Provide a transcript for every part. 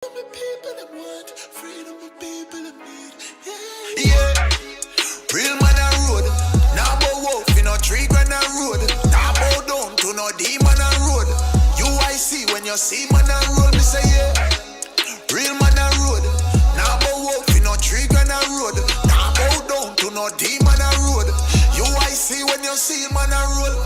Yeah, real man a road. Now bow out for no 3 grand a road. Now bow down to no demon a road. UIC when you see man a road, me say yeah. Real man a road. Now bow out for no 3 grand a road. Now bow down to no demon a road. UIC when you see man a road.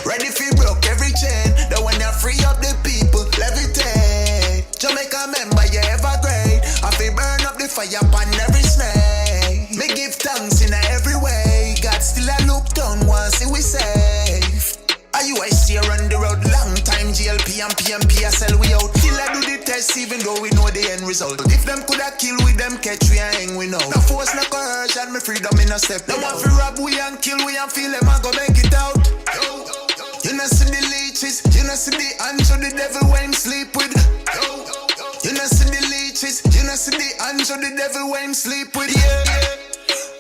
Ready for broke every chain. That when you free up the people, levitate. Jamaica member, you ever great. I feel burn up the fire upon every snake. Me give thanks in every way. God still a look down once see we safe. IUIC run the road long time. GLP and PMP I sell we out. Still I do the test even though we know the end result. If them coulda kill with them catch we and hang we know. No force no coercion, me freedom in a step. No one fi rob we and kill we and feel them I go make it out. You know see the leeches, you know see the hands of the devil when him sleep with. You know see the leeches, you know see the hands of the devil when him sleep with. Yeah,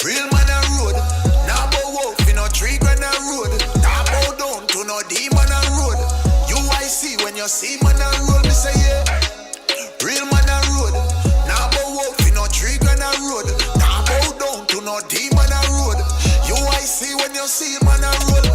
real man a road. Now bow out for no 3 grand a road. Now bow down to no demon a road. UIC when you see man a road, me say yeah. Real man a road. Now bow out for no 3 grand a road. Now bow down to no demon a road. UIC when you see man a road.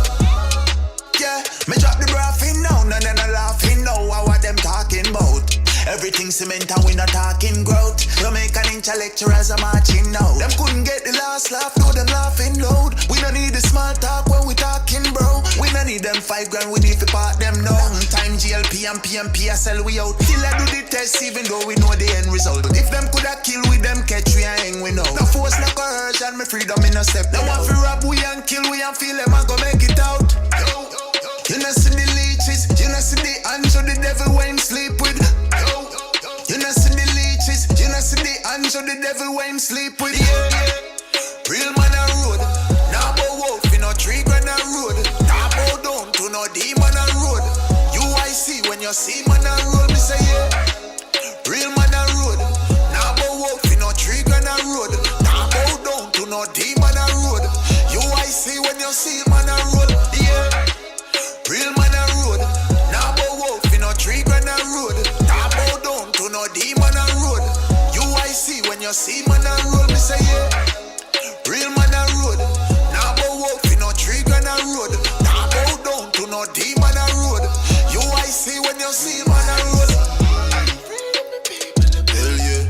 Yeah, me drop the braffin now, and then I laughing now. What them talking about? Everything cement and we not talking growth. Jamaican intellectuals are marching now. Them couldn't get the last laugh, no them laughing loud. We don't need the small talk when we talking, bro. We don't need them 5 grand, we need to part them now. Long time GLP and PMP I sell we out. Still I do the test even though we know the end result. But if them coulda kill with them catch we and hang we know. No force, no coercion, me freedom in a step. No one fi rob we and kill we and feel them I go make it out. You know see the leeches, you know see the hands of the devil when him sleep with. You know see the leeches, you know see the hands of the devil when him sleep with. Yeah, real man a road. Now bow out for no 3 grand a road. Now bow down to no demon a road. UIC when you see man a road, me say yeah. Real man a road. Now bow out for no 3 grand a road. Now bow down to no demon a road. UIC when you see man a road, yeah. Real man a road. Now bow out for no 3 grand a road. Now bow down to no demon a road. UIC when you see man a road, me say yeah. Real man a road. Now bow out for no 3 grand a road. Now bow down to no demon a road. UIC when you see man a road. Hell yeah.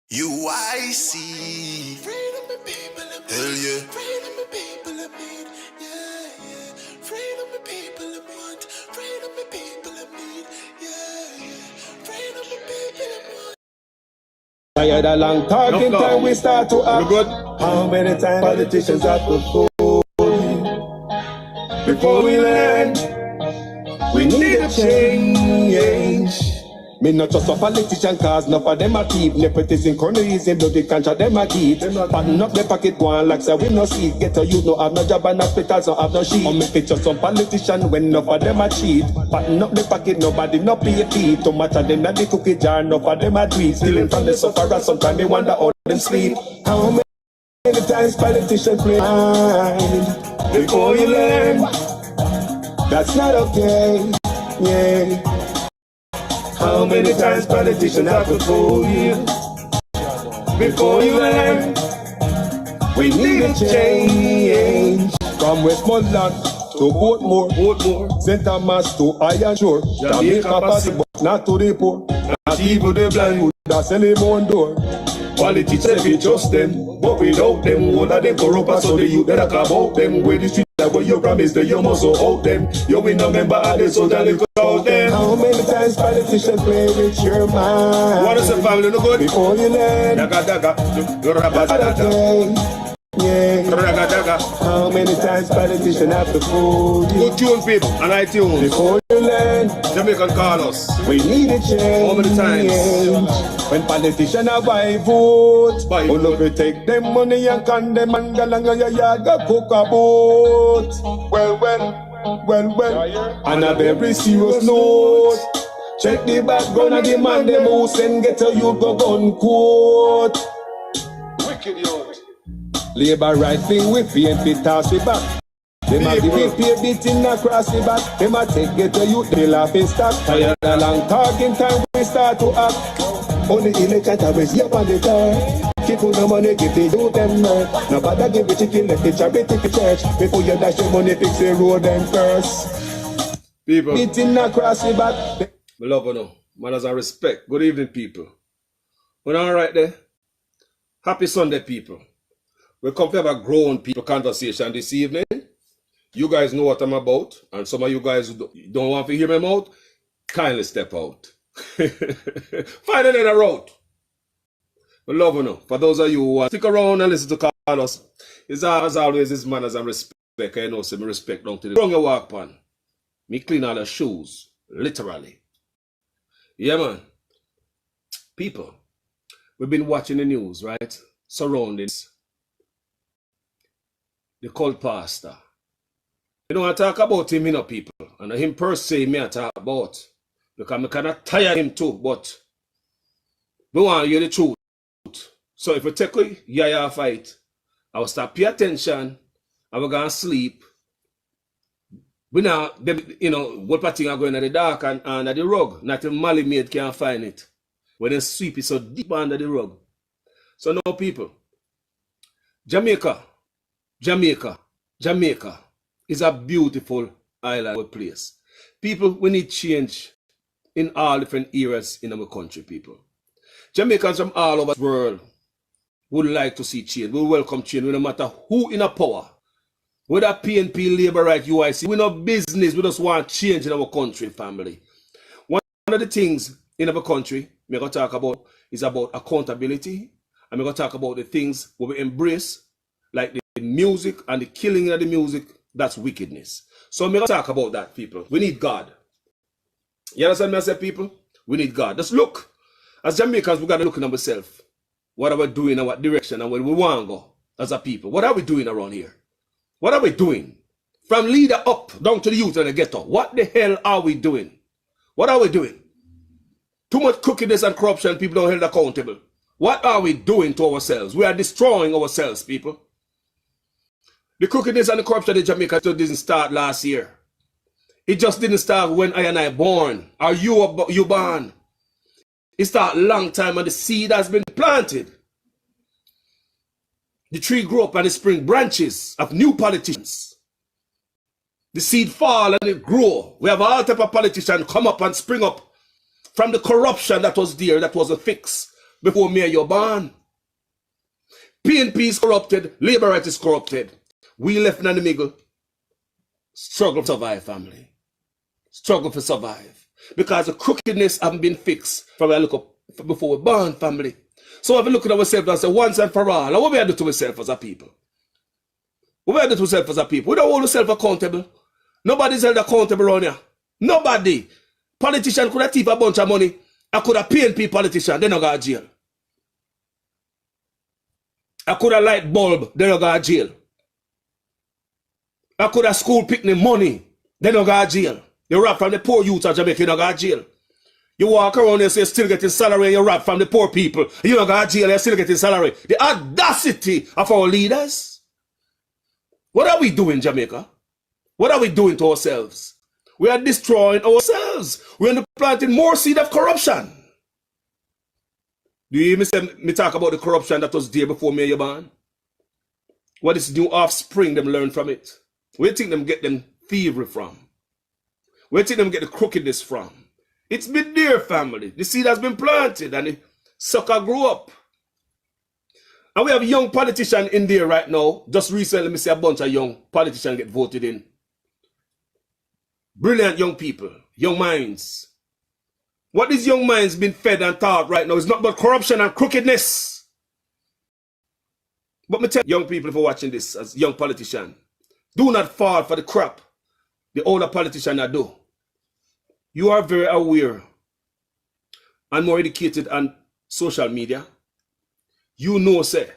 UIC. Freedom the people of hell yeah. Freedom the people of need. Yeah, yeah. Freedom the people of want. Freedom the people of need. Yeah, yeah. Freedom the people of want. Tired of long talking time we start to act. Good. How many times politicians have to fool before we learn? We need a change. Me not just a politician cause enough of them a thief. Nepotism, colonialism, bloody contra them a keep. Pattern up the pocket one like say we no see. Get a youth no have no job and hospitals no have no sheet. Or me picture some politician when enough of them a cheat. Pattern up the pocket nobody no pay a fee. Too much of them na the cookie jar enough of them a tweet. Stealing from the sufferer sometimes me wonder how them sleep. How many times politicians play before you learn? That's not okay, yeah. How many times politicians have to fool you before you learn? We need a change. From Westmoreland to Portmore, St. Thomas to Iron Shore, Jamaica possible, not to the poor, not even the blind who that's any more door. Politicians we trust them, but without them, all of them corrupt, so the youth that I come out them with the street. That what you promise that you must hold them. You will not remember how they so that out them. How many times politicians play with your mind? What is the family look good? Before you learn. Yeah. How many times politicians have to fool you? Good tune people and I tune. Before you learn. when Jamaican call us. we need a change. How many times? When politicians are buy vote, Buy who vote. no take them money and condemn and go along your yard go cook a boat. Well. On a very serious note, check the background of the man them who send get a youth go gun quote. Wicked youth. Labor right thing we paint fit toss it back. Them a give it pay beating across the back. Them a take get a youth they laughing stock. Tired a long talking time we start to act. Only in the categories up on the car. Keep on the money give the youth them work. Nobody give it chicken let the charity to church. Before you dash your money fix the road them first. People. Beating across the back. We love you know. Manners and respect. Good evening, people. We're all right there. Happy Sunday, people. We come to have a grown people conversation this evening. You guys know what I'm about, and some of you guys who don't want to hear me out, kindly step out. Find another route. We love you know. For those of you who stick around and listen to Carlos, it's as always his manners and respect. I know some respect down to the wrong you walk on. Me clean all the shoes, literally. Yeah, man. People, we've been watching the news, right? Surroundings. The cult pastor. You know, I talk about him, you know, people. And him per se, me I talk about. Because I kind of tired him too, but we want to hear the truth. So if we take a yaya fight, I will start pay attention, I will go and sleep. We now, you know, what thing are going in the dark and under the rug. Not a Mali maid can find it. When they sweep it so deep under the rug. So now people, Jamaica is a beautiful island place. People, we need change in all different areas in our country, people. Jamaicans from all over the world would like to see change. We welcome change no matter who in a power. Whether PNP, Labour Right, UIC, we're not business. We just want change in our country, family. One of the things in our country we're going to talk about is about accountability. And we're going to talk about the things where we embrace, like the music and the killing of the music. That's wickedness. So we're going to talk about that, people. We need God. You understand me, I say, people? We need God. Just look. As Jamaicans, we got to look in ourselves. What are we doing and what direction and where we want to go as a people? What are we doing around here? What are we doing? From leader up down to the youth and the ghetto. What the hell are we doing? What are we doing? Too much crookedness and corruption, people don't hold accountable. What are we doing to ourselves? We are destroying ourselves, people. The crookedness and the corruption in Jamaica didn't start last year. It just didn't start when I and I born. Or you born. It started a long time and the seed has been planted. The tree grew up and it spring branches of new politicians. The seed fall and it grow. We have all type of politicians come up and spring up from the corruption that was there, that was a fix before me and you born. PNP is corrupted, Labour Right is corrupted. We left in the middle. Struggle to survive, family. Struggle to survive. Because the crookedness haven't been fixed from a look up before we born, family. So if we look at ourselves and say once and for all, what we do to ourselves as a people? What we do to ourselves as a people? We don't hold ourselves accountable. Nobody's held accountable around here. Nobody. Politician could have thief a bunch of money. I could have PNP politician, they don't go to jail. I could have light bulb, they don't go to jail. I could have school picnic money, they don't go to jail. You rob from the poor youth of Jamaica, you don't go to jail. You walk around and say you're still getting salary and you rob from the poor people. You don't go to jail, you're still getting salary. The audacity of our leaders. What are we doing, Jamaica? What are we doing to ourselves? We are destroying ourselves. We are planting more seed of corruption. Do you hear me talk about the corruption that was there before me and you born? What is new offspring them learn from it? Where do you think them get them thievery from? Where do you think them get the crookedness from? It's been there, family. The seed has been planted and the sucker grew up. And we have young politicians in there right now. Just recently, me see a bunch of young politicians get voted in. Brilliant young people, young minds. What these young minds been fed and taught right now is not but corruption and crookedness. But me tell young people if you're watching this as young politician, do not fall for the crap the older politicians do. you are very aware and more educated on social media, you know, say,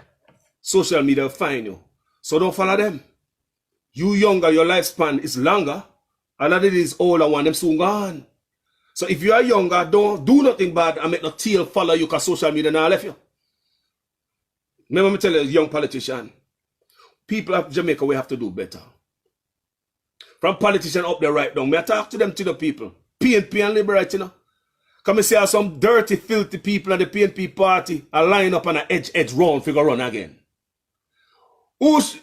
social media will find you. So don't follow them. You younger, your lifespan is longer. A lot of these older one, them soon gone. So if you are younger, don't do nothing bad and make no tail follow you because social media now left you. Remember me tell you, young politician, people of Jamaica, we have to do better. From politician up there right down, may I talk to them, to the people. PNP and Liberate, you know. Come and see how some dirty, filthy people at the PNP party are lying up on an edge round figure run again. Who's,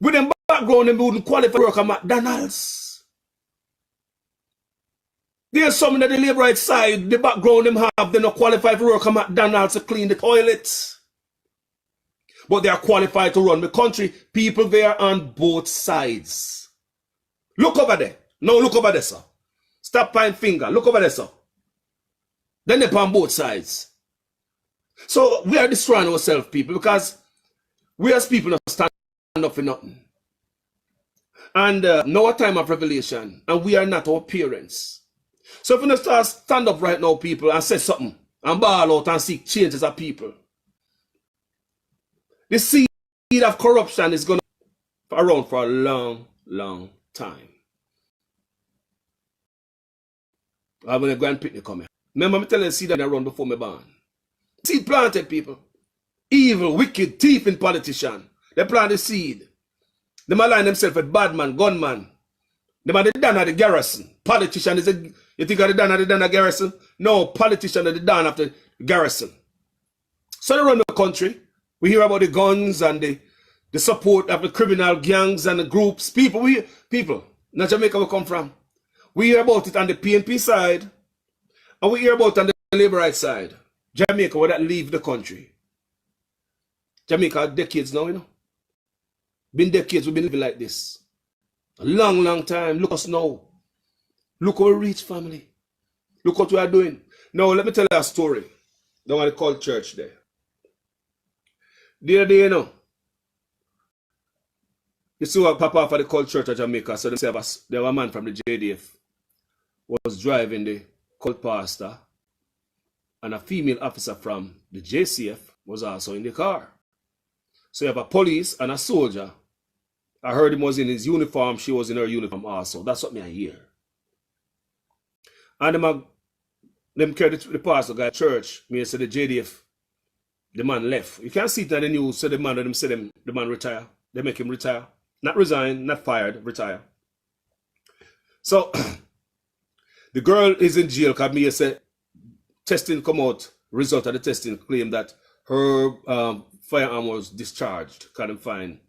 with them background, them wouldn't qualify to work at McDonald's. There's some that the Liberate side, the background them have, they're not qualified to work at McDonald's to clean the toilets. But they are qualified to run the country. People there on both sides. Look over there. No, look over there, sir. Stop pointing finger. Look over there, sir. Then they're on both sides. So we are destroying ourselves, people, because we as people don't stand up for nothing. And now a time of revelation, and we are not our parents. So if we don't start stand up right now, people, and say something, and ball out and seek changes of people, the seed of corruption is going to be around for a long, long time. I'm going to go and pick the comment. Remember me telling you, seed that run before me born. Seed planted, people. Evil, wicked, thieving politician. They plant the seed. They align themselves with bad man, gunman. They are the down at the garrison. Politician is a, you think of the down at the garrison? No, politician are the down after the garrison. So they run the country. We hear about the guns and the support of the criminal gangs and the groups. People, not Jamaica we come from. We hear about it on the PNP side, and we hear about it on the Liberate side. Jamaica will that leave the country. Jamaica decades now, you know. Been decades we've been living like this. A long, long time. Look us now. Look how we reach, family. Look what we are doing. Now let me tell you a story. The one they call church there. The other day, you know, you see what Papa for the cult church of Jamaica. So there was a man from the JDF was driving the cult pastor, and a female officer from the JCF was also in the car. So you have a police and a soldier. I heard him was in his uniform, she was in her uniform also. That's what me I hear. And them carried the pastor guy church, me say the JDF, the man left. You can't see it in the news, so the man the man retire. They make him retire. Not resign, not fired, retire. So the girl is in jail because me say testing come out, result of the testing claim that her firearm was discharged. Can't find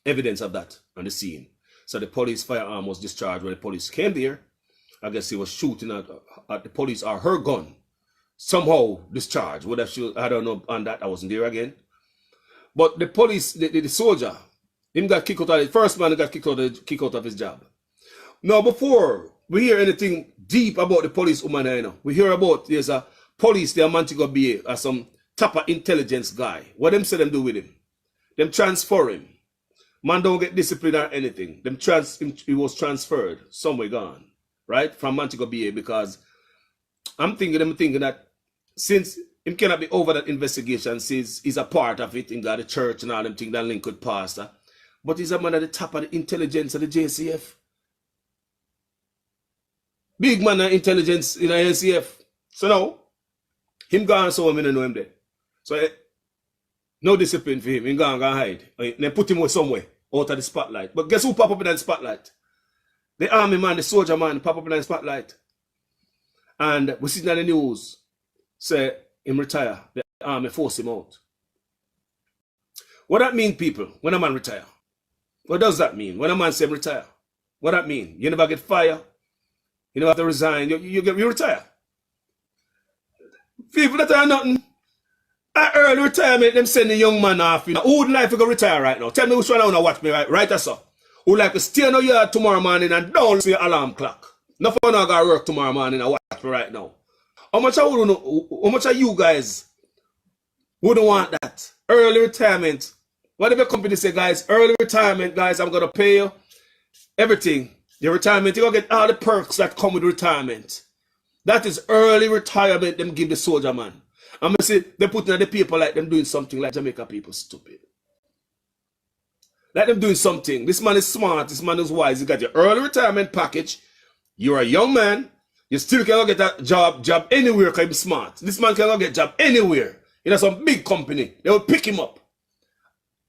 evidence of that on the scene. So the police firearm was discharged. When the police came there, I guess he was shooting at the police or her gun. Somehow discharged. Whether she, I don't know on that, I wasn't there again. But the police, the soldier, him got kicked out of the first man got kicked out of his job. Now before we hear anything deep about the police woman, you know, we hear about there's a police there Montego Bay as some type of intelligence guy. What them say them do with him? Them transfer him. Man don't get disciplined or anything. He was transferred, somewhere gone, right? From Montego Bay, because I'm thinking that since him cannot be over that investigation, since he's a part of it, in got the church and all them things that link with pastor, but he's a man at the top of the intelligence of the JCF. Big man of intelligence in the JCF. So now, him gone, so I don't know him there. So no discipline for him. He gone hide. Then put him somewhere out of the spotlight. But guess who pop up in that spotlight? The army man, the soldier man pop up in that spotlight. And we see in the news, say him retire. The army force him out. What that mean, people, when a man retire? What does that mean? When a man say him retire? What that mean? You never get fired. You never have to resign. You retire. People that are nothing. At early retirement, them send the young man off. You know, who would like to go retire right now? Tell me which one I want to watch me right or so. Who like to stay in the yard tomorrow morning and don't see your alarm clock. No fun I got to work tomorrow morning and watch me right now. How much of you guys wouldn't want that? Early retirement. Whatever company say, guys, early retirement, guys, I'm going to pay you everything. The retirement, you gonna get all the perks that come with retirement. That is early retirement them give the soldier man. I'm gonna say they put in the paper like them doing something like Jamaica people stupid. Like them doing something. This man is smart, this man is wise. You got your early retirement package. You're a young man. You still can get a job anywhere because you're smart. This man can get a job anywhere. In some big company. They will pick him up.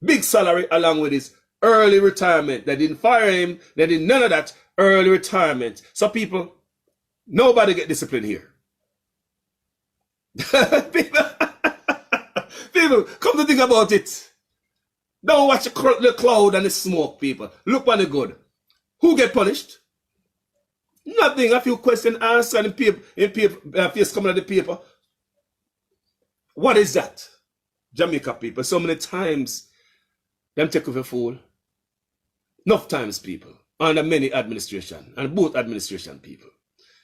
Big salary along with his early retirement. They didn't fire him. They did none of that. Early retirement. So people, nobody get disciplined here. people, come to think about it. Don't watch the cloud and the smoke, people. Look on the good. Who get punished? Nothing. A few questions answered in paper, face coming out the paper. What is that? Jamaica people. So many times, them take off a fool. Enough times, people. Under many administration. And both administration people.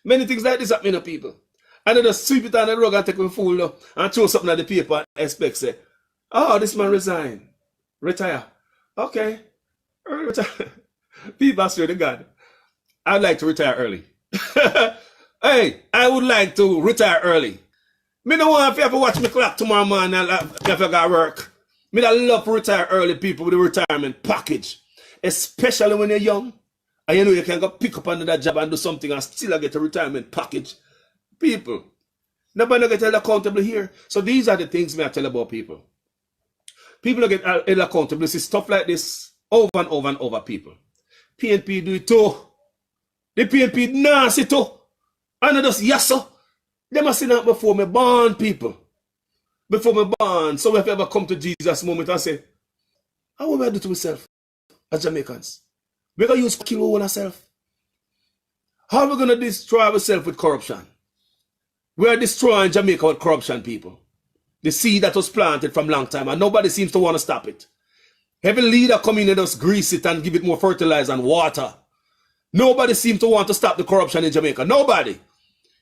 Many things like this happen to people. And they just sweep it on the rug and take off a fool and throw something at the paper and expect, say, oh, this man resign. Retire. Okay. Early retire. People, I swear to God, I'd like to retire early. Hey, I would like to retire early. Me don't want if you ever watch me clock tomorrow morning if I got work. Me don't love to retire early, people, with the retirement package. Especially when you're young. And you know you can go pick up another job and do something and still get a retirement package. People, nobody get held accountable here. So these are the things me I tell about people. People don't get held accountable. You see stuff like this over and over and over, people. PNP do it too. The PNP nasty too. And just yes sir. They must see that before me born, people. Before me born. So if you ever come to Jesus moment and say, how will I do to myself as Jamaicans? We're going to use kill all ourselves. How are we going to destroy ourselves with corruption? We are destroying Jamaica with corruption, people. The seed that was planted from long time and nobody seems to want to stop it. Every leader come in and just grease it and give it more fertilizer and water. Nobody seems to want to stop the corruption in Jamaica. Nobody.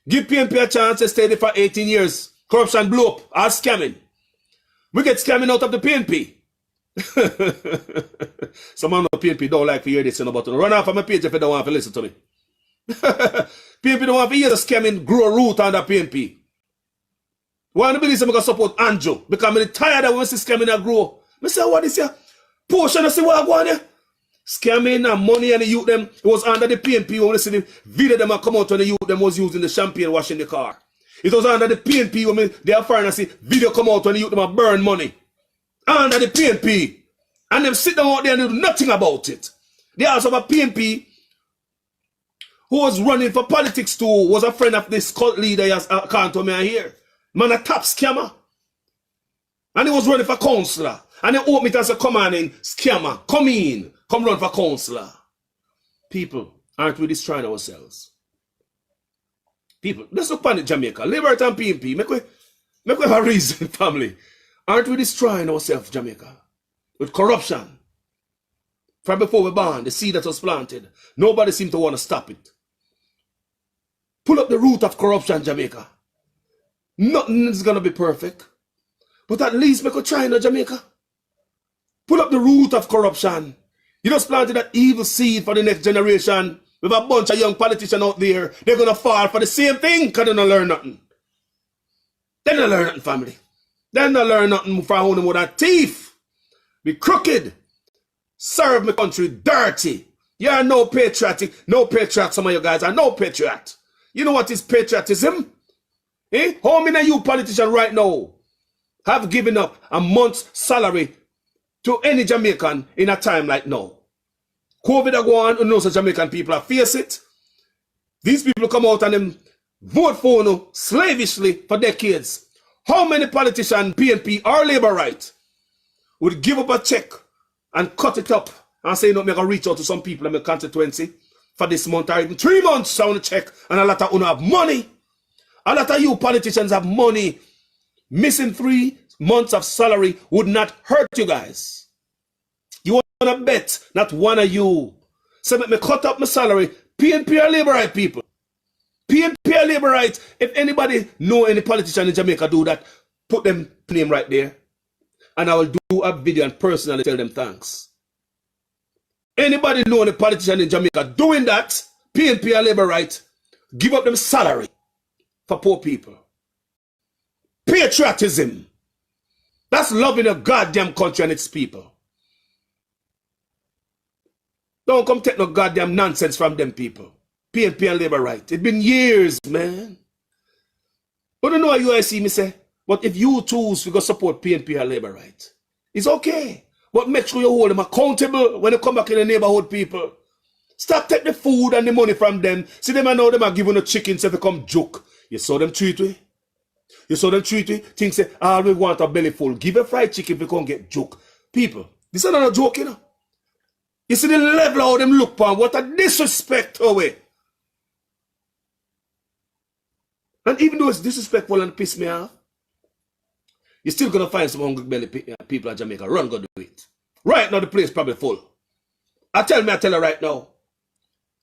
Give PNP a chance to stay there for 18 years. Corruption blew up. All scamming. We get scamming out of the PNP. Some man of PNP don't like to hear this, but run off of my page if you don't want to listen to me. PNP don't want to hear the scamming grow root under PNP. One believe I'm going to support Andrew because I'm tired of when see scamming that grow. I say, what is here? Portion of see what I go on here? Scamming and money and the youth them, it was under the PNP when we see the video them come out when the youth them was using the champagne washing the car. It was under the PNP when they are foreign and see video come out when the youth them burn money. Under the PNP. And them sit down out there and do nothing about it. They also have a PNP who was running for politics too, was a friend of this cult leader as can't to me here. Man a top scammer. And he was running for councillor. And they opened it as a commanding scammer. Come in. Come run for councillor. People, aren't we destroying ourselves? People, let's look on it, Jamaica. Liberty and PNP. Make we have a reason, family. Aren't we destroying ourselves, Jamaica? With corruption. From before we born, the seed that was planted. Nobody seemed to want to stop it. Pull up the root of corruption, Jamaica. Nothing is going to be perfect. But at least make a try in Jamaica. Pull up the root of corruption. You just planted that evil seed for the next generation. With a bunch of young politicians out there. They're going to fall for the same thing because they don't learn nothing. They don't learn nothing, family. They don't learn nothing from them with a thief. Be crooked. Serve my country dirty. You are no patriotic. No patriot, some of you guys are no patriot. You know what is patriotism? Eh? How many of you politicians right now have given up a month's salary to any Jamaican in a time like now? COVID are going on, who knows the Jamaican people are face it. These people come out and them vote for you slavishly for decades. How many politicians, PNP or Labour Right, would give up a check and cut it up and say, no, I'm going to reach out to some people in my constituency for this month or even 3 months I want to check, and a lot of you have money. A lot of you politicians have money. Missing 3 months of salary would not hurt you guys. You want to bet not one of you. So let me cut up my salary. PNP or Labour Right people. PNP or Labour Right. If anybody know any politician in Jamaica do that, put them name right there. And I will do a video and personally tell them thanks. Anybody know any politician in Jamaica doing that, PNP and labor right, give up them salary for poor people. Patriotism. That's loving a goddamn country and its people. Don't come take no goddamn nonsense from them people. PNP and labor right. It's been years, man. I don't know how you see me say, but if you choose to go support PNP and labor right, it's okay. But make sure you hold them accountable when they come back in the neighborhood, people. Stop taking the food and the money from them. See them and now them are giving the chicken so they come joke. You saw them treat we? You saw them treat we? Think say, all we want a belly full. Give a fried chicken if you can't get joke. People, this is not a joke, you know. You see the level of how them look upon, what a disrespect away. And even though it's disrespectful and piss me off, you're still going to find some hungry belly people in Jamaica. Run, go do it. Right now, the place probably full. I tell you right now.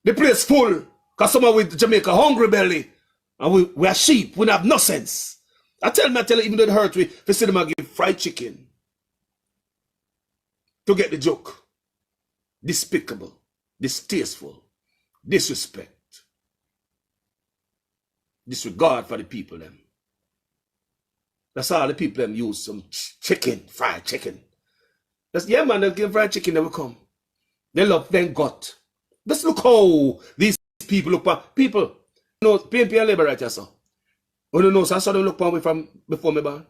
The place full. Because some of with Jamaica hungry belly. And we are sheep. We have no sense. I tell you, even though it hurt, we see them give fried chicken. To get the joke. Despicable. Distasteful. Disrespect. Disregard for the people them. That's all the people them use some chicken, fried chicken. That's yeah man, they give fried chicken never come. They love them gut. Just look how these people look upon people. You know, PNP and labor right here, so. You know, so I saw them look upon me from before me born.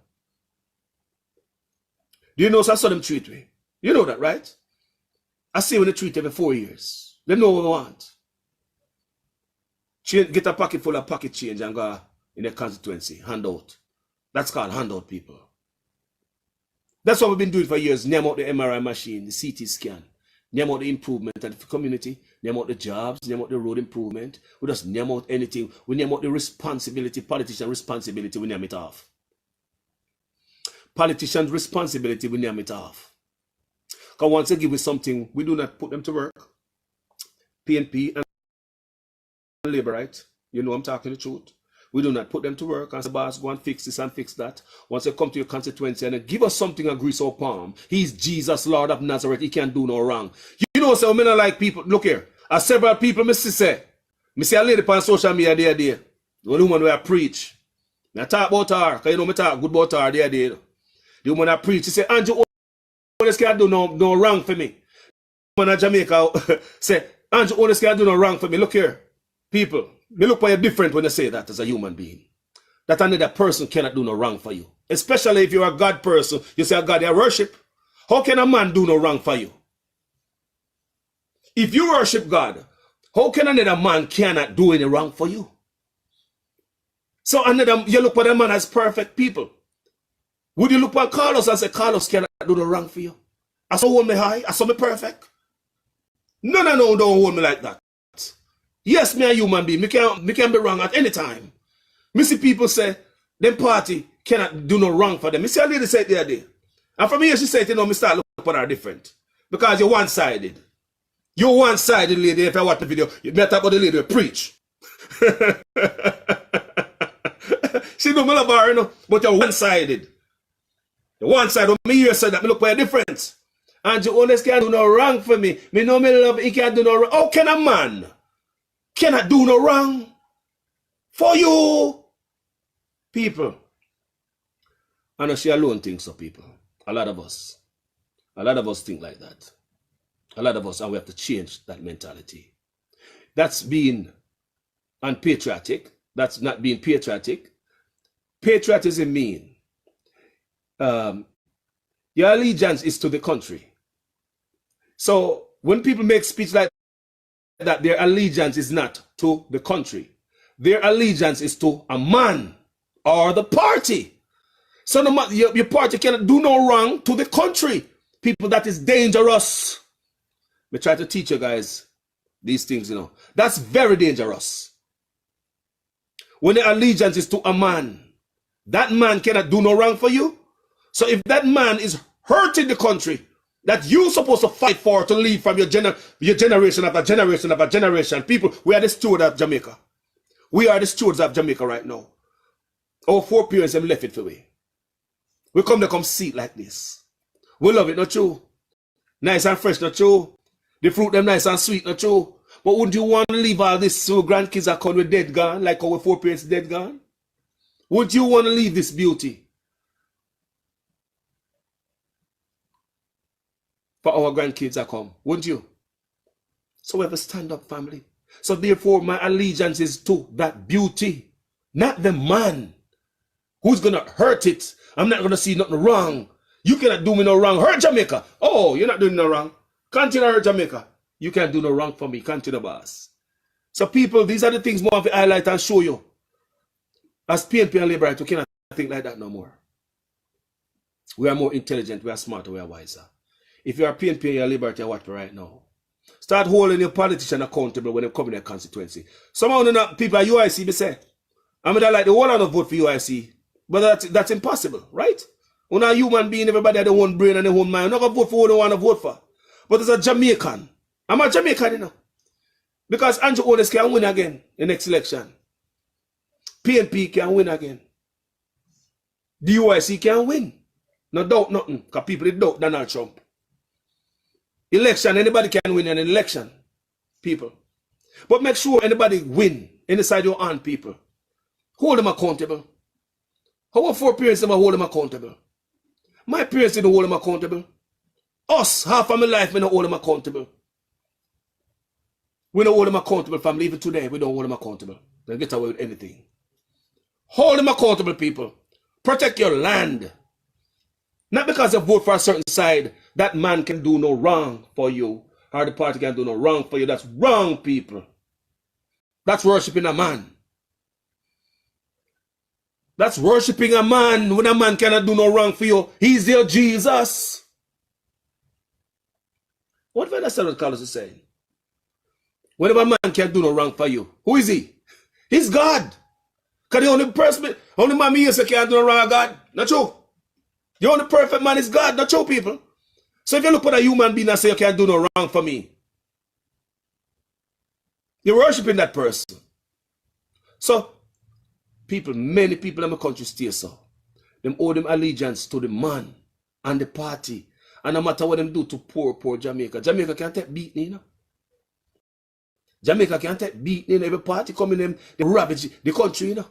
Do you know so I saw them treat me? You know that, right? I see when they treat every 4 years. They know what they want. Get a pocket full of pocket change and go in the constituency, hand out. That's called handout, people. That's what we've been doing for years. Name out the MRI machine, the CT scan. Name out the improvement of the community. Name out the jobs. Name out the road improvement. We just name out anything. We name out the responsibility, politician responsibility, we name it off. Politician's responsibility, we name it off. Because once they give us something, we do not put them to work. PNP and labor, right? You know I'm talking the truth. We do not put them to work and say, boss, go and fix this and fix that. Once they come to your constituency and they give us something and grease our palm, he's Jesus, Lord of Nazareth. He can't do no wrong. You know, so I don't like people. Look here. As several people, I see a lady on social media the other day. The woman where I preach. I talk about her, because you know I talk good about her the other day. The woman I preach, she say, Andrew, this can't do no wrong for me. The woman in Jamaica say, Andrew, this can't do no wrong for me. Look here. People, they look for you different when they say that as a human being. That another person cannot do no wrong for you. Especially if you're a God person, you say, God, you worship. How can a man do no wrong for you? If you worship God, how can another man cannot do any wrong for you? So you look for the man as perfect people. Would you look for Carlos and say, Carlos cannot do no wrong for you? I saw hold me high, I saw me perfect. No, don't hold me like that. Yes, me a human being. Me can be wrong at any time. Me see people say, them party cannot do no wrong for them. Me see a lady say it the other day. And from here she said, you know, me start looking at her different. Because you're one-sided. You're one-sided, lady. If I watch the video, you better talk about the lady who preach. She know me love her, you know, but you're one-sided. You're one-sided. Me here said that, me look for a difference. And you honest can't do no wrong for me. Me know me love, he can't do no wrong. How can a man cannot do no wrong for you? People. And she alone thinks so, people. A lot of us think like that. A lot of us, and we have to change that mentality. That's being unpatriotic. That's not being patriotic. Patriotism means your allegiance is to the country. So when people make speech like that, their allegiance is not to the country. Their allegiance is to a man or the party. So your party cannot do no wrong to the country. People, that is dangerous. We try to teach you guys these things, you know. That's very dangerous. When the allegiance is to a man, that man cannot do no wrong for you. So if that man is hurting the country that you're supposed to fight for to leave from your generation after generation after generation, people, we are the stewards of Jamaica. We are the stewards of Jamaica right now. Our foreparents have left it for we. We come see it like this. We love it, not true? Nice and fresh, not true? The fruit them nice and sweet, not true. But wouldn't you want to leave all this so grandkids are coming with dead gone, like our foreparents dead gone? Wouldn't you want to leave this beauty for our grandkids are come? Wouldn't you? So we have a stand up, family. So therefore, my allegiance is to that beauty, not the man who's going to hurt it. I'm not going to see nothing wrong. You cannot do me no wrong. Hurt Jamaica. Oh, you're not doing no wrong. Continue to hurt Jamaica. You can't do no wrong for me. Continue, boss. So people, these are the things more of the highlight and show you. As PNP and Labour, we cannot think like that no more. We are more intelligent, we are smarter, we are wiser. If you are PNP and you're Labour, watch me right now. Start holding your politician accountable when they come in their constituency. Some of the people at UIC, they say, I mean, I like the whole lot of vote for UIC, but that's impossible, right? When a human being, everybody has their own brain and their own mind. I'm not going to vote for who they want to vote for. But as a Jamaican, I'm a Jamaican, you know. Because Andrew Otis can win again in the next election. PNP can win again. The UIC can win. No doubt nothing. Because people doubt Donald Trump. Election, anybody can win an election. People. But make sure anybody win inside your own people. Hold them accountable. Our four parents never hold them accountable. My parents didn't hold them accountable. Us, half of my life, we don't hold them accountable. We don't hold them accountable, family. Even today, we don't hold them accountable. They get away with anything. Hold them accountable, people. Protect your land. Not because you vote for a certain side, that man can do no wrong for you, or the party can do no wrong for you. That's wrong, people. That's worshiping a man. That's worshiping a man when a man cannot do no wrong for you. He's your Jesus. What did Vanessa Carlos is saying? Whenever a man can't do no wrong for you, who is he? He's God. Because the only person, only man me say can't do no wrong, God. Not true. The only perfect man is God. Not true, people. So if you look at a human being and say you can't do no wrong for me, you're worshiping that person. So, people, many people in my country stay so. Them owe them allegiance to the man and the party. And no matter what them do to poor Jamaica. Jamaica can't take beating, you know. Jamaica can't take beating in every party coming them, they ravage the country, you know.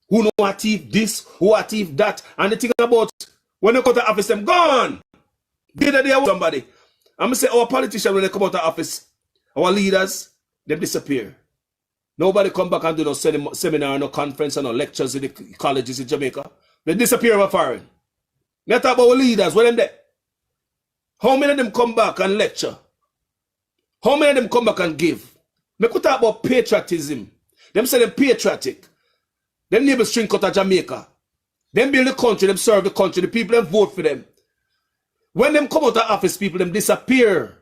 Who know what thief this, who what thief that. And the thing about when they come to office, them gone. Did they have somebody? I'm gonna say our politicians when they come out of office, our leaders, they disappear. Nobody come back and do no seminar, no conference, no lectures in the colleges in Jamaica. They disappear over foreign. Let's talk about our leaders, where them there? How many of them come back and lecture? How many of them come back and give? We could talk about patriotism. Them say them patriotic. Them neighbors drink out of Jamaica. Them build the country, them serve the country, the people them vote for them. When them come out of office, people them disappear.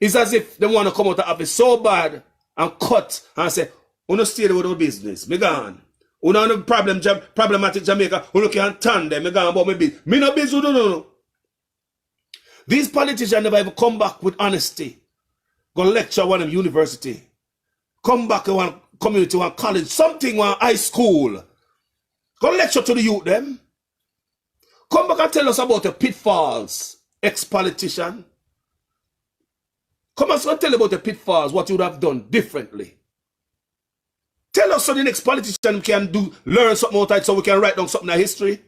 It's as if they want to come out of office so bad and cut and say, "We don't stay there with our business. Me gone. We don't have problematic Jamaica. We can't turn them. Me gone about my business. Me no business. No. These politicians never ever come back with honesty. Go lecture one of university. Come back to one community, one college, something, one high school. Go lecture to the youth them. Come back and tell us about the pitfalls, ex-politician. Come and tell about the pitfalls, what you would have done differently. Tell us so the next politician can learn something out of it so we can write down something in history.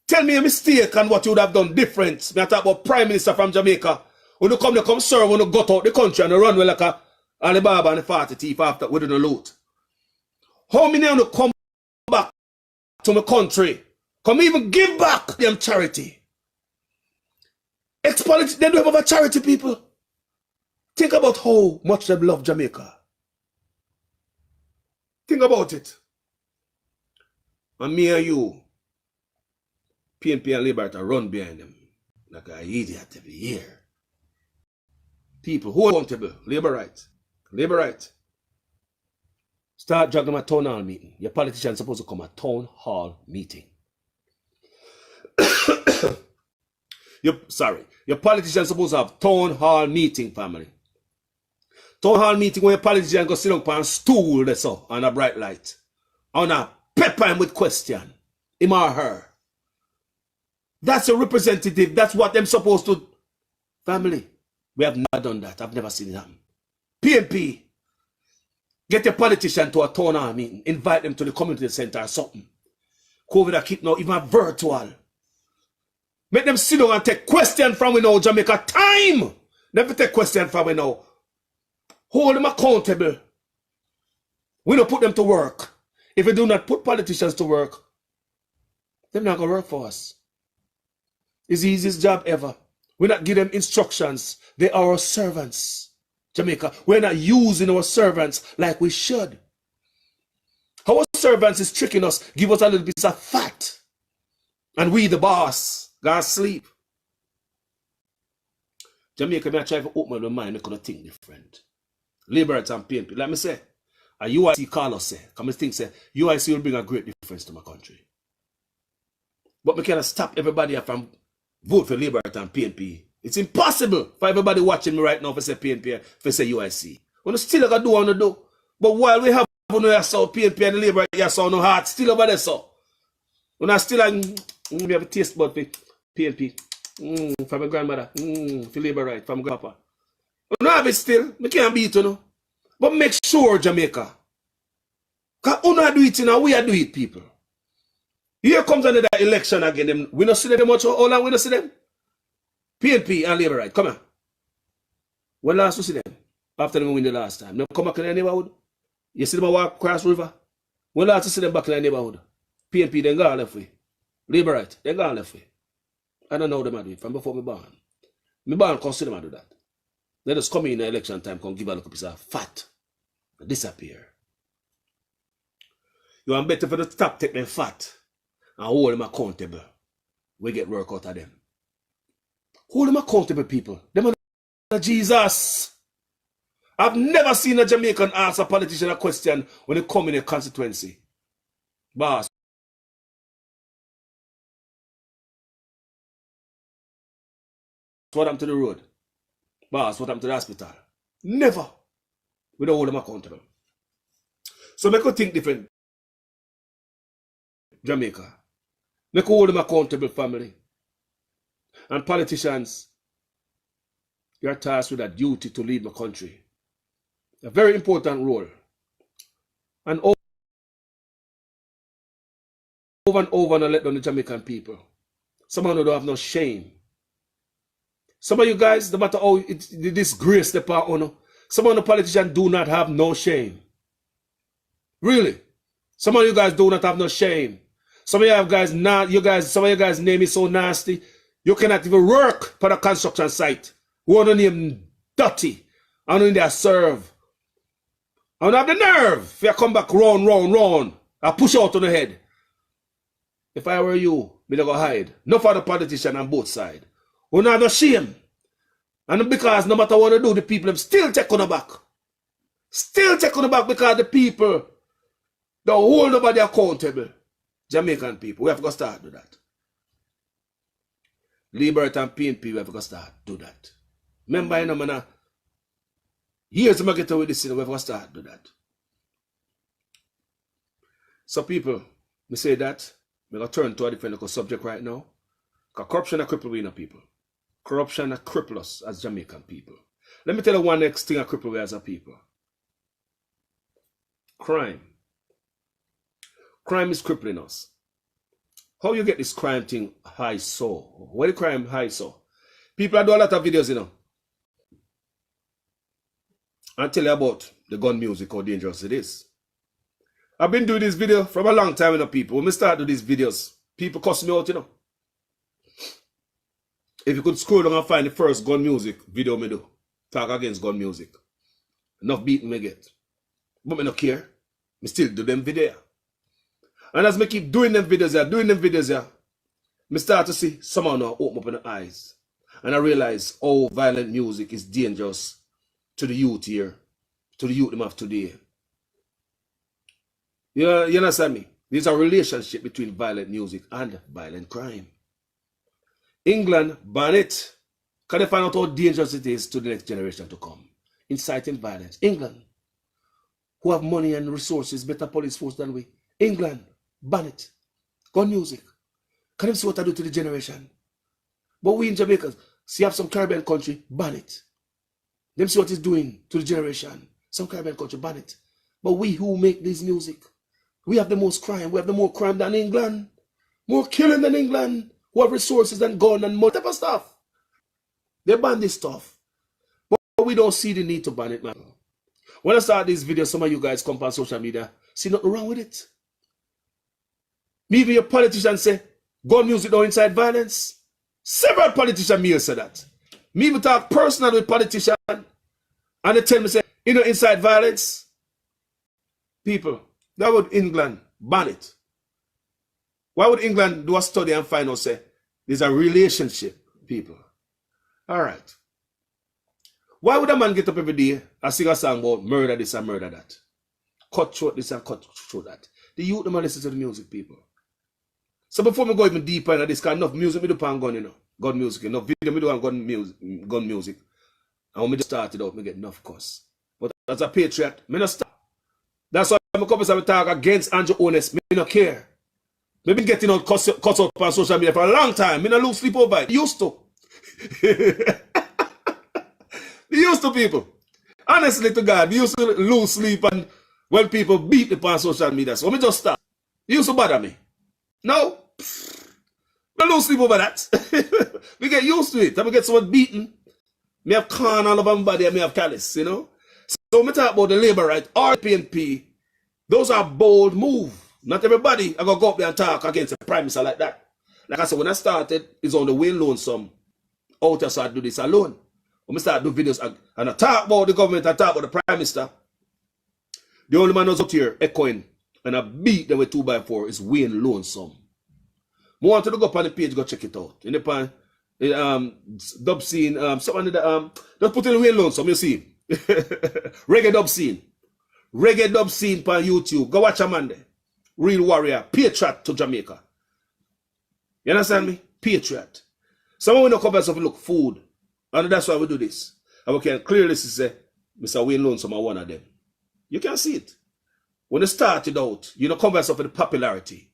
Tell me a mistake and what you would have done different. Me I talk about Prime Minister from Jamaica. When you come serve, when you got out the country and you run with like a Alibaba and a 40 thief after within the loot. How many of you come back to my country? Come even give back them charity. Ex-politicians, they don't have a charity, people. Think about how much they love Jamaica. Think about it. And me and you, PNP and Labour run behind them like an idiot every year. People who are accountable, Labour right. Labour right. Start dragging them at town hall meeting. Your politicians supposed to come at town hall meeting. Your politicians supposed to have town hall meeting, family. Town hall meeting where your politician go sit down on a stool there so, on a bright light. On a pepper him with question. Him or her. That's a representative. That's what them supposed to. Family. We have not done that. I've never seen it happen. PNP, get your politician to a town hall meeting. Invite them to the community center or something. COVID, I keep now even virtual. Make them sit down and take questions from we now, Jamaica. Time! Never take questions from we now. Hold them accountable. We don't put them to work. If we do not put politicians to work, they're not going to work for us. It's the easiest job ever. We not give them instructions. They are our servants. Jamaica, we're not using our servants like we should. Our servants is tricking us, give us a little bit of fat. And we, the boss, go sleep. Jamaica, may I try to open my mind, I could think different. Liberals and PNP, like me say, a UIC call us say, come and think say, UIC will bring a great difference to my country. But we cannot stop everybody from vote for Liberal and PNP. It's impossible for everybody watching me right now for say PNP, for say UIC. We still got to do what we do. But while we have no so PNP and Liberal, you saw no heart still over there so. We not still we have a taste bud for PNP. From my grandmother. For Liberal right, from grandpa. We don't have it still. We can't beat you. But make sure, Jamaica. Because we don't do it now, we are do it, people. Here comes another election again. We don't see them much. Hold on, we don't see them. PNP and Labour right. Come on. When last we see them? After them win the last time. They come back in the neighborhood. You see them walk across river. When last we see them back in the neighborhood? PNP, they gone left way. Labour right, they gone left way. I don't know them I do it from before me born. Me born consider them I do that. They just come in the election time, come give a little piece of fat and disappear. You want better for the top take them fat and hold them accountable. We get work out of them. Hold them accountable, people. Them are Jesus. I've never seen a Jamaican ask a politician a question when they come in a constituency. Boss, what happened to the road? Boss, what happened to the hospital? Never. We don't hold them accountable. So make you think different. Jamaica. Make you hold them accountable, family. And politicians, you are tasked with a duty to lead the country. A very important role. And over and over and let down the Jamaican people. Some of them don't have no shame. Some of you guys, no matter how the disgrace the part on, some of the politicians do not have no shame. Really. Some of you guys do not have no shame. Some of you guys some of you guys' name is so nasty. You cannot even work for the construction site. Who are the name dirty. I don't need to serve. I don't have the nerve. If you come back round, I push out on the head. If I were you, me not go hide. No for the politician on both sides. We don't have no shame. And because no matter what they do, the people them still take on the back. Still take on the back because the people don't hold nobody accountable. Jamaican people, we have to start do that. Liberty and PNP, we have to start do that. Remember, you know, man, years to get away this, we have to start do that. So people, me say that, I'm going to turn to a different subject right now. Because corruption is cripple we, you know, people. Corruption is cripple us as Jamaican people. Let me tell you one next thing I cripple we as a people. Crime. Crime is crippling us. How you get this crime thing high so? Where the crime high so? People do a lot of videos, you know. I tell you about the gun music, how dangerous it is. I've been doing this video from a long time, you know, people. When I start doing these videos, people cuss me out, you know. If you could scroll down and find the first gun music video me do, talk against gun music. Enough beating me get. But me no care. Me still do them video. And as me keep doing them videos here, me start to see someone now open up in the eyes. And I realize how violent music is dangerous to the youth here, to the youth them of today. You understand me? There's a relationship between violent music and violent crime. England ban it. Can they find out how dangerous it is to the next generation to come? Inciting violence. England, who have money and resources, better police force than we. England, ban it. Gun music. Can you see what I do to the generation? But we in Jamaica, see have some Caribbean country, ban it. Them see what it's doing to the generation. Some Caribbean country ban it. But we who make this music, we have the most crime. We have the more crime than England. More killing than England. Who have resources and gun and more type of stuff. They ban this stuff. But we don't see the need to ban it, man. When I start this video, some of you guys come on social media, see nothing wrong with it. Maybe a politician say, gun music don't incite violence. Several politicians may say that. Me even talk personally with politicians, and they tell me, say, you know, incite violence. People, why would England ban it? Why would England do a study and find out, say, there's a relationship, people? All right. Why would a man get up every day and sing a song about murder this and murder that? Cut short this and cut short that. The youth them listen to the music, people. So before me go even deeper into this, because enough music me do pan gun, you know. Gun music, enough video me do on gun music. And when me just started out, me get enough cuss. But as a patriot, me not stop. That's why I'm a couple of talk against Andrew Honest. Me not care. Me been getting out cuss out on social media for a long time. Me not lose sleep over it. Used to. We used to, people. Honestly to God, we used to lose sleep and when people beat me on social media. So me just stop. It used to bother me. No. I lose sleep over that. We get used to it. I get someone beaten. Me have corn all over my body and me have callus, you know. So when we talk about the labor right, or PNP, those are bold moves. Not everybody are going to go up there and talk against the prime minister like that. Like I said, when I started, it's on the way lonesome. Out there, so I do this alone. When I start do videos and I talk about the government, I talk about the prime minister, the only man who's up here echoing and I beat them with 2x4 is Wayne Lonesome. I want to go up on the page, go check it out. In the pan, dub scene, something that just put in Wayne Lonesome, you see. Reggae dub scene. Reggae dub scene on YouTube. Go watch a man there. Real warrior, patriot to Jamaica. You understand me? Patriot. Someone will come and look food. And that's why we do this. And we can clearly say, Mr. Wayne Lonesome are one of them. You can see it. When they started out, you know, come with the popularity.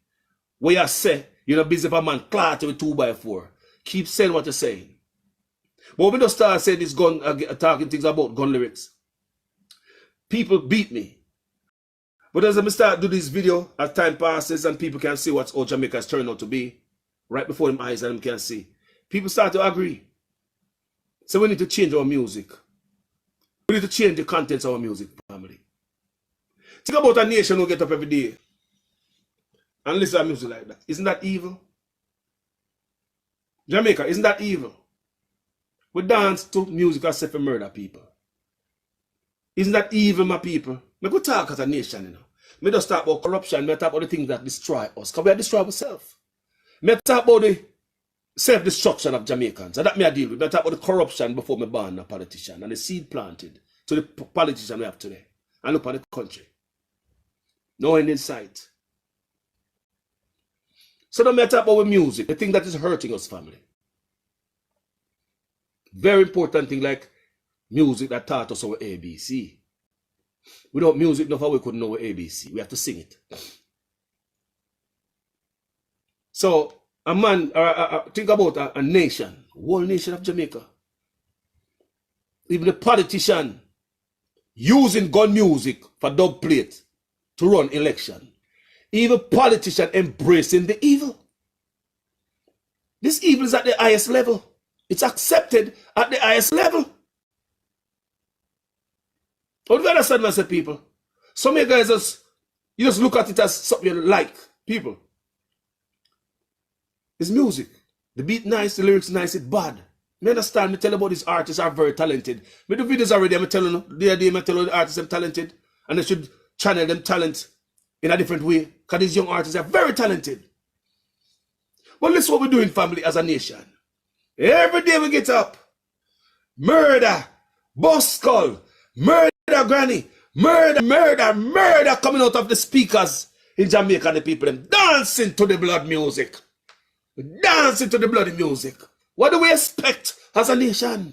Where you say, you're not busy for a man clot with 2x4. Keep saying what you're saying. But when we just start saying this gun, talking things about gun lyrics, people beat me. But as I start do this video, as time passes and people can see what Jamaica has turned out to be, right before them eyes and them can see, people start to agree. So we need to change our music. We need to change the contents of our music, family. Think about a nation who get up every day and listen to music like that. Isn't that evil? Jamaica, isn't that evil? We dance to music as if we murder people. Isn't that evil, my people? We go talk as a nation, you know. We just talk about corruption. We talk about the things that destroy us. Because we are destroying ourselves. We talk about the self-destruction of Jamaicans. And that me I deal with. We talk about the corruption before me born a politician. And the seed planted to the politician we have today. And look at the country. No end in sight. So don't matter about music, the thing that is hurting us, family. Very important thing like music that taught us our ABC. Without music, no we couldn't know our ABC. We have to sing it. So a man, think about a nation, whole nation of Jamaica. Even the politician using gun music for dub plate to run election. Even politician embracing the evil. This evil is at the highest level. It's accepted at the highest level. What do you understand, I said, people? Some of you guys you just look at it as something you like, people. It's music. The beat nice, the lyrics nice, it's bad. Me understand, me tell you about these artists are very talented. Me do videos already, I'm telling you, the other day I tell you the artists are talented and they should channel them talent in a different way. Because these young artists are very talented. Well, listen what we're doing, family, as a nation. Every day we get up. Murder. Bus skull. Murder granny. Murder, murder, murder coming out of the speakers in Jamaica. The people them dancing to the blood music. Dancing to the bloody music. What do we expect as a nation?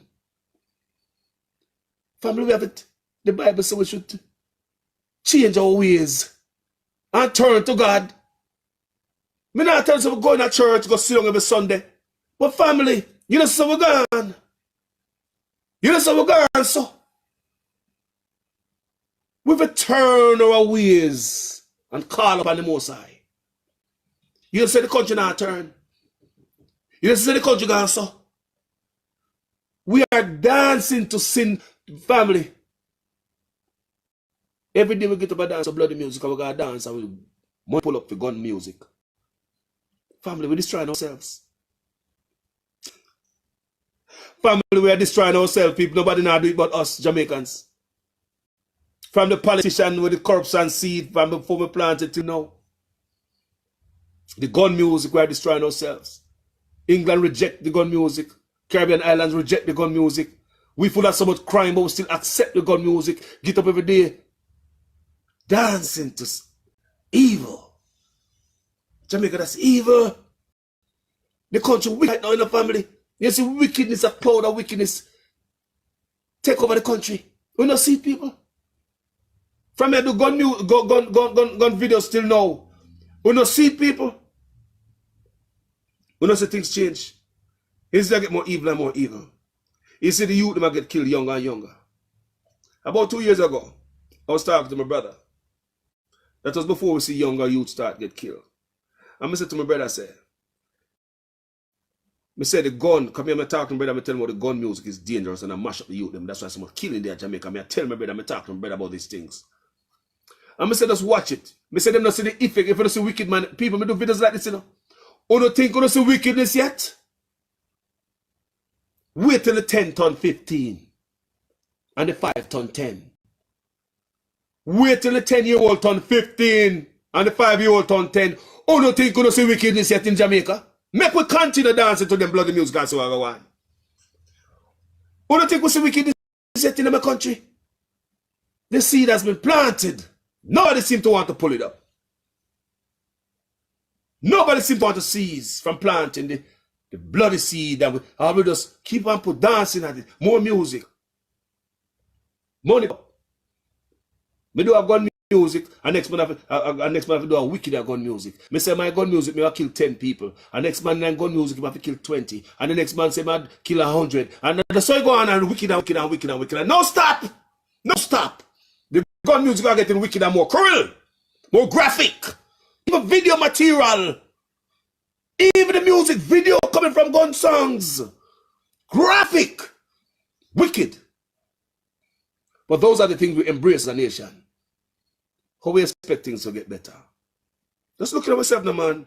Family, we have it. The Bible says we should change our ways and turn to God. Me not tell you we're going to church, go sit down every Sunday. But family, you know so we're gone. You know so we're gone, so. We will turn our ways and call upon the Most High. You say the country not turn. You say the country gone so. We are dancing to sin, family. Every day we get up and dance to bloody music, and we gotta dance and we pull up the gun music. Family, we're destroying ourselves. Family, we are destroying ourselves, people. Nobody now do it but us, Jamaicans. From the politician with the corruption seed, from before we planted till now. The gun music, we are destroying ourselves. England reject the gun music. Caribbean islands reject the gun music. We full of so much crime, but we still accept the gun music. Get up every day. Dancing to evil. Jamaica, that's evil. The country wicked right now in the family. You see wickedness, a cloud of wickedness take over the country. We don't see people. From here to gun videos till now. We don't see people. We don't see things change. It's going to get more evil and more evil. You see the youth them get killed younger and younger. About 2 years ago, I was talking to my brother. That was before we see younger youth start get killed. And I said to my brother, I said the gun, come here, I'm talking to my brother, I tell him how the gun music is dangerous and I mash up the youth them. That's why someone killing there in Jamaica. I tell my brother, I'm talking to my brother about these things. And I said, just watch it. I said, them not see the effect. If you don't see wicked man, people, I do videos like this, you know. You don't think you don't see wickedness yet? Wait till the 10 turn 15 and the 5 turn 10. Wait till the 10-year-old turn 15 and the 5-year-old turn 10. Oh, no think you don't see wickedness yet in Jamaica? Make we continue dancing to them bloody music and so on. Oh, don't think we see wickedness yet in my country? The seed has been planted. Nobody seems to want to pull it up. Nobody seems to want to cease from planting the bloody seed that we just keep on put dancing at it. More music. Money. We do have gun music, and next man have to do a wicked gun music. Me say my gun music, me will kill 10 people. And next man gun music, me have to kill 20. And the next man say me kill 100. And that's how you go on and wicked and wicked and wicked and wicked. And no stop! No stop! The gun music are getting wicked and more cruel, more graphic, even video material. Even the music video coming from gun songs. Graphic. Wicked. But those are the things we embrace as a nation. How we expect things to get better. Just look at ourselves now, man.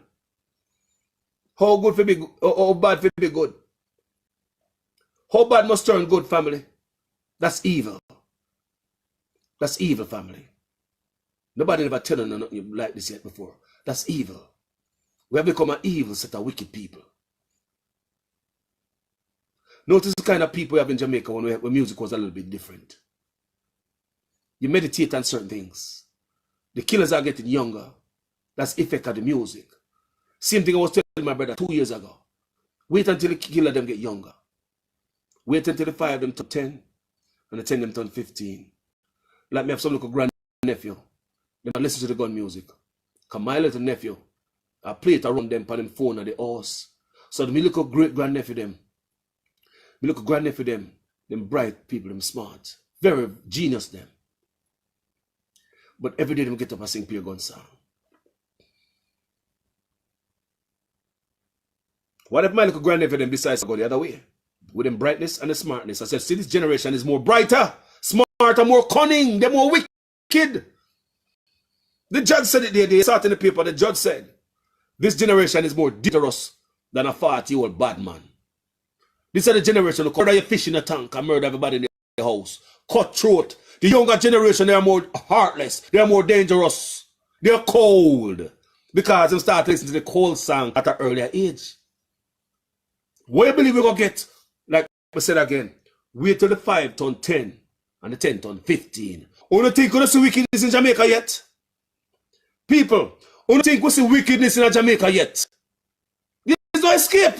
How good for be good, how bad for be good. How bad must turn good, family? That's evil. That's evil, family. Nobody ever tell you nothing like this yet before. That's evil. We have become an evil set of wicked people. Notice the kind of people we have in Jamaica when music was a little bit different. You meditate on certain things. The killers are getting younger. That's the effect of the music. Same thing I was telling my brother 2 years ago. Wait until the killer them get younger. Wait until the 5 them turn 10 and the 10 them turn 15. Like me have some little grand-nephew. They listen to the gun music. Because my little nephew, I play it around them on them phone at the house. So the little great-grandnephew them, them bright people, them smart. Very genius them. But every day them get up and sing pure gun song. What if my little grandnephew them decides to go the other way? With them brightness and the smartness. I said, see, this generation is more brighter, smarter, more cunning, they're more wicked. The judge said it there, they saw it in the paper, the judge said, this generation is more dangerous than a 40-year-old bad man. This is the generation who murder your fish in a tank and murder everybody in the house. Cutthroat. The younger generation, they are more heartless. They are more dangerous. They are cold. Because they start listening to the cold song at an earlier age. What do you believe we're going to get? Like I said again, wait till the 5 turn 10 and the 10 turn 15. You don't think you see wickedness in Jamaica yet? People, you don't think we see wickedness in Jamaica yet? There's no escape.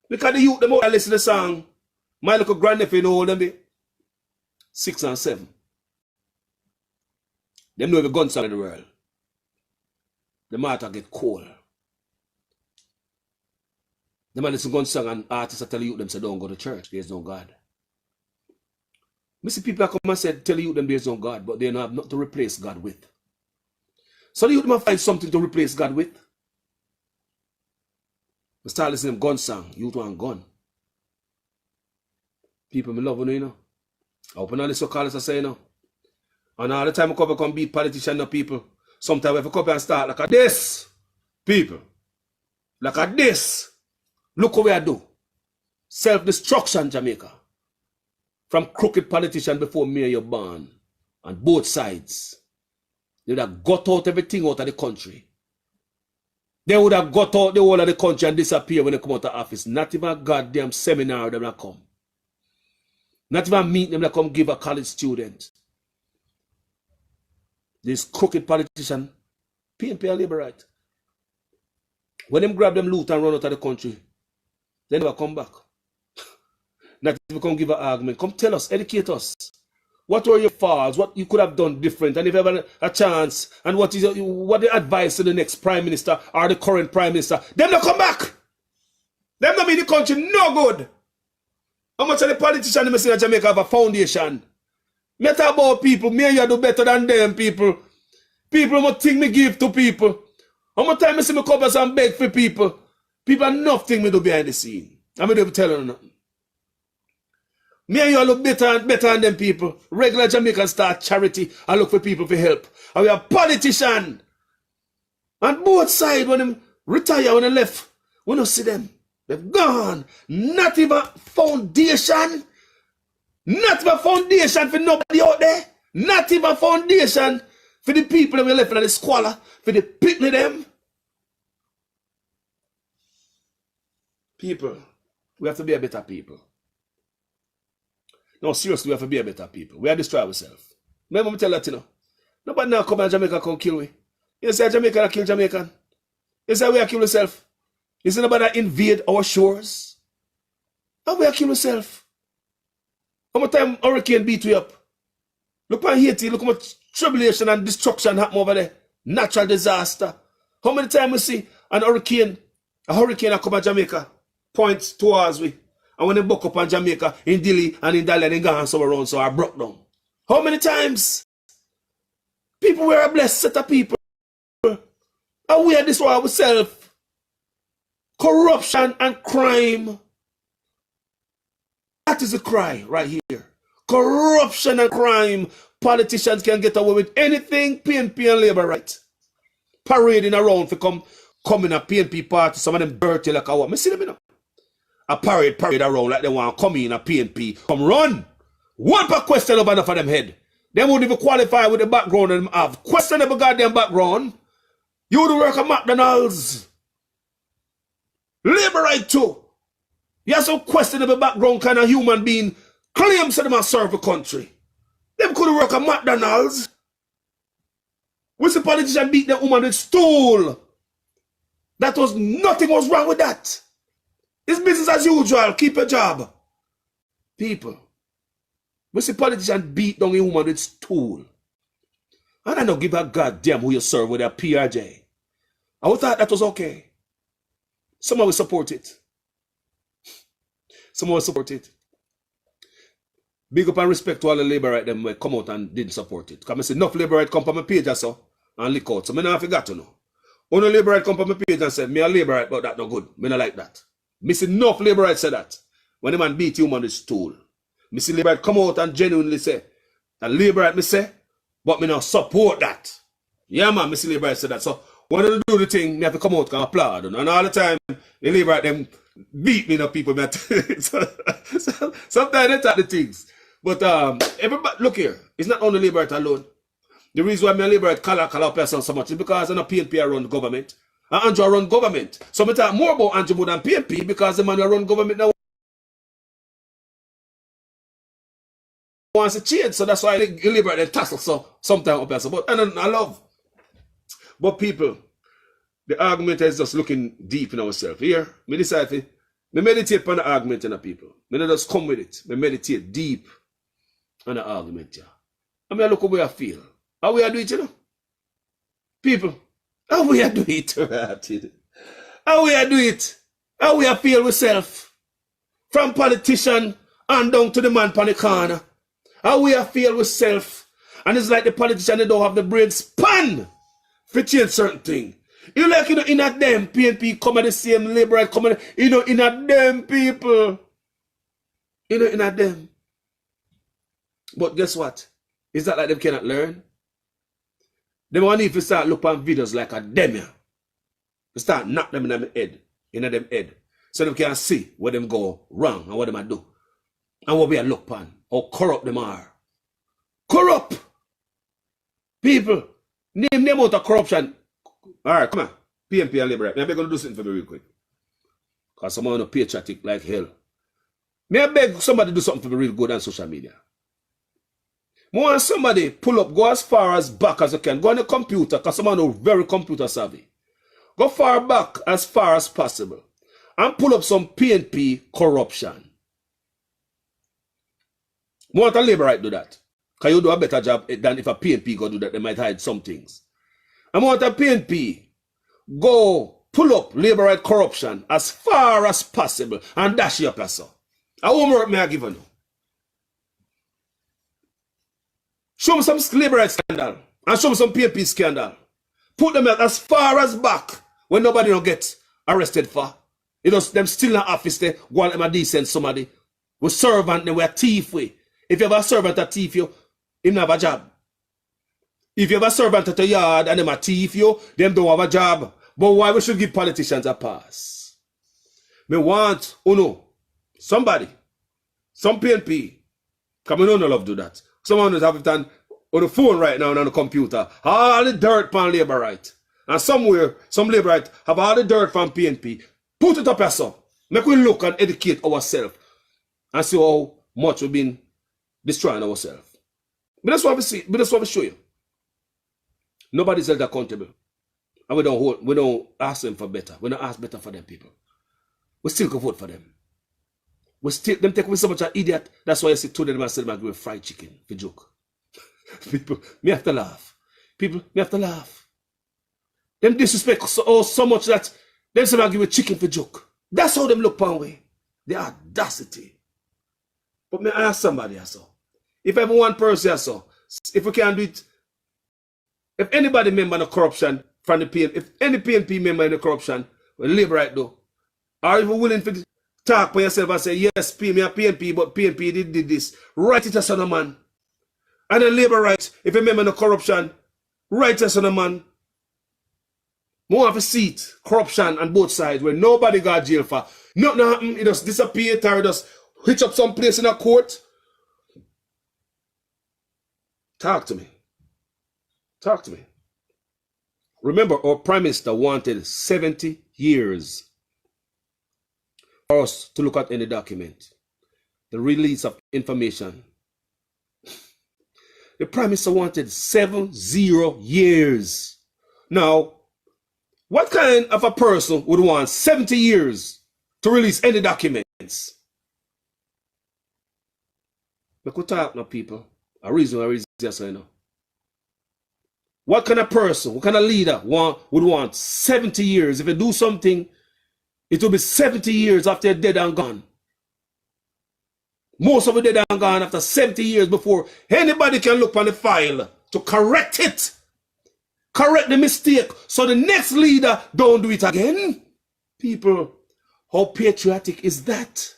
Because the youth, the more I listen to the song, my little grandnephew know how them be 6 and 7. Them know the gun song in the world. The matter get cold. The man listen gun song and artists tell you them say don't go to church. There's no God. Me see people that come and say, tell you them there's no God, but they don't have nothing to replace God with. So the youth must find something to replace God with. We start listening to gun song, youth want gun. People me love you know. I open all the so-callers I say, you know. And all the time I come beat politicians and people. Sometimes if I come and start like this, people, like this, look what I do. Self-destruction, Jamaica. From crooked politicians before me you're born. On both sides. They would have got out everything out of the country. They would have got out the whole of the country and disappear when they come out of office. Not even a goddamn seminar them that come. Not even meet them that come give a college student. This crooked politician, PNP and Labour right. When them grab them loot and run out of the country, they never come back. Not even come give an argument. Come tell us, educate us. What were your faults? What you could have done different? And if you have a chance, and what the advice to the next prime minister or the current prime minister? Them not come back. Them not make the country no good. How much of the politicians in Jamaica have a foundation? Me talk about people, me and you do better than them people. People must think me give to people. How much time I see me come and beg for people? People have nothing me do behind the scene. I'm not even telling you nothing. Me and you look better than them people. Regular Jamaicans start charity and look for people for help. And we are politicians. On both sides, when them retire, when they left, we don't see them. They've gone. Not even foundation. Not even foundation for nobody out there. Not even foundation for the people that we left in the squalor. For the picnic them. People, we have to be a better people. No, seriously, we have to be a better people. We have to destroy ourselves. Remember me tell that, you know. Nobody now come and Jamaica come kill we. You say Jamaica that kill Jamaican. You say we are kill ourselves. You say nobody that invade our shores. How we are kill ourselves? How much time hurricane beat we up? Look at Haiti, look how much tribulation and destruction happen over there. Natural disaster. How many times we see a hurricane that come to Jamaica, points towards we. And when they buck up on Jamaica, in Dili and in Dali, and in Ghana, so around, so I broke down. How many times? People were a blessed set of people. And we are this one ourselves. Corruption and crime. That is a cry right here. Corruption and crime. Politicians can get away with anything. PNP and Labour right. Parading around for come in a PNP party. Some of them dirty like a what. Me see them, you know. A parade around like they want to come in a PNP. Come run. One per question over enough of them head. They won't even qualify with the background them have. Questionable goddamn background. You do work at McDonald's. Labour right too. You have some questionable background kind of human being. Claims that they must serve the country. Them could work at McDonald's. We see politician beat the woman with stool. Nothing was wrong with that. It's business as usual. Keep a job. People. We see politicians beat down a woman with stool. And I don't give a goddamn who you serve with a PRJ. I would thought that was okay. Someone will support it. Someone will support it. Big up and respect to all the Labour right them come out and didn't support it. Because I see enough Labour right come from my page or so and lick out. So I don't forgot to know. Only Labour right come from my page and say, me a Labour right, but that no good. Me not like that. Me see enough Labour right say that. When the man beat you on the stool. Me see Labour right come out and genuinely say, that Labour right me say, but me not support that. Yeah man, me see Labour right say that. So when I do the thing, me have to come out and applaud. And all the time, the Labour right them beat me, people. So sometimes they talk the things. But everybody, look here, it's not only Labour right alone. The reason why me and Labour right call out person so much is because I'm not PNP run government. And Andrew run government. So I talk more about Andrew more than PNP because the man who run government now wants to change. So that's why the Labour right tussle so sometimes up person. But I love. But people, the argument is just looking deep in ourselves. Here, me decide to meditate on the argument in the people. Me not just come with it. Me meditate deep on the argument. Yeah. I mean, look how we I feel. How we are doing it, you know? People, how we are doing it? How we are doing it? How we are feel ourselves? From politician and down to the man on the corner. How we are feel with self. And it's like the politician, they don't have the brain span for change certain thing. You like, in a them PNP come at the same liberal, come at, in a them people. In a them. But guess what? Is that like them cannot learn? They want if you start look on videos like a them here. You start knock them in them head. So they can see where them go wrong and what them do. And what we are look on. How corrupt them are. Corrupt! People, name them out of corruption. Alright, come on. PNP and Labour. I'm going to do something for me real quick. Because someone is patriotic like hell. May I beg somebody to do something for me real good on social media. I want somebody pull up, go as far as back as you can. Go on the computer, because someone is very computer savvy. Go far back as far as possible. And pull up some PNP corruption. I want a Labourite do that. Because you do a better job than if a PNP go do that. They might hide some things. I want a PNP go pull up Labourite corruption as far as possible and dash you up yourself. A homework may I give you. Show me some Labourite scandal and show me some PNP scandal. Put them as far as back when nobody don't get arrested for. You know, them still in the office there, go on them a decent somebody. We servant, they were thief we. If you have a servant a thief you, him have a job. If you have a servant at a yard and them a thief you, them don't have a job. But why we should give politicians a pass? Me want, somebody, some PNP, because we don't love do that. Someone who's have it on the phone right now and on the computer. All the dirt from Labourite. And somewhere, some Labourite have all the dirt from PNP. Put it up yourself. Make we look and educate ourselves. And see how much we've been destroying ourselves. But that's what we see. But that's what we show you. Nobody's held accountable. And we don't ask them for better. We don't ask better for them people. We still can vote for them. Them take away so much an idiot. That's why I see two of them and say them agree with fried chicken. For joke. People, me have to laugh. People, me have to laugh. Them disrespect so much that them say them agree with chicken for joke. That's how them look upon way. The audacity. But me ask somebody also. If ever one person also, if we can do it, if anybody member in the corruption from the PNP, if any PNP member in the corruption, will live right though, are you willing to talk for yourself and say, yes, me a PNP, but PNP did this. Write it as on a man. And then Labour right, if a member in the corruption, write it as on a man. More of a seat, corruption on both sides where nobody got jail for. Nothing happen, it just disappear, or it just hitch up some place in a court. Talk to me. Talk to me. Remember, our Prime Minister wanted 70 years for us to look at any document. The release of information. The Prime Minister wanted 70 years. Now, what kind of a person would want 70 years to release any documents? We could talk now, people. A reason, yes or no. What kind of person, what kind of leader would want 70 years? If you do something, it will be 70 years after you're dead and gone. Most of it dead and gone after 70 years before anybody can look on the file to correct it. Correct the mistake so the next leader don't do it again. People, how patriotic is that?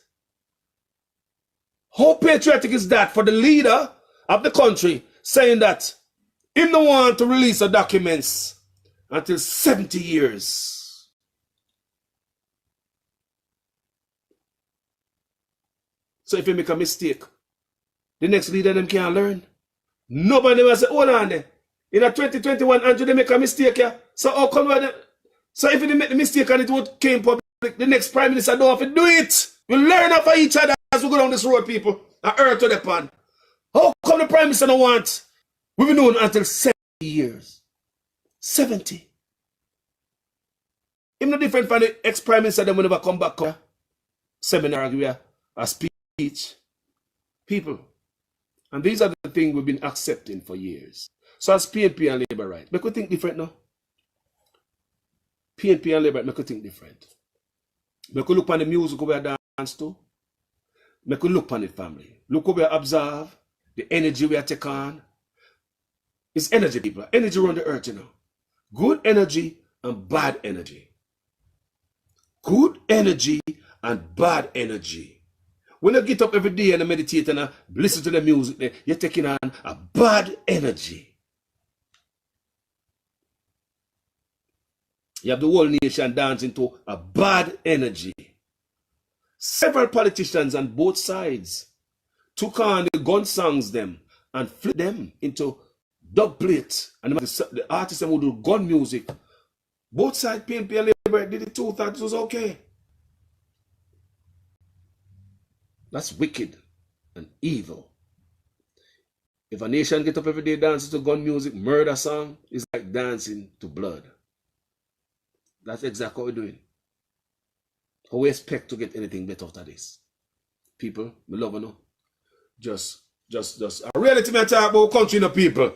How patriotic is that for the leader of the country saying that he don't want to release the documents until 70 years? So if you make a mistake, the next leader them can't learn. Nobody will say, hold on there. In a 2021, Andrew, they make a mistake here. So how come so if they make the mistake and it would came public, the next Prime Minister don't have to do it. We learn off of each other as we go down this road, people. And earth to the pan. How come the Prime Minister don't want? We've been known until 70 years. 70. It's no different from the ex-Prime Minister that will never come back to seminar, a speech. People. And these are the things we've been accepting for years. So as PNP and Labour right, make we think different now. PNP and Labour right, make we think different. Make we look on the music we dance to. Make we look on the family. Look over observe. the energy we are taking on. It's energy, people. Energy around the earth, you know. Good energy and bad energy. Good energy and bad energy. When you get up every day and meditate and listen to the music, you're taking on a bad energy. You have the whole nation dancing to a bad energy. Several politicians on both sides took on the gun songs them and flipped them into dub plates. And the artists who do gun music, both sides, PNP and Labour, did it too, thought it was okay. That's wicked and evil. If a nation get up every day dancing to gun music, murder song, it's like dancing to blood. That's exactly what we're doing. How we expect to get anything better out of this? People, me love you know. Just a reality me talk about country, no people.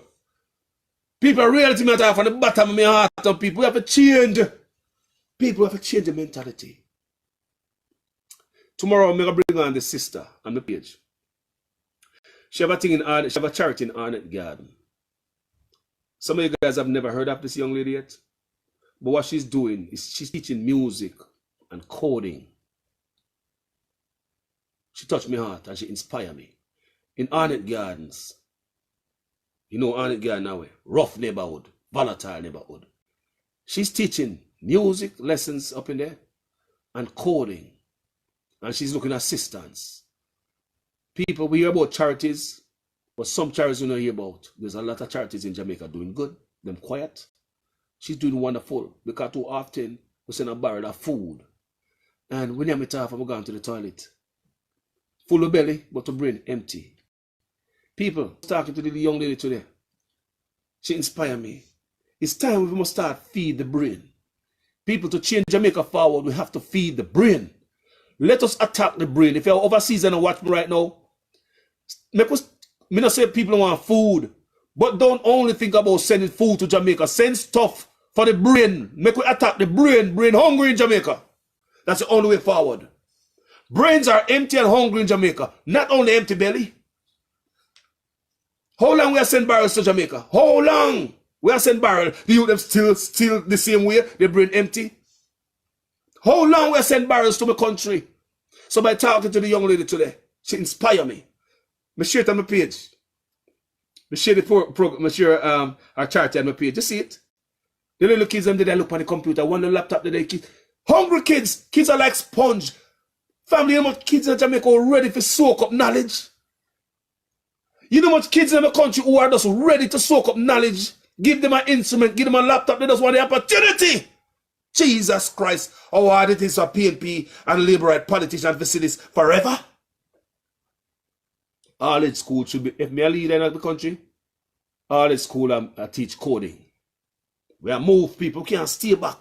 People, a reality me talk from the bottom of my heart of people. We have to change. People have to change the mentality. Tomorrow I'm gonna bring on the sister on the page. She have a thing in she have a charity in Arnett Garden. Some of you guys have never heard of this young lady yet. But what she's doing is she's teaching music and coding. She touched my heart and she inspired me. In Arnett Gardens, you know Arnett Garden now, rough neighborhood, volatile neighborhood. She's teaching music lessons up in there and coding. And she's looking at assistance. People, we hear about charities, but some charities we don't hear about. There's a lot of charities in Jamaica doing good, them quiet. She's doing wonderful because too often we send a barrel of food. And when I'm tired, I'm going to the toilet. Full of belly, but the brain empty. People, talking to the young lady today. She inspired me. It's time we must start feed the brain. People, to change Jamaica forward, we have to feed the brain. Let us attack the brain. If you're overseas and watch me right now, me not say people don't want food, but don't only think about sending food to Jamaica. Send stuff for the brain. Make we attack the brain. Brain hungry in Jamaica. That's the only way forward. Brains are empty and hungry in Jamaica. Not only empty belly. How long we are sending barrels to Jamaica? How long we are sending barrels? The youth them still the same way? Their brain empty? How long we are sending barrels to my country? So by talking to the young lady today, she inspired me. I share it on my page. I share the program. I share our charity on my page. You see it? The little kids them they look on the computer, one the laptop that they kids. Hungry kids. Kids are like sponge. Family, you know much kids in Jamaica are ready to soak up knowledge. You know much kids in the country who are just ready to soak up knowledge. Give them an instrument, give them a laptop, they just want the opportunity. Jesus Christ, how hard it is for PNP and Labourite politicians to see this forever. All its school should be, if me a leader in the country, all its school I teach coding. We are move people, can't stay back.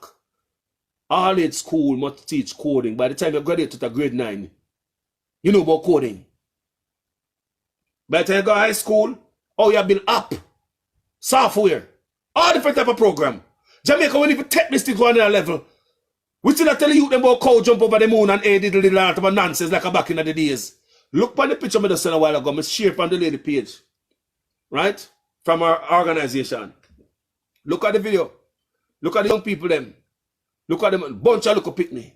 All its school must teach coding. By the time you graduate to grade 9, you know about coding. By the time you go to high school, oh, you build app, software, all different type of program. Jamaica will even take this thing to another level. We still tell you them about cow jump over the moon and a little lot of nonsense like back in the days. Look on the picture I just sent a while ago. I share it on the lady page. Right? From our organization. Look at the video. Look at the young people them. Look at them, bunch of little picnic.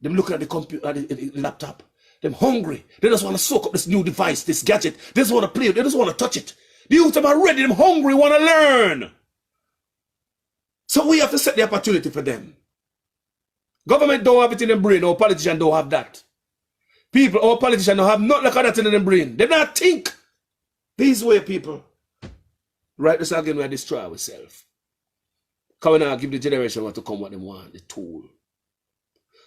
Them looking at the computer, the laptop. Them hungry. They just want to soak up this new device, this gadget. They just want to play it. They just want to touch it. The youth are ready. Them hungry, want to learn. So we have to set the opportunity for them. Government don't have it in their brain. Our politicians don't have that. People, our politicians don't have nothing like that in their brain. They don't think. These way, people. Right this again, we destroy ourselves. Because we now give the generation what to come what they want, the tool.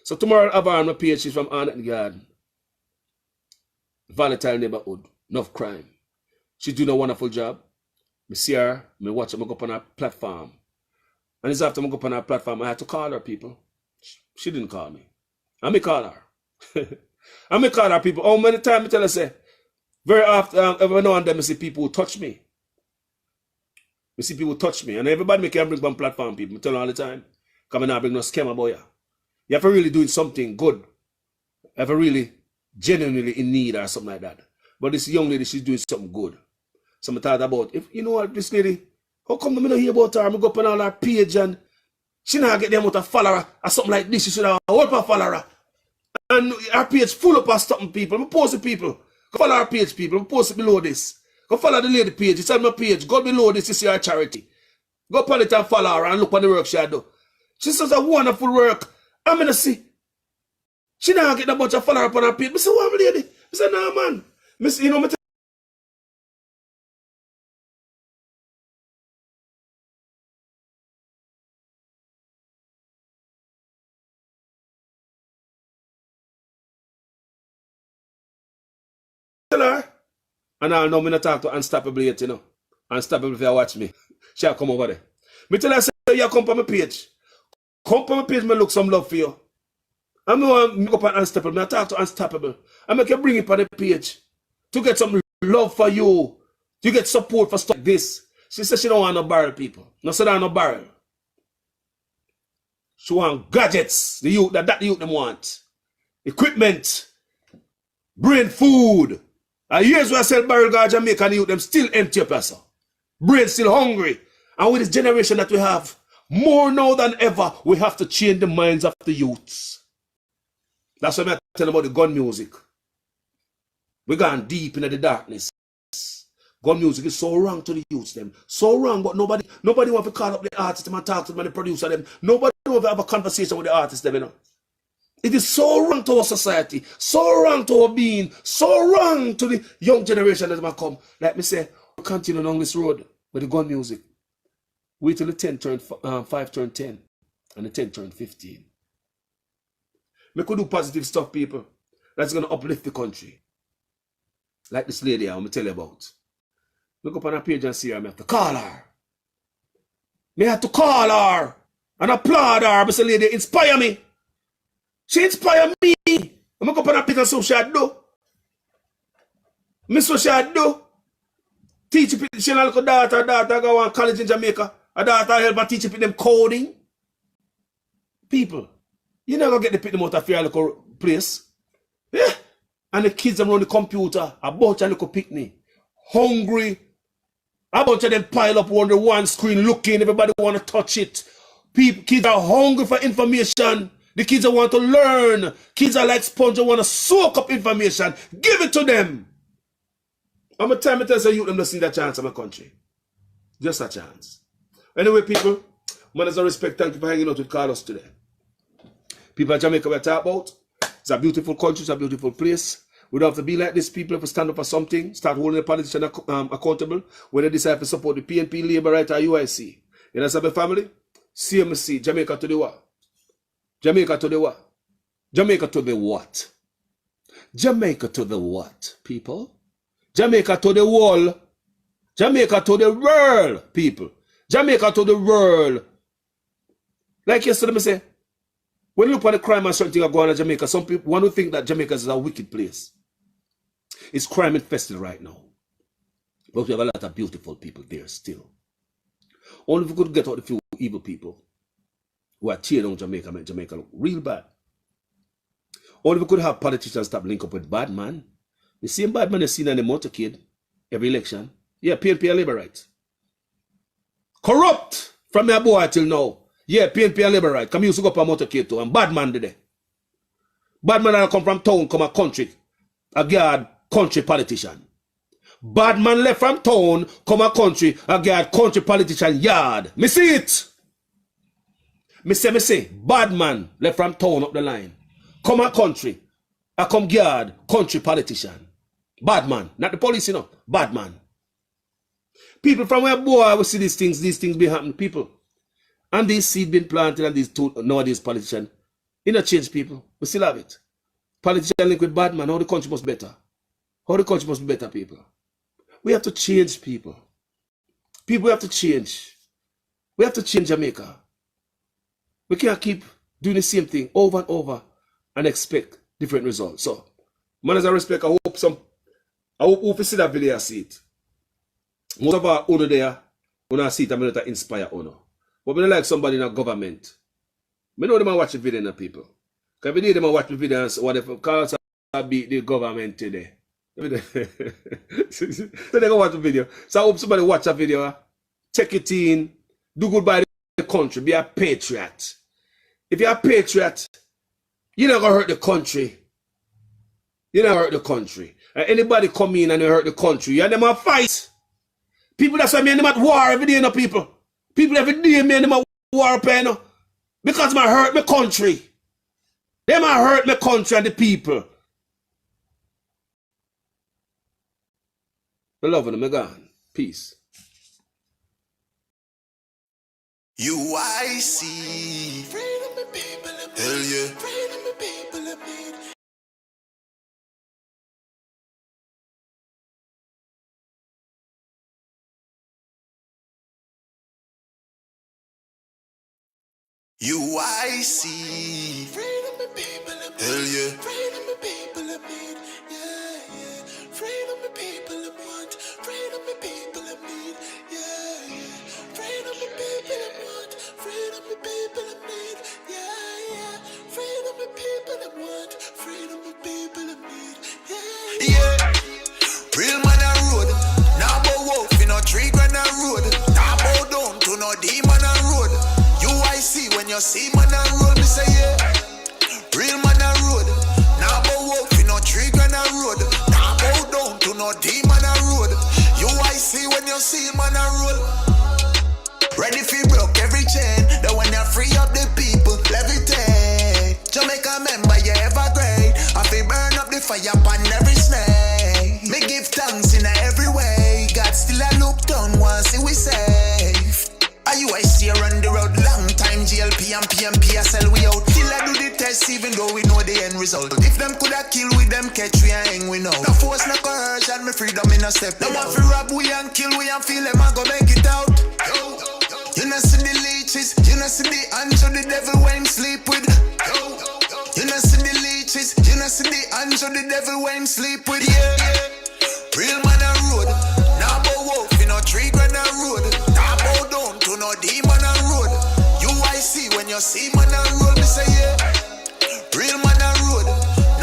So tomorrow I'll have on my page, she's from Arnett Garden. Volatile neighborhood, enough crime. She's doing a wonderful job. I see her, I watch her, I go up on her platform. And it's after I go up on her platform, I had to call her, people. She didn't call me. I may call her. I may call her, people. How many times I tell her, say, very often, every now and then I see people who touch me. I see people touch me. And everybody can bring one platform, people. I tell them all the time. Come and bring no scammer boy. You have to really do something good. You have to really genuinely in need or something like that. But this young lady, she's doing something good. So I thought about, if you know what, this lady, how come I don't hear about her? I go up on all her page and she not get them out of follower or something like this. She should have a whole follower. And her page full up of stopping people. I post the people. Go follow her page, people. I post it below this. Go follow the lady page. It's on my page. Go below this. You see her charity. Go upon it and follow her and look on the work she do. She does a wonderful work. I'm going to see. She not get a bunch of followers upon her page. I say, what lady? I say, nah, man. I say, you know, tell her. And I know me not talk to Unstoppable yet, you know. Unstoppable if you watch me. She'll come over there. Me tell her, say, you come on my page. Come on my page, me look some love for you. I'm going to go up on Unstoppable. I talk to Unstoppable. I make you bring it on the page to get some love for you. To get support for stuff like this. She said she don't want no barrel, people. No, say that no barrel. She want gadgets. The youth, that the youth them want. Equipment. Brain food. And here's where I sell barrel guard Jamaica and the youth them still empty up, so. Brain still hungry. And with this generation that we have, more now than ever, we have to change the minds of the youths. That's what I'm telling about the gun music. We're going deep into the darkness. Gun music is so wrong to the youths them. So wrong, but nobody want to call up the artist and talk to them and the producer them. Nobody want to have a conversation with the artist them, you know. It is so wrong to our society, so wrong to our being, so wrong to the young generation that might come. Like me say, we continue along this road with the gun music. Wait till the 5 turn 10 and the 10 turn 15. We could do positive stuff, people. That's going to uplift the country. Like this lady I'm going to tell you about. Look up on her page and see her. I have to call her. I have to call her and applaud her. But the lady inspire me. She inspire me. I'm going to go up on her page and see what she do. Miss what she do. Teach you, she and her daughter go to college in Jamaica. Her daughter help her teach you them coding. People. You never get the pit them out of your little place. Yeah. And the kids around the computer, a bunch of little picnic. Hungry. A bunch of them pile up on the one screen looking. Everybody want to touch it. Kids are hungry for information. The kids that want to learn. Kids are like sponge that want to soak up information. Give it to them. I'm going to tell you, youth them to see that chance in my country. Just a chance. Anyway, people, manners and respect, thank you for hanging out with Carlos today. People of Jamaica we're talking about. It's a beautiful country, it's a beautiful place. We don't have to be like these people if we stand up for something, start holding the politician accountable, when they decide to support the PNP, Labour, right, or UIC. You know what family? CMC, Jamaica to the what? Jamaica to the what? Jamaica to the what? Jamaica to the what, people? Jamaica to the wall. Jamaica to the world, people. Jamaica to the world. Like yesterday, I say, when you look at the crime and certain things going on in Jamaica, some people want to think that Jamaica is a wicked place. It's crime infested right now. But we have a lot of beautiful people there still. Only if we could get out the few evil people who are tearing down Jamaica, make Jamaica look real bad. Only if we could have politicians stop link up with bad man. The same bad man you seen on the motorcade every election. Yeah, PNP and Labour right. Corrupt from my boy till now. Yeah, PNP and Labour right. Come used to go up a motorcade too. And bad man today. Bad man that come from town, come a country. A guard country politician. Bad man left from town, come a country, a guard country politician yard. Me see it. Me say, bad man left from town up the line. Come a country, a come guard country politician. Bad man, not the police, you know. Bad man. People from where boy we see these things be happening, people. And these seed been planted and these two nowadays politicians. You know change people. We still have it. Politician link with bad man, how the country must be better. How the country must be better, people. We have to change people. People have to change. We have to change Jamaica. We can't keep doing the same thing over and over and expect different results. So, manners and respect, I hope you see that video and see it. Most of our owner there, when I see it, I'm going to inspire owner. But when I like somebody in a government, I know them watch the video, people. Because every day they watch the video and say, whatever, cause I beat the government today. So they go watch the video. So I hope somebody watch a video. Take it in. Do good by the country. Be a patriot. If you're a patriot, you're not going to hurt the country. You're not hurt the country. And anybody come in and they hurt the country, you and them a fight. People, that's why me and them at war every day, you know, people. People every day, me and them at war up, you know. Because I hurt my country. Them I hurt my country and the people. I love them, I'm gone. Peace. UIC. Freedom of people. Hell yeah. Freedom of people. UIC. Freedom of people. Hell yeah. Freedom of people. Yeah, yeah. Freedom of people. Want. Freedom of people. Yeah, yeah. Freedom of people. Want. Freedom of people. Yeah, yeah. Freedom of people. Want. Freedom of people. Yeah, yeah. Real man a road. Now bow wolf in a tree grand a road. Now bow down to no demon a road. UIC when you see man a road, me say yeah. Real man a road. Now bow wolf in a tree grand a road. Now bow down to no demon a road. UIC when you see man a road. Ready for broke every chain. The one that free up the people, levitate. Jamaica member, you ever great. I feel burn up the fire upon every snake. Me give thanks in every way. God still a look down once we safe. UIC run the road long time. GLP and PMP I sell we out. Till I do the test even though we know the end result. If them coulda kill with them catch we and hang we know. No force no coercion, me freedom in a step. No one fi rob we and kill we and feel them I go make it out. You know see the leeches, you know see the hands of the devil when sleep with. You know see the leeches, you know see the hands of the devil when sleep with. Yeah, yeah. Real man a road. Now bow wolf in a tree grand a road. Now bow down to no demon a road. UIC when you see man a road, me say yeah. Real man a road.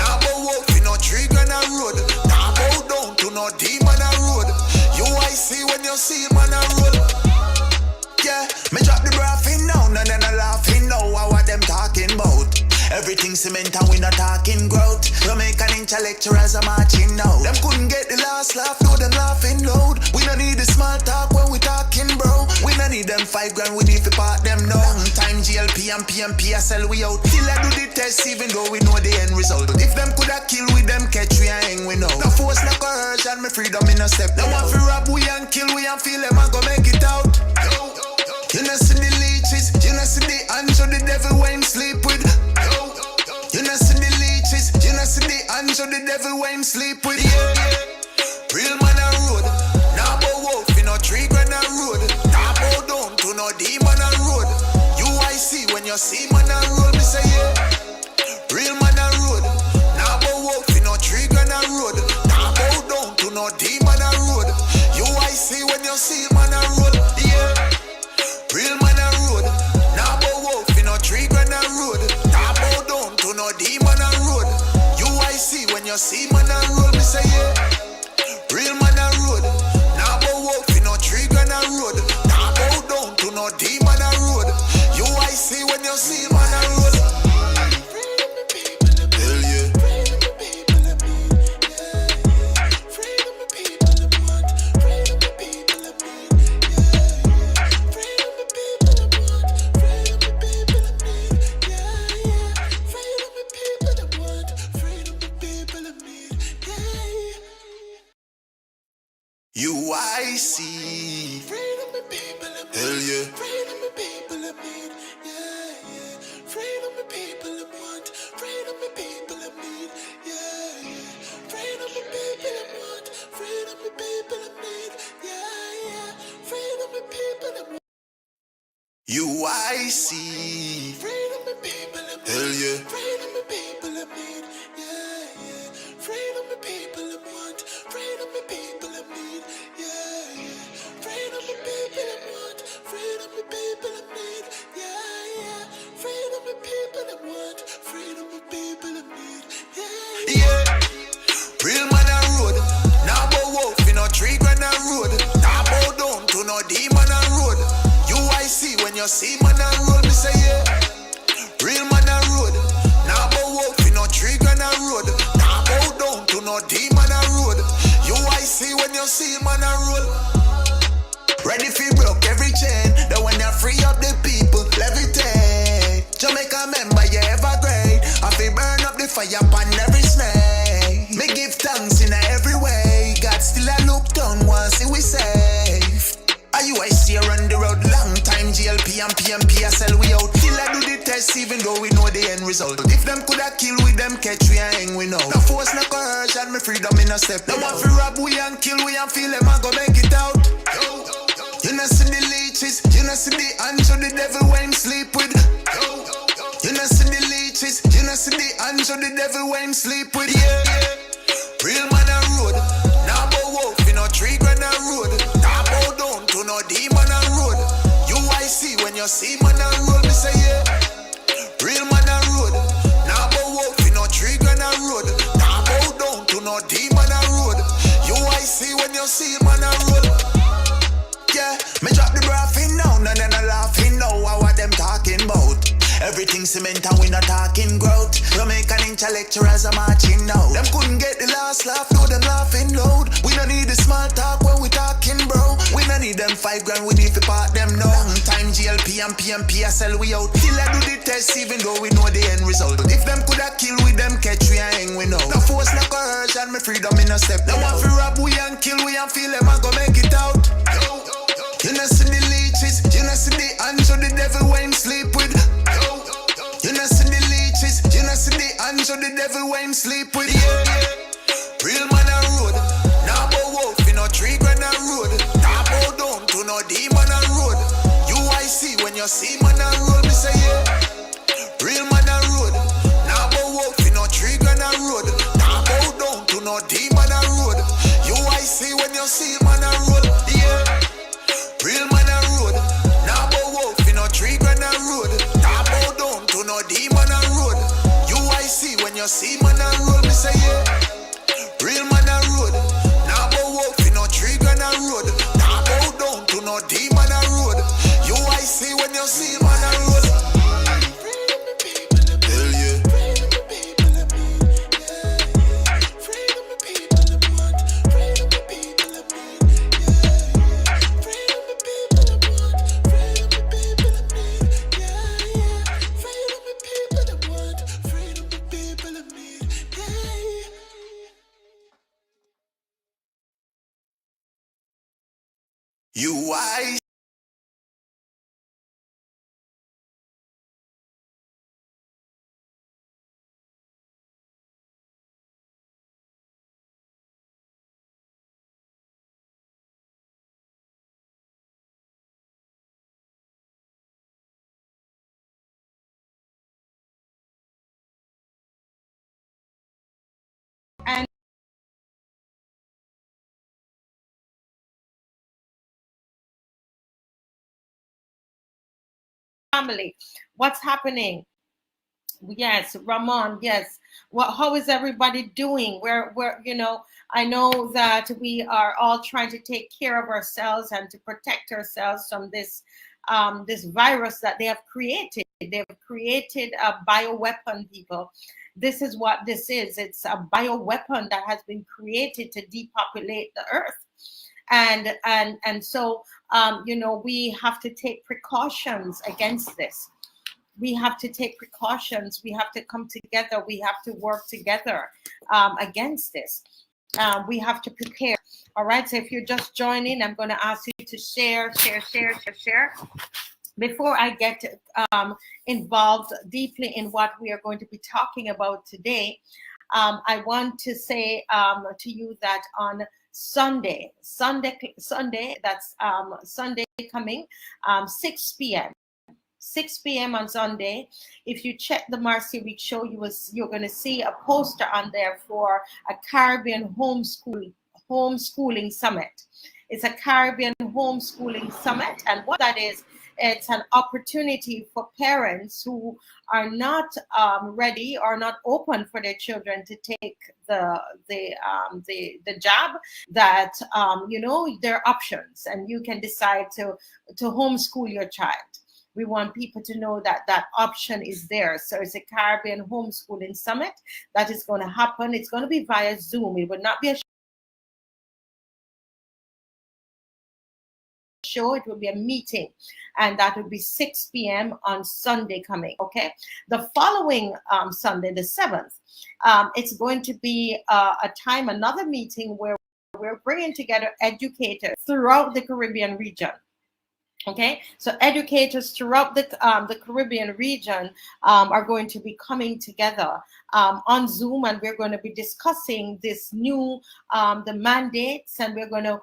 Now bow wolf in a tree grand a road. Now bow down to no demon a road. UIC when you see man a road. Yeah, me drop the braffing now, and then I laughing now. What them talking about? Everything cement and we not talking growth. Jamaican intellectuals are marching now. Them couldn't get the last laugh, no them laughing loud. We don't need the small talk when we talking, bro. We don't need them 5 grand, we need to part them now. Long time GLP and PMP I sell we out. Till I do the test even though we know the end result. If them coulda kill with them catch we and hang we know. No force no coercion, me freedom in a step. No one fi rob we and kill we and feel them I go make it out. You know see the leeches, you know see the hands of the devil when sleep with. You know see the leeches, you know see the hands of the devil when sleep with. Yeah, yeah. Real man a road. Now bow wolf in a tree grand a road. Now bow down to no demon a road. UIC when you see man a road, me say yeah. Real man a road. Now bow wolf in a tree grand a road. Now bow down to no demon a road. UIC when you see man a road, yeah. Real man a road. Now bow wolf in a tree grand a road. Now bow down to no demon a road. UIC when you see man a road, me say yeah. Real man a road. Now bow wolf in a tree grand a road. Now bow down to no demon a road. UIC when you see man a road. Hell yeah. UIC. Freedom of people. Hell yeah. Freedom of people. Yeah, yeah. Freedom of people. Want. Freedom of people. Yeah, yeah. Freedom of people. Want. Freedom of people. Yeah, yeah. Freedom of people. UIC. Freedom of people. Hell yeah. Freedom of people. Yeah, yeah. Freedom of people. Want. Freedom of people. Yeah, yeah. Freedom of people want. Freedom of people need. Yeah, yeah. Freedom of people want. Freedom of people need. Yeah, yeah. Real man a road. you see man a roll, me say yeah. Real man a road. Now bow up in no tree on a road. Now bow down to no demon a road. You I see when you see man a roll. Ready for broke every chain. That when you free up the people, levitate. Jamaica member, you ever great. I feel burn up the fire upon every snake. Me give thanks in every way. God still a look down once we safe. I see around the road long time. GLP and PMP I sell we out. Till I do the test even though we know the end result. If them coulda kill with them catch we and hang we know. No force no coercion, me freedom in a step. No one fi rob we and kill we and feel them and go make it out. You know see the leeches, you know see the hands of the devil when him sleep with. You know see the leeches, you know see the hands of the devil when him sleep with. Yeah, real man a road. Now bow up in no tree on a road. Now bow down to no demon a road. You I see when you see man a road, me say yeah. Real man a road. Now bow up in no tree on a road. Now bow down to no demon a road. You I see when you see man a road. Yeah, me drop the braffin now, and then I laughing now. What them talking about? Everything cement and we not talking growth. Jamaican intellectuals are marching now. Them couldn't get the last laugh, no them laughing loud. We don't need the small talk when we talking, bro. We don't need them 5 grand, we need to part them now. Long time GLP and PMP I sell we out. Till I do the test even though we know the end result. If them coulda kill with them catch we and hang we know. No force no coercion, me freedom in a step. No one fi rob we and kill we and feel them and go make it out. You know see the leeches, you know see the hands of the devil when him sleep with. You know see the leeches, you know see the hands of the devil when him sleep with. Yeah, real man a road. Now bow up in no tree on a road. Now bow down to no demon a road. You I see when you see man a road, me say yeah. Real man a road. Now bow up in no tree on a road. Now bow down to no demon a road. You I see when you see man a road. Yeah. Real man a road. Now bow up in no tree on a road. Now bow down to no demon a road. You I see when you see man a road, me say yeah. Real man a road. Now bow up in no tree on a road. Now bow down to no demon a road. You I see when you see man a road. Hell yeah. You I And family, what's happening? Yes, Ramon, yes. How is everybody doing? I know that we are all trying to take care of ourselves and to protect ourselves from this virus that they have created. They've created a bioweapon, people. This is what this is. It's a bioweapon that has been created to depopulate the earth. And so we have to take precautions against this. We have to take precautions. We have to come together. We have to work together against this. We have to prepare. All right. So if you're just joining, I'm going to ask you to share. Before I get involved deeply in what we are going to be talking about today, I want to say to you that on Sunday, that's Sunday coming, 6 p.m. 6 p.m. on Sunday. If you check the Marcy Week show, you're going to see a poster on there for a Caribbean homeschooling summit. It's a Caribbean homeschooling summit, and what that is, it's an opportunity for parents who are not ready or not open for their children to take the job. That there are options, and you can decide to homeschool your child. We want people to know that that option is there. So it's a Caribbean Homeschooling Summit that is going to happen. It's going to be via Zoom. It will not be a show, it will be a meeting, and that will be 6 p.m. on Sunday coming. Okay, the following Sunday, the 7th, it's going to be another meeting where we're bringing together educators throughout the Caribbean region. Okay, so educators throughout the Caribbean region are going to be coming together on Zoom, and we're going to be discussing this new the mandates, and we're going to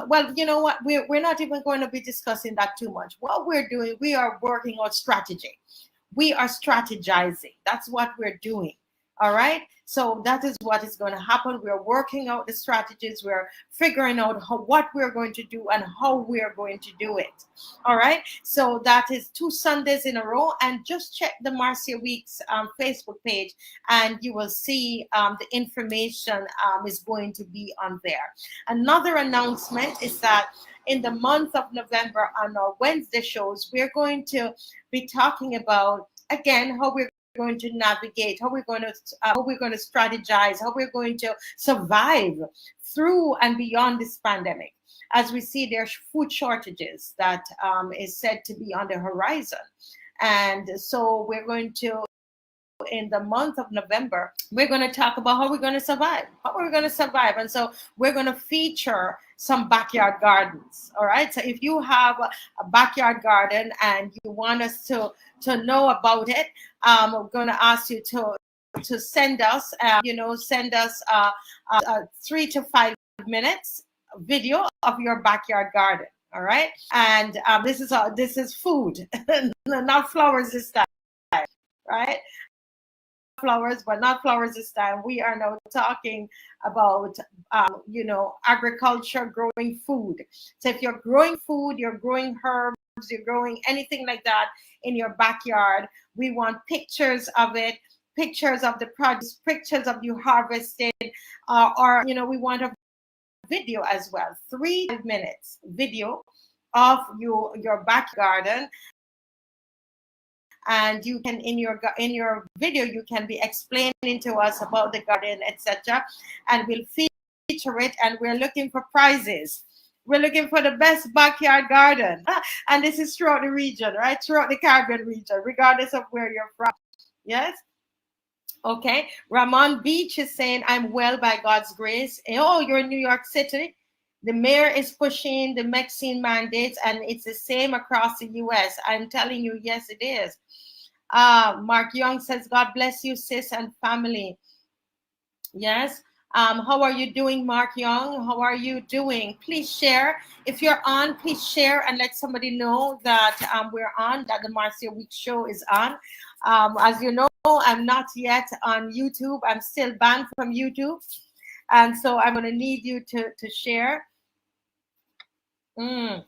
well, you know what, we're not even going to be discussing that too much. What we're doing, we are working on strategy. We are strategizing. That's what we're doing. All right, so that is what is going to happen. We're working out the strategies. We're figuring out what we're going to do and how we're going to do it. All right, so that is 2 Sundays in a row. And just check the Marcia Weeks Facebook page, and you will see the information is going to be on there. Another announcement is that in the month of November on our Wednesday shows, we're going to be talking about, again, how we're going to navigate, how we're going to strategize, how we're going to survive through and beyond this pandemic. As we see, there's food shortages that is said to be on the horizon, and so we're going to, in the month of November, we're going to talk about how we're going to survive, and so we're going to feature some backyard gardens. All right, so if you have a backyard garden and you want us to know about it, we're going to ask you to send us send us a 3 to 5 minutes video of your backyard garden. All right, and this is food, not flowers this time, right? Flowers, but not flowers this time. We are now talking about agriculture, growing food. So if you're growing food, you're growing herbs, you're growing anything like that in your backyard, we want pictures of it, pictures of the produce, pictures of you harvested, or we want a video as well, 3 minutes video of your back garden. And you can, in your video, you can be explaining to us about the garden, etc. And we'll feature it, and we're looking for prizes. We're looking for the best backyard garden. And this is throughout the region, right? Throughout the Caribbean region, regardless of where you're from. Yes? Okay. Ramon Beach is saying, I'm well by God's grace. Oh, you're in New York City. The mayor is pushing the vaccine mandates, and it's the same across the U.S. I'm telling you, yes, it is. Mark Young says, God bless you, sis and family. Yes. How are you doing, Mark Young? How are you doing? Please share. If you're on, please share and let somebody know that we're on, that the Marcia Week show is on. As you know, I'm not yet on YouTube. I'm still banned from YouTube. And so I'm going to need you to share. Bernard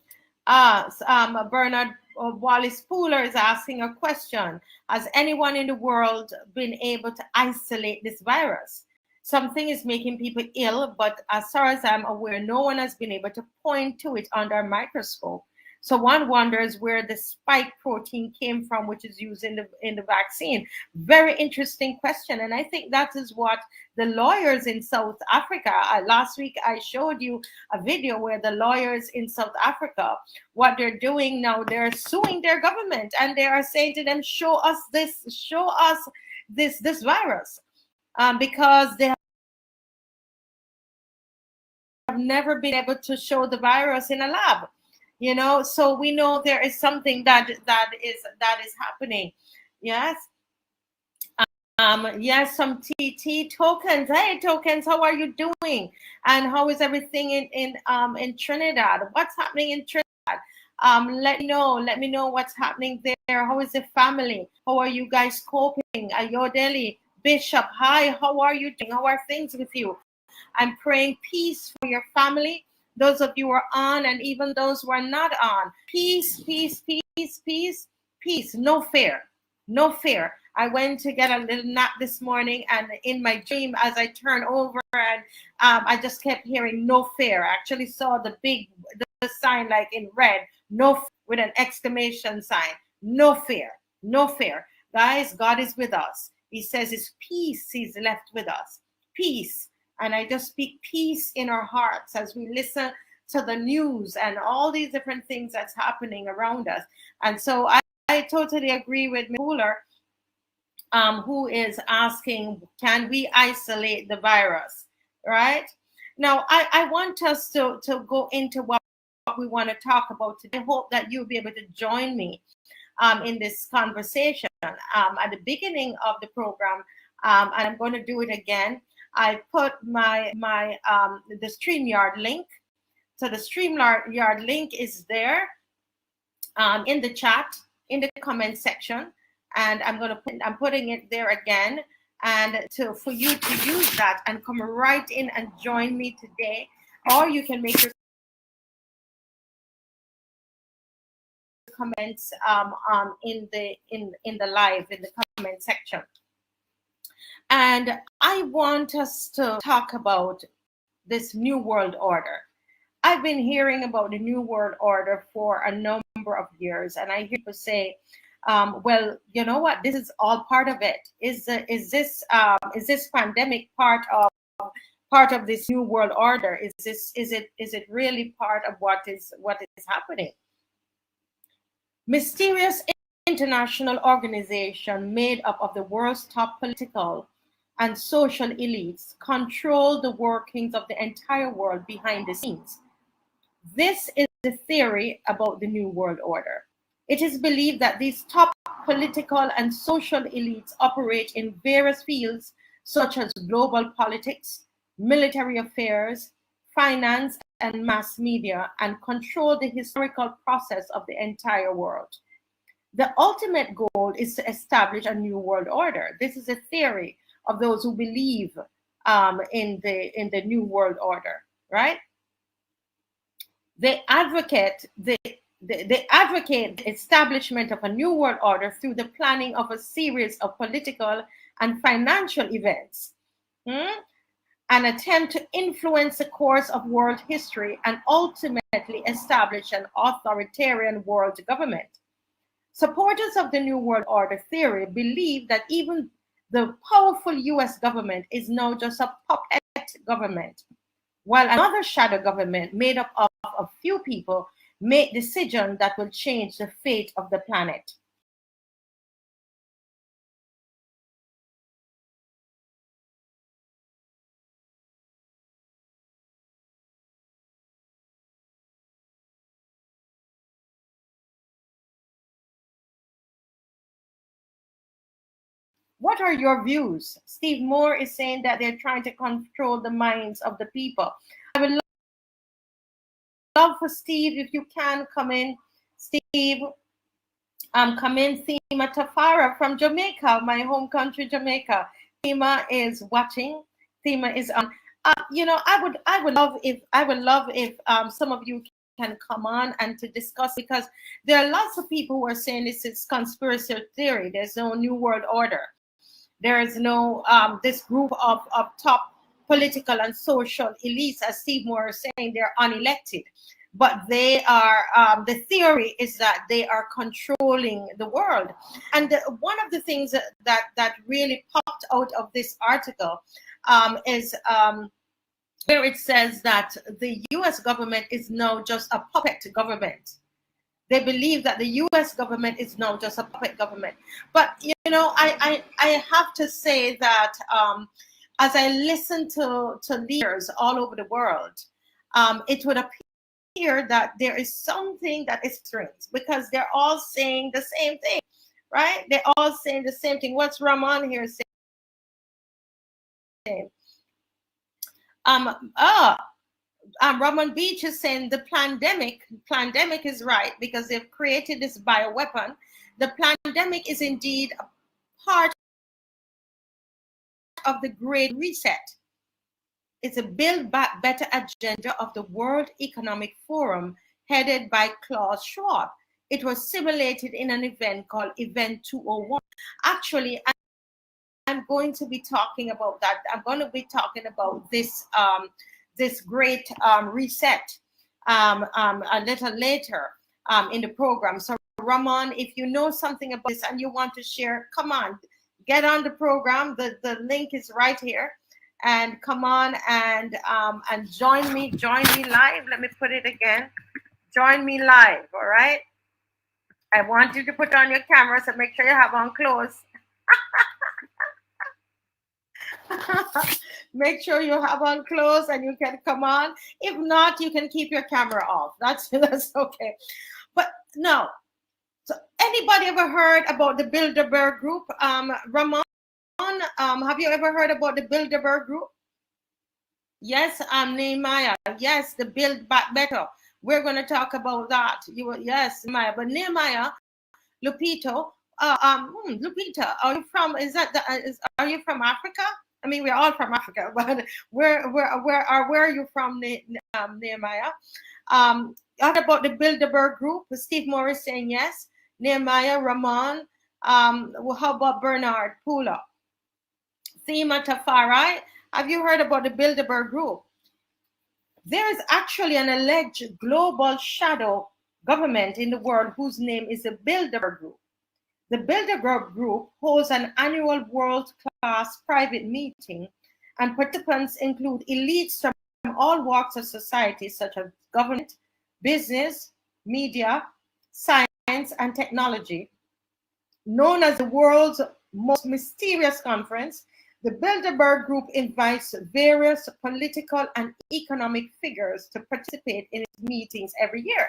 Wallace Pooler is asking a question. Has anyone in the world been able to isolate this virus? Something is making people ill, but as far as I'm aware, no one has been able to point to it under a microscope. So one wonders where the spike protein came from, which is used in the vaccine. Very interesting question. And I think that is what the lawyers in South Africa, last week I showed you a video where the lawyers in South Africa, what they're doing now, they're suing their government, and they are saying to them, show us this virus, because they have never been able to show the virus in a lab. So we know there is something that is happening. Yes. Yes, some TT tokens. Hey, tokens, how are you doing? And how is everything in Trinidad? What's happening in Trinidad? Let me know what's happening there. How is the family? How are you guys coping? Ayodeli, Bishop, hi, how are you doing? How are things with you? I'm praying peace for your family. Those of you who are on, and even those who are not on. Peace, peace, peace, peace, peace. No fear. No fear. I went to get a little nap this morning, and in my dream, as I turned over, and I just kept hearing no fear. I actually saw the sign like in red, no, with an exclamation sign. No fear, no fear. Guys, God is with us. He says his peace he's left with us. Peace. And I just speak peace in our hearts as we listen to the news and all these different things that's happening around us. And so I totally agree with Mueller, who is asking, can we isolate the virus, right? Now, I want us to go into what we want to talk about today. I hope that you'll be able to join me in this conversation. At the beginning of the program, and I'm going to do it again, I put the StreamYard link. So the StreamYard link is there in the chat, in the comment section, and I'm putting it there again, and for you to use that and come right in and join me today, or you can make your comments in the live, in the comment section. And I want us to talk about this new world order. I've been hearing about the new world order for a number of years, and I hear people say, well, you know what, this is all part of it. Is this pandemic part of this new world order? Is it really part of what is happening? Mysterious international organization made up of the world's top political and social elites control the workings of the entire world behind the scenes. This is the theory about the New World Order. It is believed that these top political and social elites operate in various fields such as global politics, military affairs, finance, and mass media, and control the historical process of the entire world. The ultimate goal is to establish a new world order. This is a theory of those who believe in the new world order, right? They advocate the establishment of a new world order through the planning of a series of political and financial events, an attempt to influence the course of world history and ultimately establish an authoritarian world government. Supporters of the New World Order theory believe that even the powerful US government is now just a puppet government, while another shadow government made up of a few people make decisions that will change the fate of the planet. What are your views? Steve Moore is saying that they're trying to control the minds of the people. I would love for Steve, if you can come in. Steve, come in. Thema Tafara from Jamaica, my home country, Jamaica. Thema is watching. Thema is on. You know, I would love if some of you can come on and to discuss, because there are lots of people who are saying this is conspiracy theory. There's no new world order. There is no this group of top political and social elites, as Steve Moore is saying, they're unelected, but they are, the theory is that they are controlling the world. And one of the things that really popped out of this article is where it says that the US government is now just a puppet government. They believe that the US government is now just a puppet government. But, you know, I have to say that as I listen to leaders all over the world, it would appear that there is something that is strange, because they're all saying the same thing, right? They're all saying the same thing. What's Ramon here saying? Roman Beach is saying the pandemic is right, because they've created this bioweapon. The pandemic is indeed a part of the Great Reset. It's a Build Back Better agenda of the World Economic Forum headed by Klaus Schwab. It was simulated in an event called Event 201. Actually, I'm going to be talking about that. I'm going to be talking about this this great reset a little later. in the program. So Ramon, if you know something about this and you want to share, come on, get on the program. The link is right here, and come on and join me live. Let me put it again. Join me live, all right? I want you to put on your camera, so make sure you have on clothes. Make sure you have on clothes and you can come on. If not, you can keep your camera off. That's okay. But no. So anybody ever heard about the Bilderberg Group? Ramon, have you ever heard about the Bilderberg Group? Yes, Nehemiah. Yes, the Build Back Better. We're going to talk about that. Yes, Nehemiah. But Nehemiah, Lupita, are you from? Are you from Africa? I mean, we're all from Africa, but where are you from, Nehemiah? What about the Bilderberg Group? Steve Morris saying yes. Nehemiah, Ramon. Well, how about Bernard Pula? Thema Tafari. Have you heard about the Bilderberg Group? There is actually an alleged global shadow government in the world whose name is the Bilderberg Group. The Bilderberg Group holds an annual world-class private meeting, and participants include elites from all walks of society, such as government, business, media, science, and technology. Known as the world's most mysterious conference, the Bilderberg Group invites various political and economic figures to participate in its meetings every year.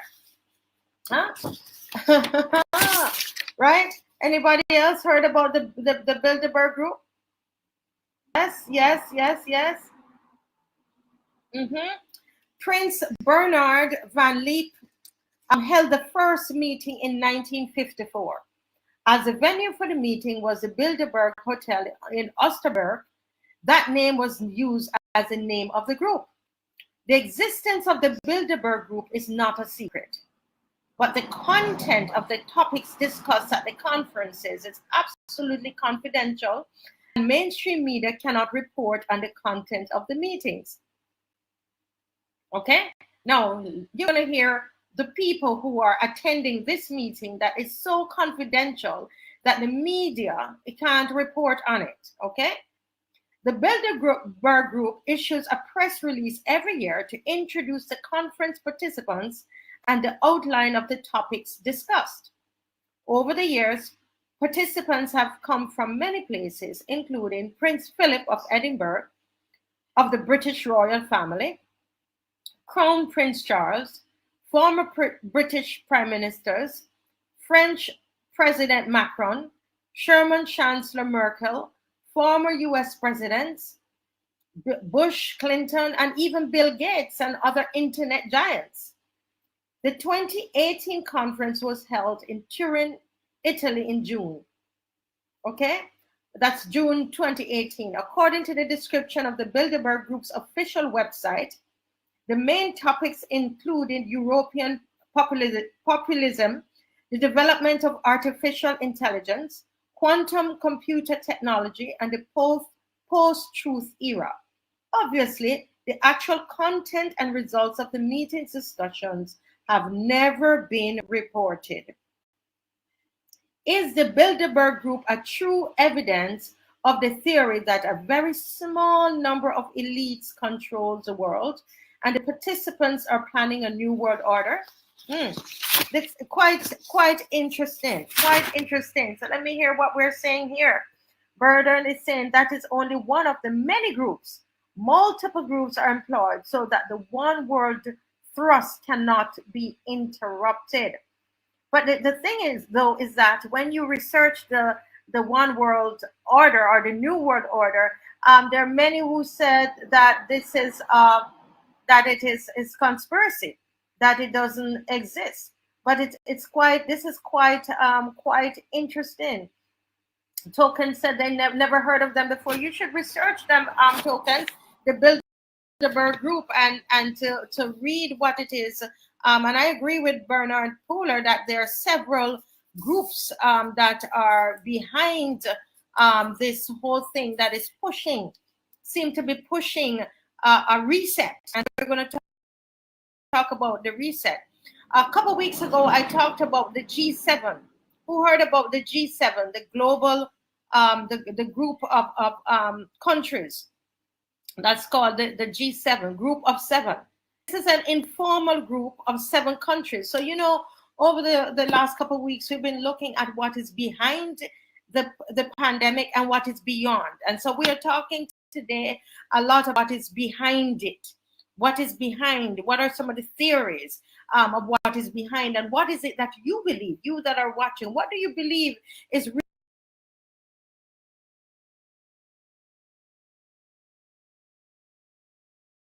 Huh? Right? Anybody else heard about the Bilderberg Group? Yes. Prince Bernard van Leeuwen held the first meeting in 1954. As the venue for the meeting was the Bilderberg Hotel in Oosterburg, that name was used as the name of the group. The existence of the Bilderberg Group is not a secret, but the content of the topics discussed at the conferences is absolutely confidential, and mainstream media cannot report on the content of the meetings. Okay? Now, you're going to hear the people who are attending this meeting that is so confidential that the media can't report on it, okay? The Bilderberg Group issues a press release every year to introduce the conference participants and the outline of the topics discussed. Over the years, participants have come from many places, including Prince Philip of Edinburgh, of the British royal family, Crown Prince Charles, former British Prime Ministers, French President Macron, German Chancellor Merkel, former US presidents, Bush, Clinton, and even Bill Gates and other internet giants. The 2018 conference was held in Turin, Italy in June. Okay? That's June 2018. According to the description of the Bilderberg Group's official website, the main topics included European populism, the development of artificial intelligence, quantum computer technology, and the post-truth era. Obviously, the actual content and results of the meeting's discussions have never been reported. Is the Bilderberg Group a true evidence of the theory that a very small number of elites controls the world and the participants are planning a new world order? That's quite interesting. So let me hear what we're saying here. Burden is saying that is only one of the many groups. Multiple groups are employed so that the one world thrust cannot be interrupted. But the thing is, though, is that when you research the one world order or the new world order, there are many who said that this is that it is conspiracy, that it doesn't exist. But this is quite interesting. Token said they never heard of them before. You should research them, Token, the Bilderberg Group, and to read what it is. And I agree with Bernard Pooler that there are several groups that are behind this whole thing that is seem to be pushing a reset. And we're going to talk about the reset. A couple weeks ago, I talked about the G7. Who heard about the G7, the global, the group of countries? That's called the G7, group of seven. This is an informal group of 7 countries. So, you know, over the last couple of weeks, we've been looking at what is behind the pandemic and what is beyond. And so we are talking today a lot about what is behind it. What is behind? What are some of the theories of what is behind? And what is it that you believe, you that are watching? What do you believe is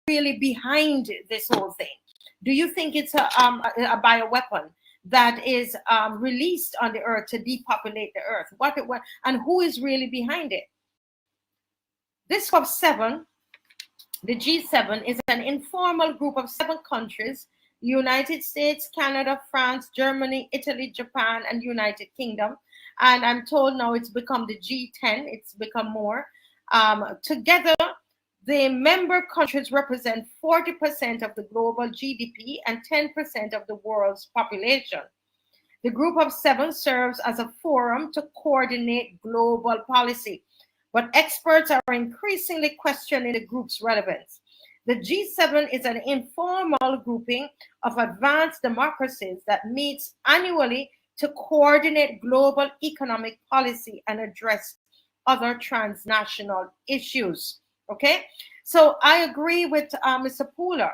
really behind this whole thing? Do you think it's a bioweapon that is released on the earth to depopulate the earth? What and who is really behind it? This of 7, the G7, is an informal group of 7 countries: United States, Canada, France, Germany, Italy, Japan, and United Kingdom. And I'm told now it's become the G10. It's become more. Together, the member countries represent 40% of the global GDP and 10% of the world's population. The group of 7 serves as a forum to coordinate global policy, but experts are increasingly questioning the group's relevance. The G7 is an informal grouping of advanced democracies that meets annually to coordinate global economic policy and address other transnational issues. Okay, so I agree with Mr. Pooler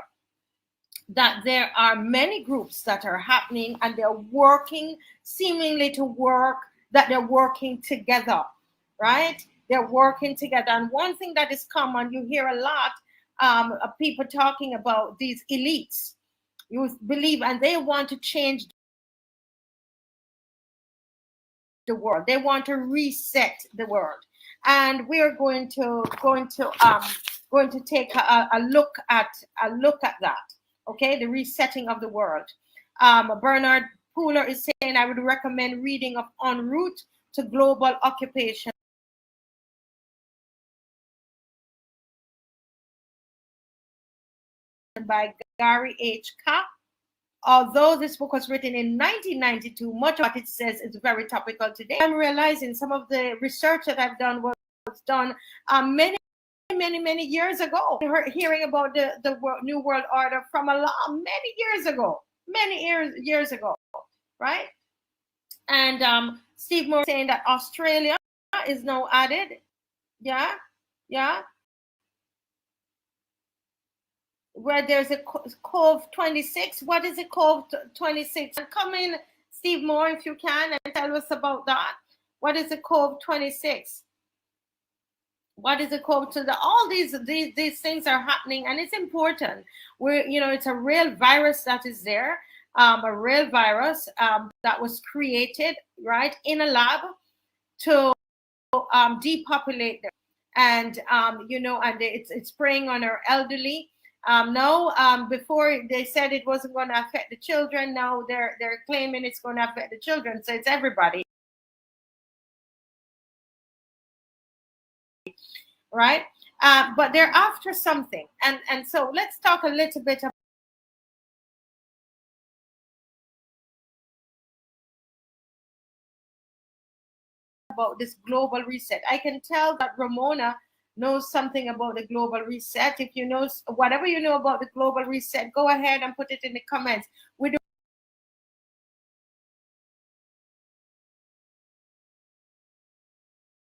that there are many groups that are happening and they're working, seemingly to work, that they're working together, right? They're working together. And one thing that is common, you hear a lot of people talking about these elites. You believe, and they want to change the world. They want to reset the world. And we are going to take a look at that. Okay, the resetting of the world. Bernard Pooler is saying, I would recommend reading of En Route to Global Occupation by Gary H. Kopp. Although this book was written in 1992, much of what it says is very topical today. I'm realizing some of the research that I've done was done many years ago. Hearing about the New World Order from many years ago, right? And Steve Moore saying that Australia is now added. Yeah. Where there's a Cove 26. What is a Cove 26? And come in, Steve Moore, if you can, and tell us about that. What is a Cove 26? What is a Cove to all these things are happening, and it's important. It's a real virus that is there, a real virus that was created right in a lab to depopulate them, and and it's preying on our elderly. Before they said it wasn't going to affect the children. Now they're claiming it's going to affect the children. So it's everybody, right? But they're after something, and so let's talk a little bit about this global reset. I can tell that Ramona knows something about the global reset. If you know whatever you know about the global reset, go ahead and put it in the comments. We're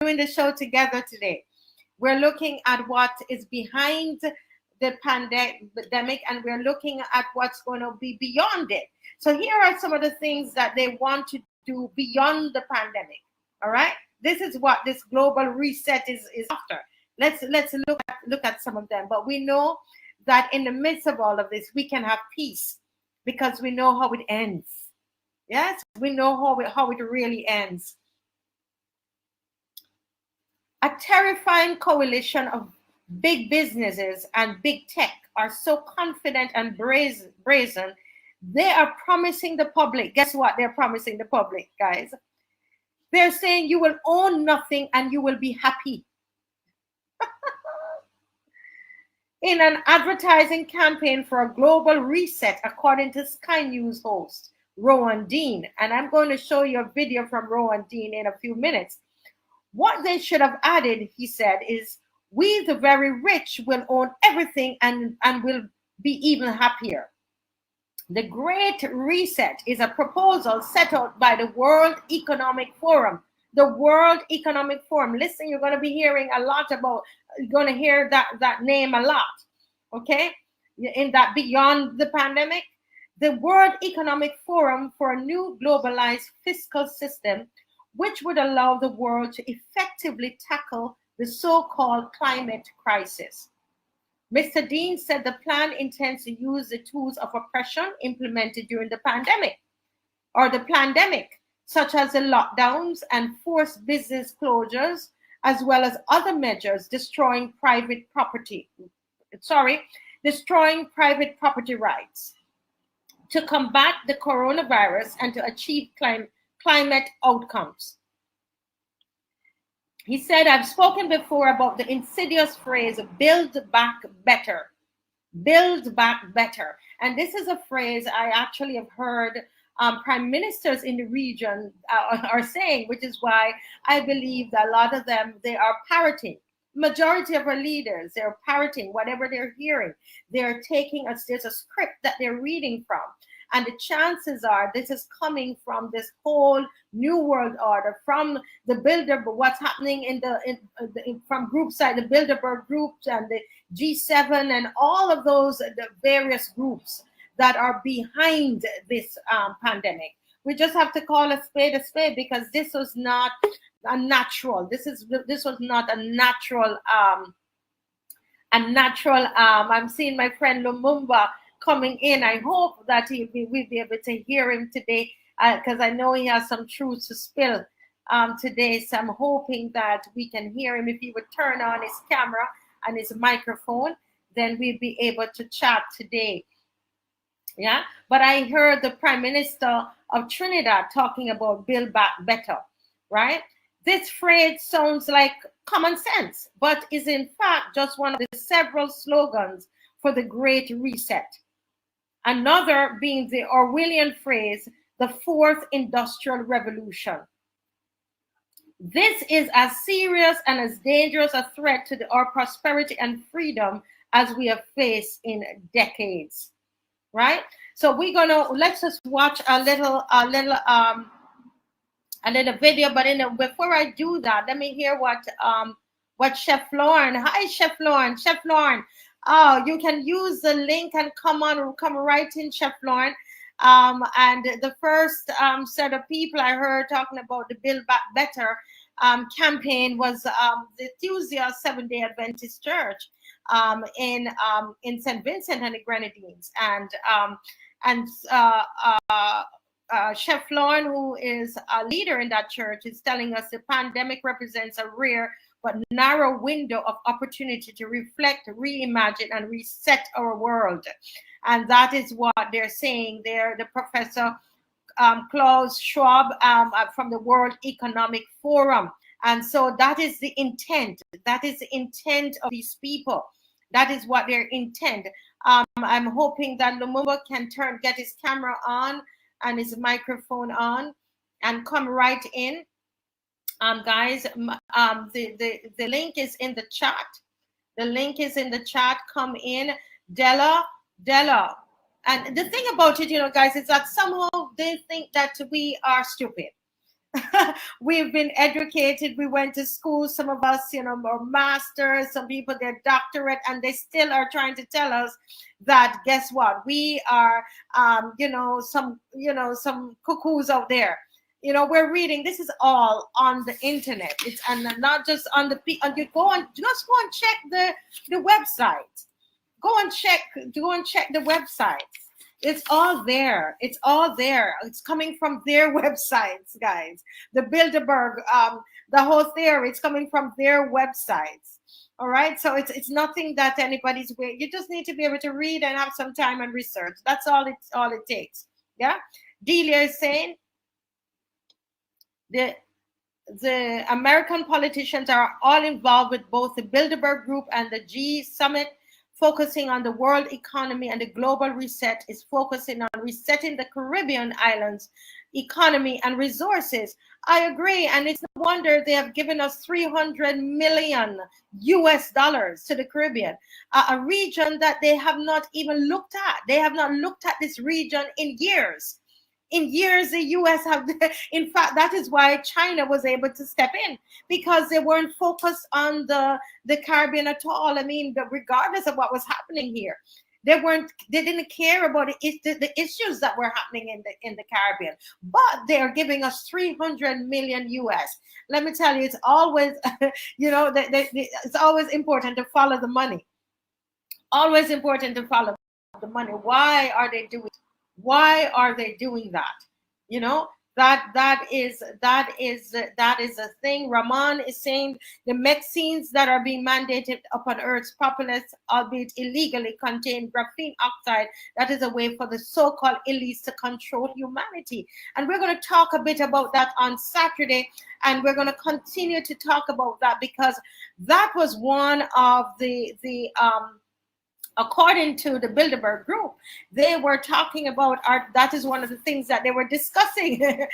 doing the show together today. We're looking at what is behind the pandemic, and we're looking at what's going to be beyond it. So here are some of the things that they want to do beyond the pandemic. All right, this is what this global reset is after. Let's look at some of them. But we know that in the midst of all of this, we can have peace because we know how it ends. Yes, we know how it really ends. A terrifying coalition of big businesses and big tech are so confident and brazen. They are promising the public. Guess what they're promising the public, guys? They're saying you will own nothing and you will be happy. in an advertising campaign for a global reset, according to Sky News host Rowan Dean. And I'm going to show you a video from Rowan Dean in a few minutes. What they should have added, he said, is we, the very rich, will own everything and will be even happier. The Great Reset is a proposal set out by the World Economic Forum. The World Economic Forum. Listen, you're going to be hearing a lot about, you're going to hear that name a lot, okay? In that beyond the pandemic, the World Economic Forum for a new globalized fiscal system, which would allow the world to effectively tackle the so-called climate crisis. Mr. Dean said the plan intends to use the tools of oppression implemented during the pandemic, such as the lockdowns and forced business closures, as well as other measures destroying private property rights, to combat the coronavirus and to achieve climate outcomes. He said, I've spoken before about the insidious phrase, build back better. Build back better. And this is a phrase I actually have heard prime ministers in the region are saying, which is why I believe that a lot of them, they are parroting. Majority of our leaders, they're parroting whatever they're hearing. They're taking there's a script that they're reading from. And the chances are this is coming from this whole new world order, from the Bilderberg, what's happening from groups like the Bilderberg groups and the G7 and all of those, the various groups that are behind this pandemic. We just have to call a spade because this was not a natural. This was not a natural. I'm seeing my friend Lumumba coming in. I hope that we'll be able to hear him today because I know he has some truths to spill today. So I'm hoping that we can hear him. If he would turn on his camera and his microphone, then we'll be able to chat today. Yeah, but I heard the Prime Minister of Trinidad talking about build back better, right? This phrase sounds like common sense, but is in fact just one of the several slogans for the Great Reset. Another being the Orwellian phrase, the Fourth Industrial Revolution. This is as serious and as dangerous a threat to our prosperity and freedom as we have faced in decades. Right? So let's just watch a little video. But before I do that, let me hear what Chef Lauren. Hi, Chef Lauren. Chef Lauren. Oh, you can use the link and come right in, Chef Lauren. And the first set of people I heard talking about the Build Back Better campaign was the Tuesday Seventh-day Adventist Church in St. Vincent and the Grenadines, and Chef Lauren, who is a leader in that church, is telling us the pandemic represents a rare but narrow window of opportunity to reflect, reimagine, and reset our world. And that is what they're saying there. The Professor Klaus Schwab from the World Economic Forum. And so that is the intent. That is the intent of these people. That is what their intent. I'm hoping that Lumumba can get his camera on and his microphone on and come right in. Guys, the link is in the chat. The link is in the chat. Come in. Della. And the thing about it, guys, is that somehow they think that we are stupid. We've been educated. We went to school. Some of us, are masters. Some people, they're doctorate, and they still are trying to tell us that, guess what? We are, some cuckoos out there. We're reading. This is all on the internet. It's and not just on the. You go and check the website. Go and check the website. It's all there. It's all there. It's coming from their websites, guys. The Bilderberg, the whole theory, it's coming from their websites. All right. So it's nothing that anybody's way. You just need to be able to read and have some time and research. That's all it takes. Yeah. Delia is saying the American politicians are all involved with both the Bilderberg Group and the G Summit focusing on the world economy, and the global reset is focusing on resetting the Caribbean islands economy and resources. I agree, and it's no wonder they have given us $300 million to the Caribbean, a region that they have not even looked at. They have not looked at this region in years. In years, the U.S. have, in fact, that is why China was able to step in, because they weren't focused on the Caribbean at all. I mean, regardless of what was happening here, they didn't care about the issues that were happening in the Caribbean. But they are giving us $300 million. Let me tell you, it's always, it's always important to follow the money. Always important to follow the money. Why are they doing? Why are they doing that? You know, that is a thing. Rahman is saying the vaccines that are being mandated upon Earth's populace, albeit illegally, contain graphene oxide. That is a way for the so-called elites to control humanity. And we're going to talk a bit about that on Saturday, and we're going to continue to talk about that, because that was one of the according to the Bilderberg group, they were talking about that is one of the things that they were discussing,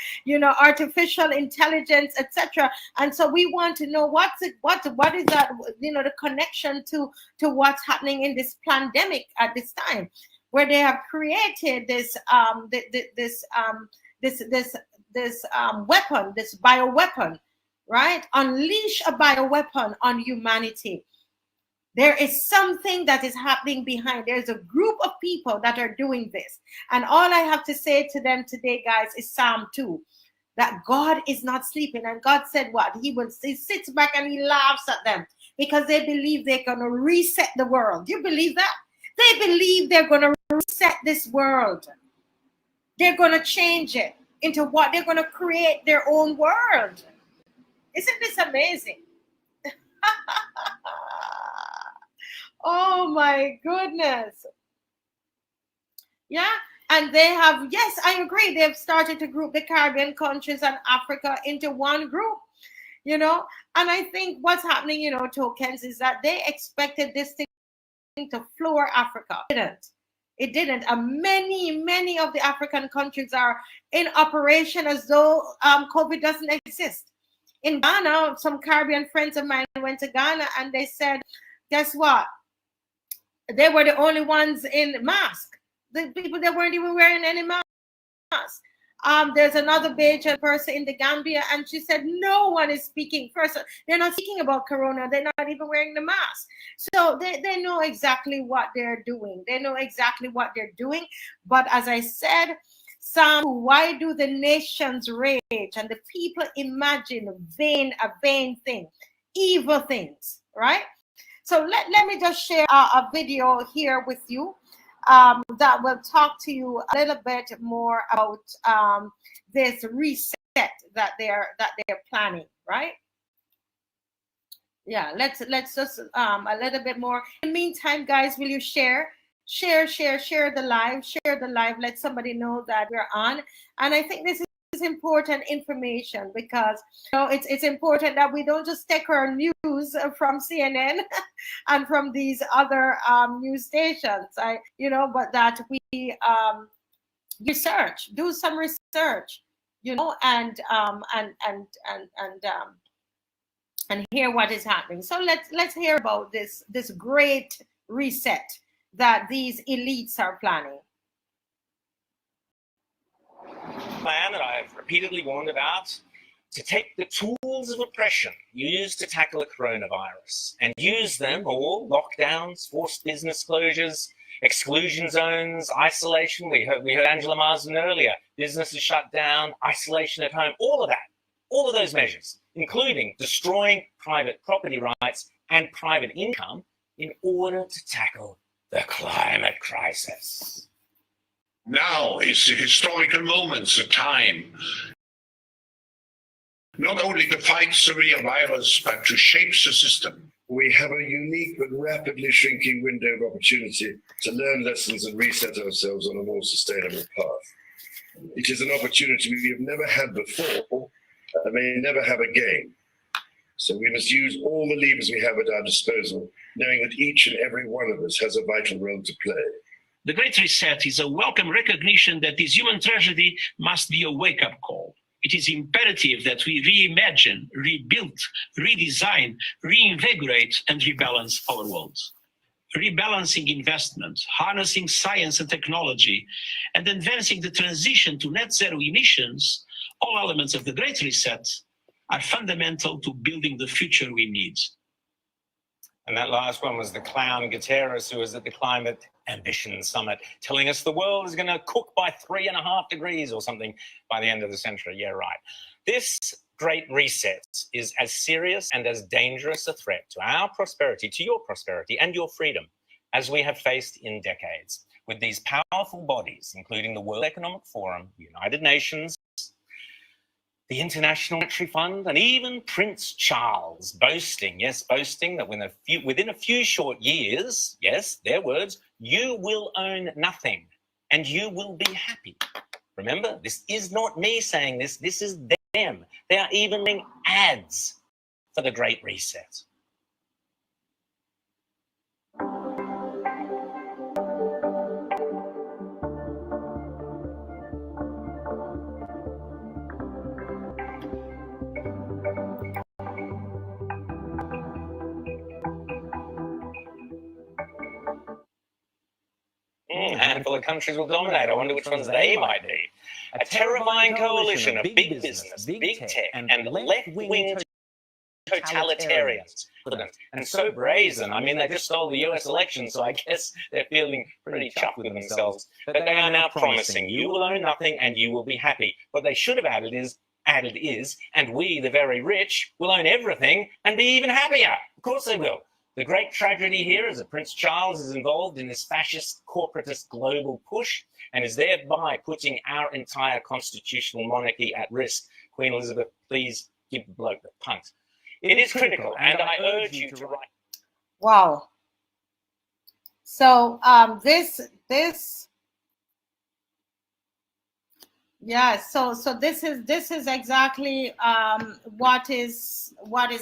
artificial intelligence, etc. And so we want to know what is that, the connection to what's happening in this pandemic at this time, where they have created this weapon, this bioweapon, right? Unleash a bioweapon on humanity. There is something that is happening behind. There's a group of people that are doing this. And all I have to say to them today, guys, is Psalm 2, that God is not sleeping. And God said what? He sits back and he laughs at them because they believe they're going to reset the world. Do you believe that? They believe they're going to reset this world. They're going to change it into what? They're going to create their own world. Isn't this amazing? Oh my goodness. Yeah. And they have, yes, I agree. They've started to group the Caribbean countries and Africa into one group, and I think what's happening, tokens, is that they expected this thing to floor Africa. It didn't. And many of the African countries are in operation as though COVID doesn't exist. In Ghana, some Caribbean friends of mine went to Ghana and they said, guess what? They were the only ones in mask. The people that weren't even wearing any mask. There's another Bajan person in the Gambia, and she said no one is speaking. First, they're not speaking about corona. They're not even wearing the mask. So they know exactly what they're doing. They know exactly what they're doing. But as I said, why do the nations rage and the people imagine a vain thing, evil things, right? So let me just share a video here with you that will talk to you a little bit more about this reset that they're planning, right? Yeah, let's just a little bit more. In the meantime, guys, will you share the live, let somebody know that we're on. And I think this is important information, because it's important that we don't just take our news from CNN and from these other news stations, but that we do some research, and hear what is happening. So let's hear about this great reset that these elites are planning. Plan that I've repeatedly warned about, to take the tools of oppression used to tackle the coronavirus and use them all, lockdowns, forced business closures, exclusion zones, isolation. We heard Angela Marsden earlier, businesses shut down, isolation at home, all of those measures, including destroying private property rights and private income in order to tackle the climate crisis. Now is the historical moments of time, not only to fight the real virus, but to shape the system. We have a unique but rapidly shrinking window of opportunity to learn lessons and reset ourselves on a more sustainable path. It is an opportunity we have never had before and may never have again. So we must use all the levers we have at our disposal, knowing that each and every one of us has a vital role to play. The Great Reset is a welcome recognition that this human tragedy must be a wake-up call. It is imperative that we reimagine, rebuild, redesign, reinvigorate, and rebalance our world. Rebalancing investment, harnessing science and technology, and advancing the transition to net zero emissions, all elements of the Great Reset, are fundamental to building the future we need. And that last one was the clown Guterres, who was at the Climate Ambition Summit, telling us the world is going to cook by 3.5 degrees or something by the end of the century. Yeah, right. This Great Reset is as serious and as dangerous a threat to our prosperity, to your prosperity and your freedom, as we have faced in decades, with these powerful bodies, including the World Economic Forum, the United Nations, the International Monetary Fund, and even Prince Charles boasting that within a few short years, yes, their words, you will own nothing and you will be happy. Remember, this is not me saying this, this is them. They are even doing ads for the Great Reset. A handful of countries will dominate. I wonder which ones they might be. A terrifying coalition of big business, big tech, and left-wing totalitarians. And so brazen. I mean, they just stole the US election, so I guess they're feeling pretty chuffed with themselves. But they are now promising you will own nothing and you will be happy. What they should have added is, and we, the very rich, will own everything and be even happier. Of course they will. The great tragedy here is that Prince Charles is involved in this fascist, corporatist global push and is thereby putting our entire constitutional monarchy at risk. Queen Elizabeth, please give the bloke the punt. It is critical, and I urge you to write. Wow. So this is exactly what is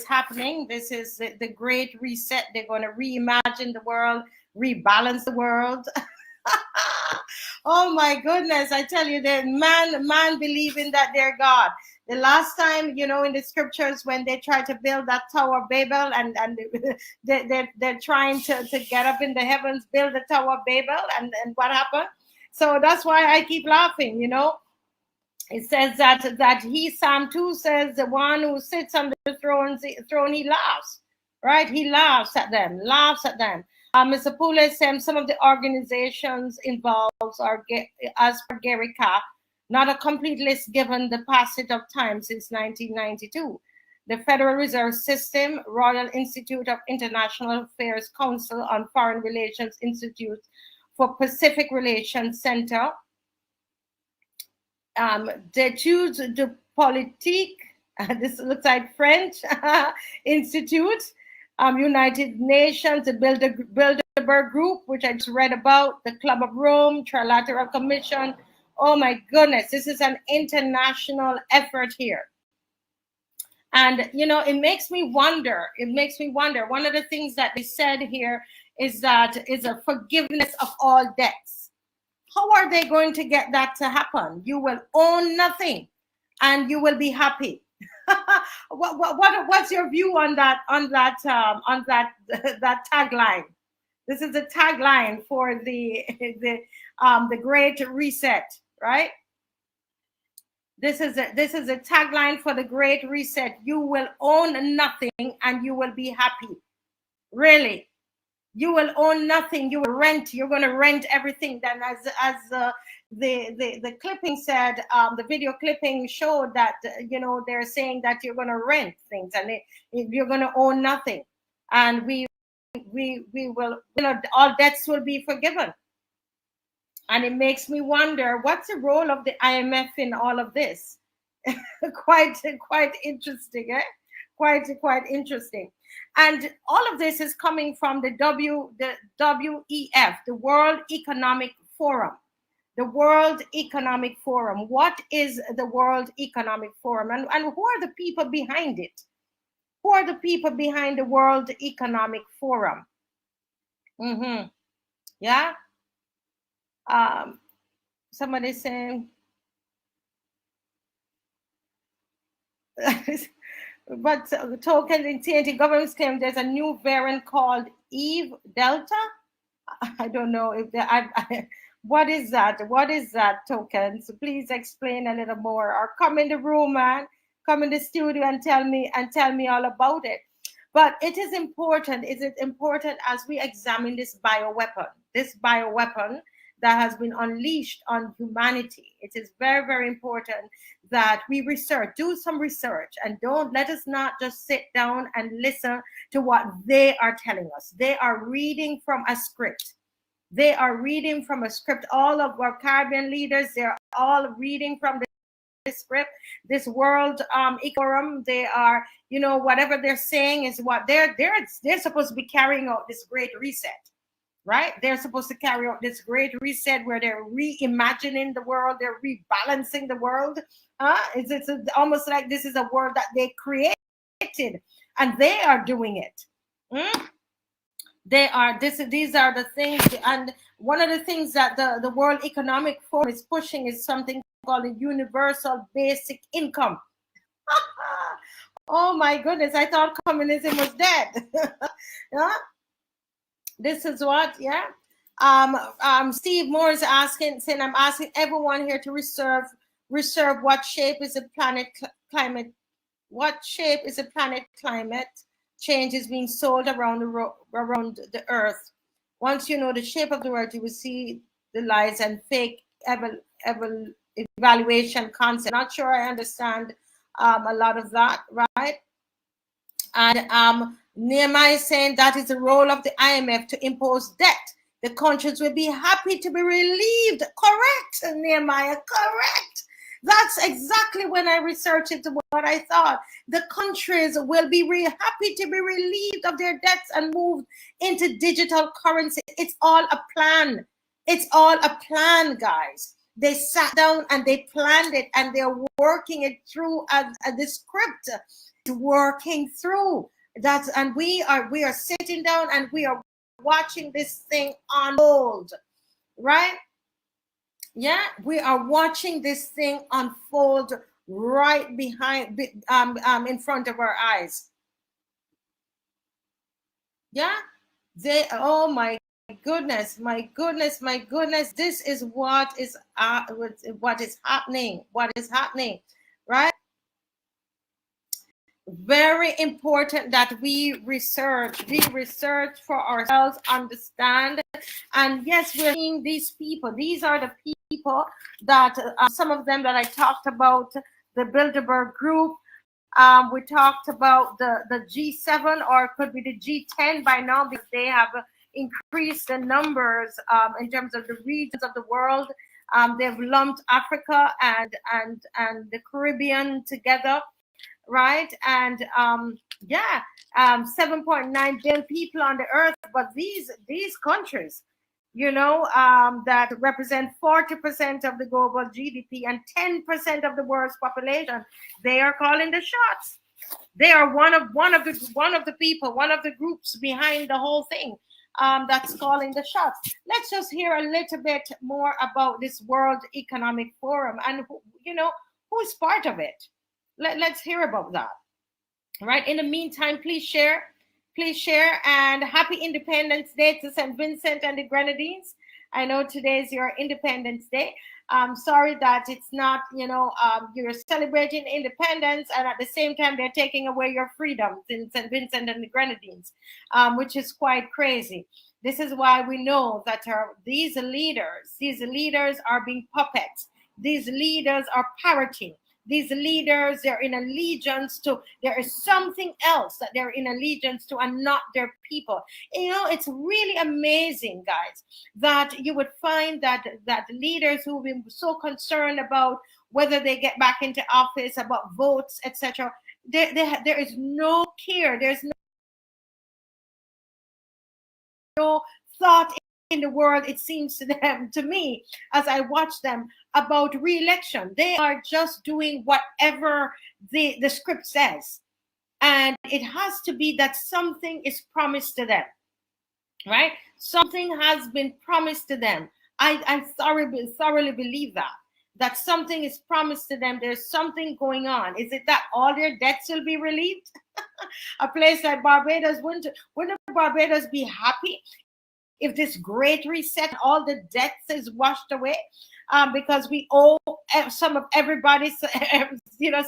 happening. This is the Great Reset. They're going to reimagine the world, rebalance the world. Oh my goodness! I tell you, that man believing that they're God. The last time, you know, in the scriptures, when they try to build that Tower of Babel, and they're trying to get up in the heavens, build the Tower of Babel, and what happened? So that's why I keep laughing, you know. It says that Psalm 2 says the one who sits on the throne, he laughs, right? He laughs at them. Mr. Pule says some of the organizations involved are, as per JAMAICA, not a complete list given the passage of time since 1992. The Federal Reserve System, Royal Institute of International Affairs Council on Foreign Relations Institute for Pacific Relations Center, they choose the Politique, this looks like French, Institute, United Nations, the Bilderberg Group, which I just read about, the Club of Rome, Trilateral Commission. Oh my goodness, this is an international effort here. And, you know, it makes me wonder. One of the things that they said here is that is a forgiveness of all debts. How are they going to get that to happen? You will own nothing and you will be happy. What's your view on that tagline? This is the tagline for the Great Reset, right? This is a tagline for the Great Reset. You will own nothing and you will be happy. Really, you will own nothing. You will rent. You're going to rent everything. Then, as the clipping said, the video clipping showed that you know they're saying that you're going to rent things and you're going to own nothing, and we will, you know, all debts will be forgiven. And it makes me wonder, what's the role of the IMF in all of this? quite interesting, eh? Quite interesting. And all of this is coming from the WEF, the World Economic Forum. The World Economic Forum. What is the World Economic Forum? And who are the people behind it? Who are the people behind the World Economic Forum? Yeah. Somebody saying, but token in TNT governments claim there's a new variant called Eve Delta. I don't know if what is that? What is that, token? So please explain a little more, or come in the room, man. Come in the studio and tell me all about it. But it is important. Is it important as we examine this bioweapon that has been unleashed on humanity? It is very, very important that we do some research, and let us not just sit down and listen to what they are telling us. They are reading from a script. All of our Caribbean leaders, they're all reading from this script, this World Forum. They are, whatever they're saying is what they're supposed to be carrying out this great reset. Right? They're supposed to carry out this great reset where they're reimagining the world, they're rebalancing the world. It's almost like this is a world that they created, and they are doing it. These are the things, and one of the things that the World Economic Forum is pushing is something called a universal basic income. Oh my goodness, I thought communism was dead. This is what, Steve Moore is saying, I'm asking everyone here to reserve what shape is the planet climate change is being sold around the earth. Once you know the shape of the earth, you will see the lies and fake evaluation concept. Not sure I understand a lot of that, right? And Nehemiah is saying that is the role of the IMF to impose debt. The countries will be happy to be relieved. Correct, Nehemiah, correct. That's exactly when I researched it, what I thought. The countries will be happy to be relieved of their debts and moved into digital currency. It's all a plan. It's all a plan, guys. They sat down and they planned it, and they're working it through the script. Working through that, and we are sitting down and we are watching this thing unfold, right? Yeah, we are watching this thing unfold right behind, in front of our eyes. Yeah, oh my goodness, this is what is happening, right? Very important that we research for ourselves, understand. And yes, we're seeing these people. These are the people that some of them that I talked about, the Bilderberg group. We talked about the G7, or it could be the G10 by now, because they have increased the numbers in terms of the regions of the world. They've lumped Africa and the Caribbean together. Right, and 7.9 billion people on the earth, but these countries, that represent 40% of the global GDP and 10% of the world's population, they are calling the shots. They are one of the people, one of the groups behind the whole thing, that's calling the shots. Let's just hear a little bit more about this World Economic Forum and who's part of it. Let's hear about that. Right. In the meantime, please share, and happy Independence Day to St. Vincent and the Grenadines. I know today is your Independence Day. I'm sorry that it's not, you're celebrating independence, and at the same time they're taking away your freedoms in St. Vincent and the Grenadines, which is quite crazy. This is why we know that these leaders are being puppets. These leaders are parroting. These leaders, they're in allegiance to, there is something else that they're in allegiance to, and not their people. It's really amazing, guys, that you would find that leaders who've been so concerned about whether they get back into office, about votes, etc., there is no care. There's no thought in the world, it seems to me, as I watch them, about re-election. They are just doing whatever the script says. And it has to be that something is promised to them, right? Something has been promised to them. I thoroughly believe that something is promised to them. There's something going on. Is it that all their debts will be relieved? A place like Barbados, wouldn't Barbados be happy if this great reset, all the debts is washed away? Because we owe some of everybody,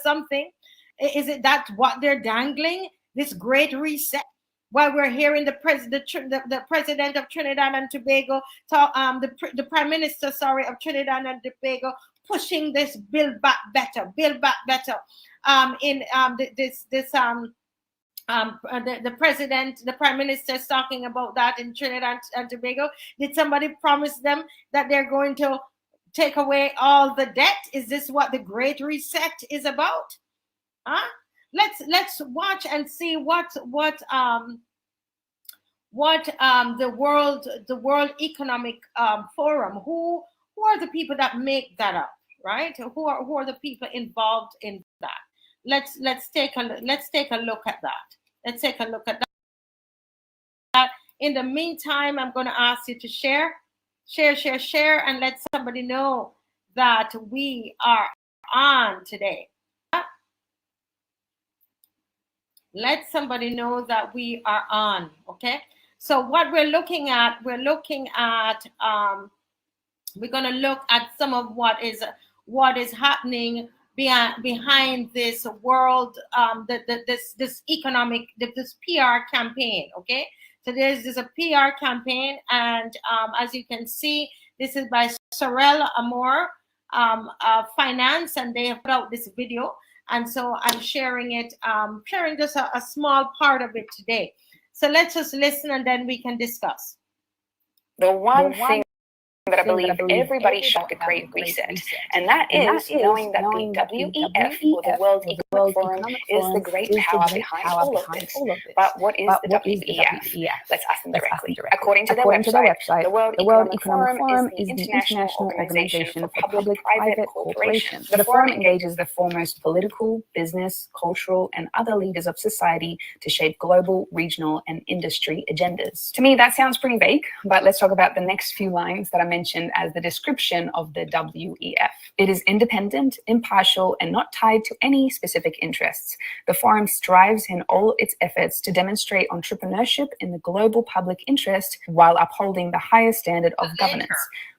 something. Is it that what they're dangling? This great reset? While we're hearing the president of Trinidad and Tobago, the prime minister, of Trinidad and Tobago, pushing this build back better. The prime minister is talking about that in Trinidad and Tobago. Did somebody promise them that they're going to take away all the debt? Is this what the Great Reset is about? Huh? Let's watch and see what the World Economic Forum, who are the people that make that up, right? Who are the people involved in that? Let's take a look at that. Let's take a look at that. In the meantime, I'm going to ask you to share, and let somebody know that we are on today. Let somebody know that we are on. Okay. So what we're looking at, we're going to look at some of what is happening behind this world, this economic, this PR campaign. Okay, so there's a PR campaign, and as you can see, this is by Sorel Amor Finance, and they have put out this video, and so I'm sharing it, sharing just a small part of it today. So let's just listen, and then we can discuss. The one thing that I believe everybody should have a great reset, and that is knowing that the WEF, or the World Economic Forum, is the great power behind all of this. But what is the WEF? Let's ask them directly. According to their website, the World Economic Forum is the international organization for public-private corporations. The forum engages the foremost political, business, cultural, and other leaders of society to shape global, regional, and industry agendas. To me, that sounds pretty vague, but let's talk about the next few lines that I mentioned as the description of the WEF. It is independent, impartial, and not tied to any specific interests. The forum strives in all its efforts to demonstrate entrepreneurship in the global public interest while upholding the highest standard of governance.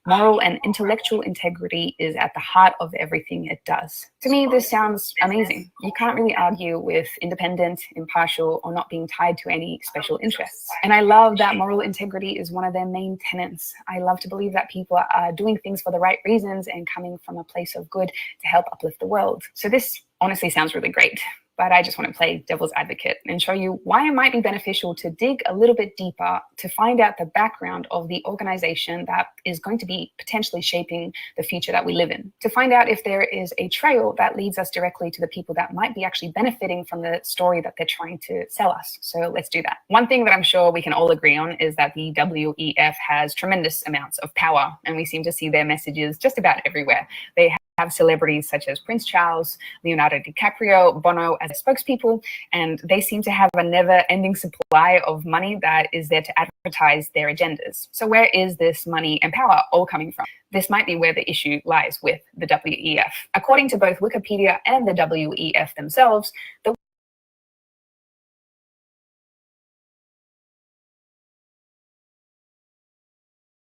Moral and intellectual integrity is at the heart of everything it does. To me, this sounds amazing. You can't really argue with independent, impartial, or not being tied to any special interests. And I love that moral integrity is one of their main tenets. I love to believe that people are doing things for the right reasons and coming from a place of good to help uplift the world. So this honestly sounds really great. But I just want to play devil's advocate and show you why it might be beneficial to dig a little bit deeper to find out the background of the organization that is going to be potentially shaping the future that we live in. To find out if there is a trail that leads us directly to the people that might be actually benefiting from the story that they're trying to sell us. So let's do that. One thing that I'm sure we can all agree on is that the WEF has tremendous amounts of power, and we seem to see their messages just about everywhere. They have celebrities such as Prince Charles, Leonardo DiCaprio, Bono as spokespeople, and they seem to have a never-ending supply of money that is there to advertise their agendas. So where is this money and power all coming from? This might be where the issue lies with the WEF. According to both Wikipedia and the WEF themselves, the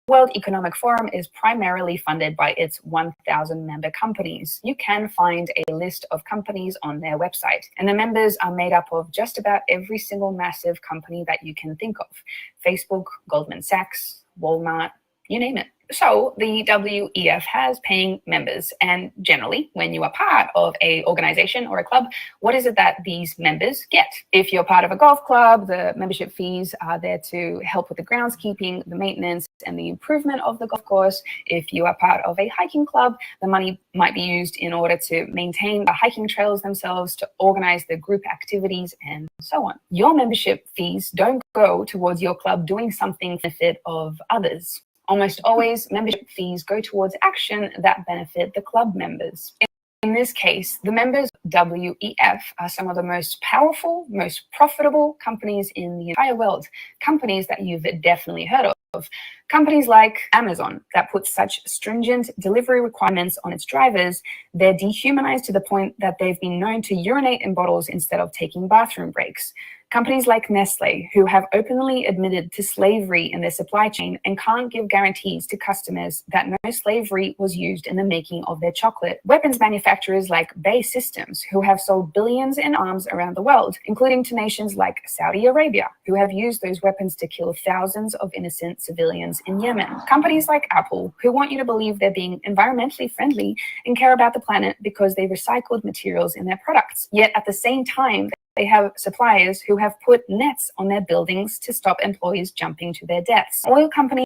World Economic Forum is primarily funded by its 1,000 member companies. You can find a list of companies on their website, and the members are made up of just about every single massive company that you can think of. Facebook, Goldman Sachs, Walmart, you name it. So the WEF has paying members, and generally when you are part of a organization or a club, what is it that these members get? If you're part of a golf club, the membership fees are there to help with the groundskeeping, the maintenance, and the improvement of the golf course. If you are part of a hiking club, the money might be used in order to maintain the hiking trails themselves, to organize the group activities, and so on. Your membership fees don't go towards your club doing something for the benefit of others. Almost always, membership fees go towards action that benefit the club members. In this case, the members of WEF are some of the most powerful, most profitable companies in the entire world. Companies that you've definitely heard of. Companies like Amazon that put such stringent delivery requirements on its drivers, they're dehumanized to the point that they've been known to urinate in bottles instead of taking bathroom breaks. Companies like Nestle, who have openly admitted to slavery in their supply chain and can't give guarantees to customers that no slavery was used in the making of their chocolate. Weapons manufacturers like Bay Systems, who have sold billions in arms around the world, including to nations like Saudi Arabia, who have used those weapons to kill thousands of innocent civilians in Yemen. Companies like Apple, who want you to believe they're being environmentally friendly and care about the planet because they recycled materials in their products. Yet at the same time, they have suppliers who have put nets on their buildings to stop employees jumping to their deaths. Oil companies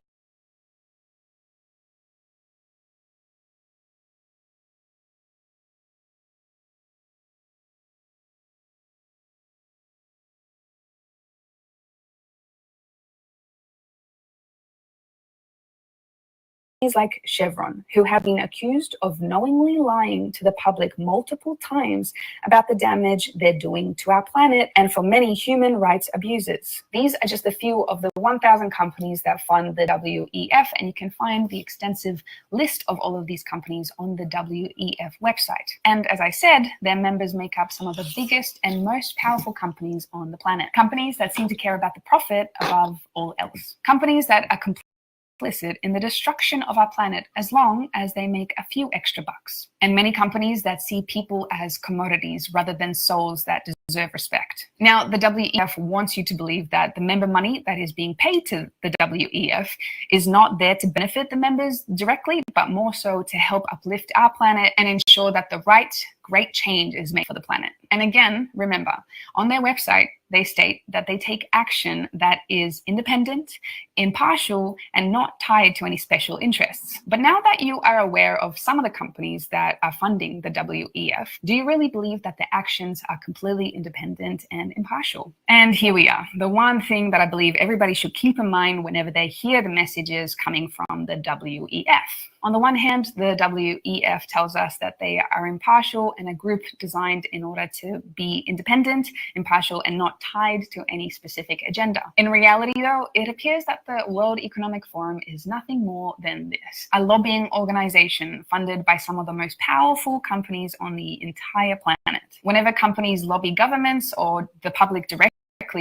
like Chevron, who have been accused of knowingly lying to the public multiple times about the damage they're doing to our planet and for many human rights abuses. These are just a few of the 1,000 companies that fund the WEF, and you can find the extensive list of all of these companies on the WEF website. And as I said, their members make up some of the biggest and most powerful companies on the planet. Companies that seem to care about the profit above all else. Companies that are complicit in the destruction of our planet as long as they make a few extra bucks. And many companies that see people as commodities rather than souls that deserve respect. Now, the WEF wants you to believe that the member money that is being paid to the WEF is not there to benefit the members directly, but more so to help uplift our planet and ensure that the right great change is made for the planet. And again, remember, on their website, they state that they take action that is independent, impartial, and not tied to any special interests. But now that you are aware of some of the companies that are funding the WEF, do you really believe that the actions are completely independent and impartial? And here we are, the one thing that I believe everybody should keep in mind whenever they hear the messages coming from the WEF. On the one hand, the WEF tells us that they are impartial and a group designed in order to be independent, impartial, and not tied to any specific agenda. In reality, though, it appears that the World Economic Forum is nothing more than this, a lobbying organization funded by some of the most powerful companies on the entire planet. Whenever companies lobby governments or the public directly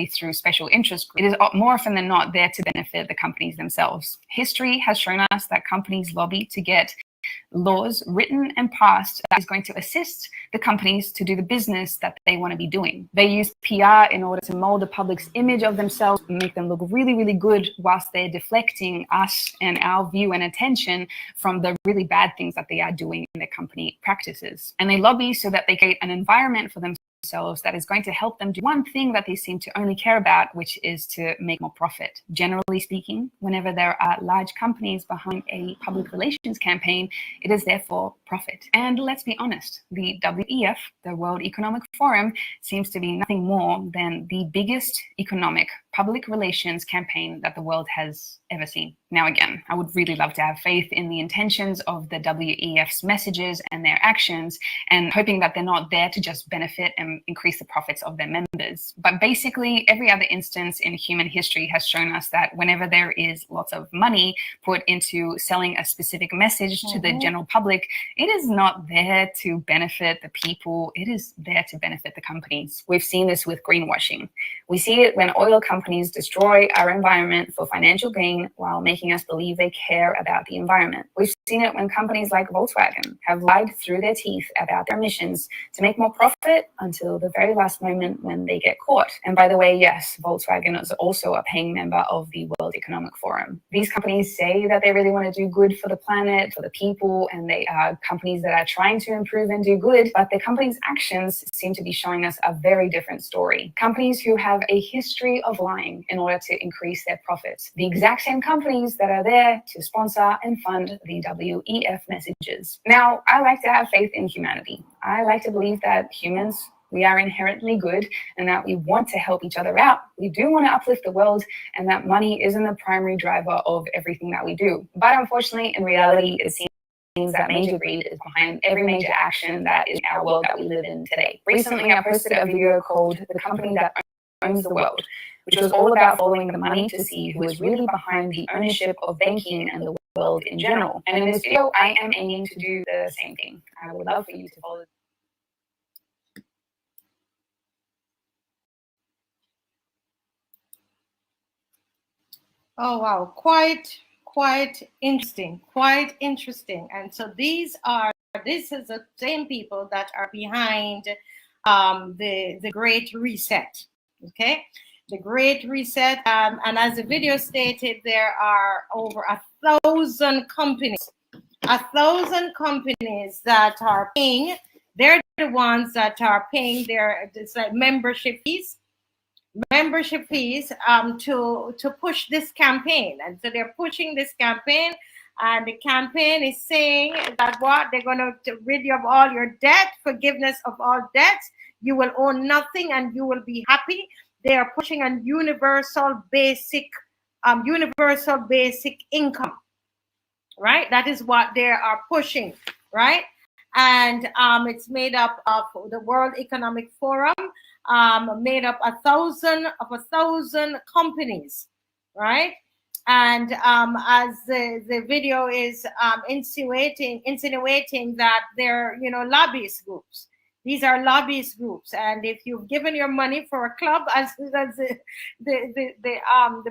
through special interest groups, it is more often than not there to benefit the companies themselves. History has shown us that companies lobby to get laws written and passed that is going to assist the companies to do the business that they want to be doing. They use PR in order to mold the public's image of themselves and make them look really, really good whilst they're deflecting us and our view and attention from the really bad things that they are doing in their company practices. And they lobby so that they create an environment for themselves that is going to help them do one thing that they seem to only care about, which is to make more profit. Generally speaking, whenever there are large companies behind a public relations campaign, it is therefore profit. And let's be honest, the WEF, the World Economic Forum, seems to be nothing more than the biggest economic public relations campaign that the world has ever seen. Now, again, I would really love to have faith in the intentions of the WEF's messages and their actions, and hoping that they're not there to just benefit and increase the profits of their members. But basically, every other instance in human history has shown us that whenever there is lots of money put into selling a specific message to the general public, it is not there to benefit the people, it is there to benefit the companies. We've seen this with greenwashing. We see it when oil companies destroy our environment for financial gain while making us believe they care about the environment. We've seen it when companies like Volkswagen have lied through their teeth about their emissions to make more profit until the very last moment when they get caught. And by the way, yes, Volkswagen is also a paying member of the World Economic Forum. These companies say that they really want to do good for the planet, for the people, and they are companies that are trying to improve and do good, but their companies' actions seem to be showing us a very different story. Companies who have a history of lying in order to increase their profits. The exact same companies that are there to sponsor and fund the WEF messages. Now, I like to have faith in humanity. I like to believe that humans, we are inherently good and that we want to help each other out. We do want to uplift the world, and that money isn't the primary driver of everything that we do. But unfortunately, in reality, it seems seems that major greed is behind every major action that is our world that we live in today. Recently, I posted a video called "The Company That Owns the World," which was all about following the money to see who is really behind the ownership of banking and the world in general. And in this video, I am aiming to do the same thing. I would love for you to follow. Oh wow, quite interesting. And so this is the same people that are behind the Great Reset. Okay, the Great Reset, and as the video stated, there are over 1,000 companies, 1,000 companies that are paying. They're the ones that are paying their membership fees to push this campaign. And so they're pushing this campaign, and the campaign is saying that what they're going to rid you of all your debt, forgiveness of all debts, you will own nothing and you will be happy. They are pushing a universal basic income, right? That is what they are pushing, right? And it's made up of the World Economic Forum, made up 1,000 companies, right? And as the video is insinuating that they're lobbyist groups. These are lobbyist groups, and if you've given your money for a club, as the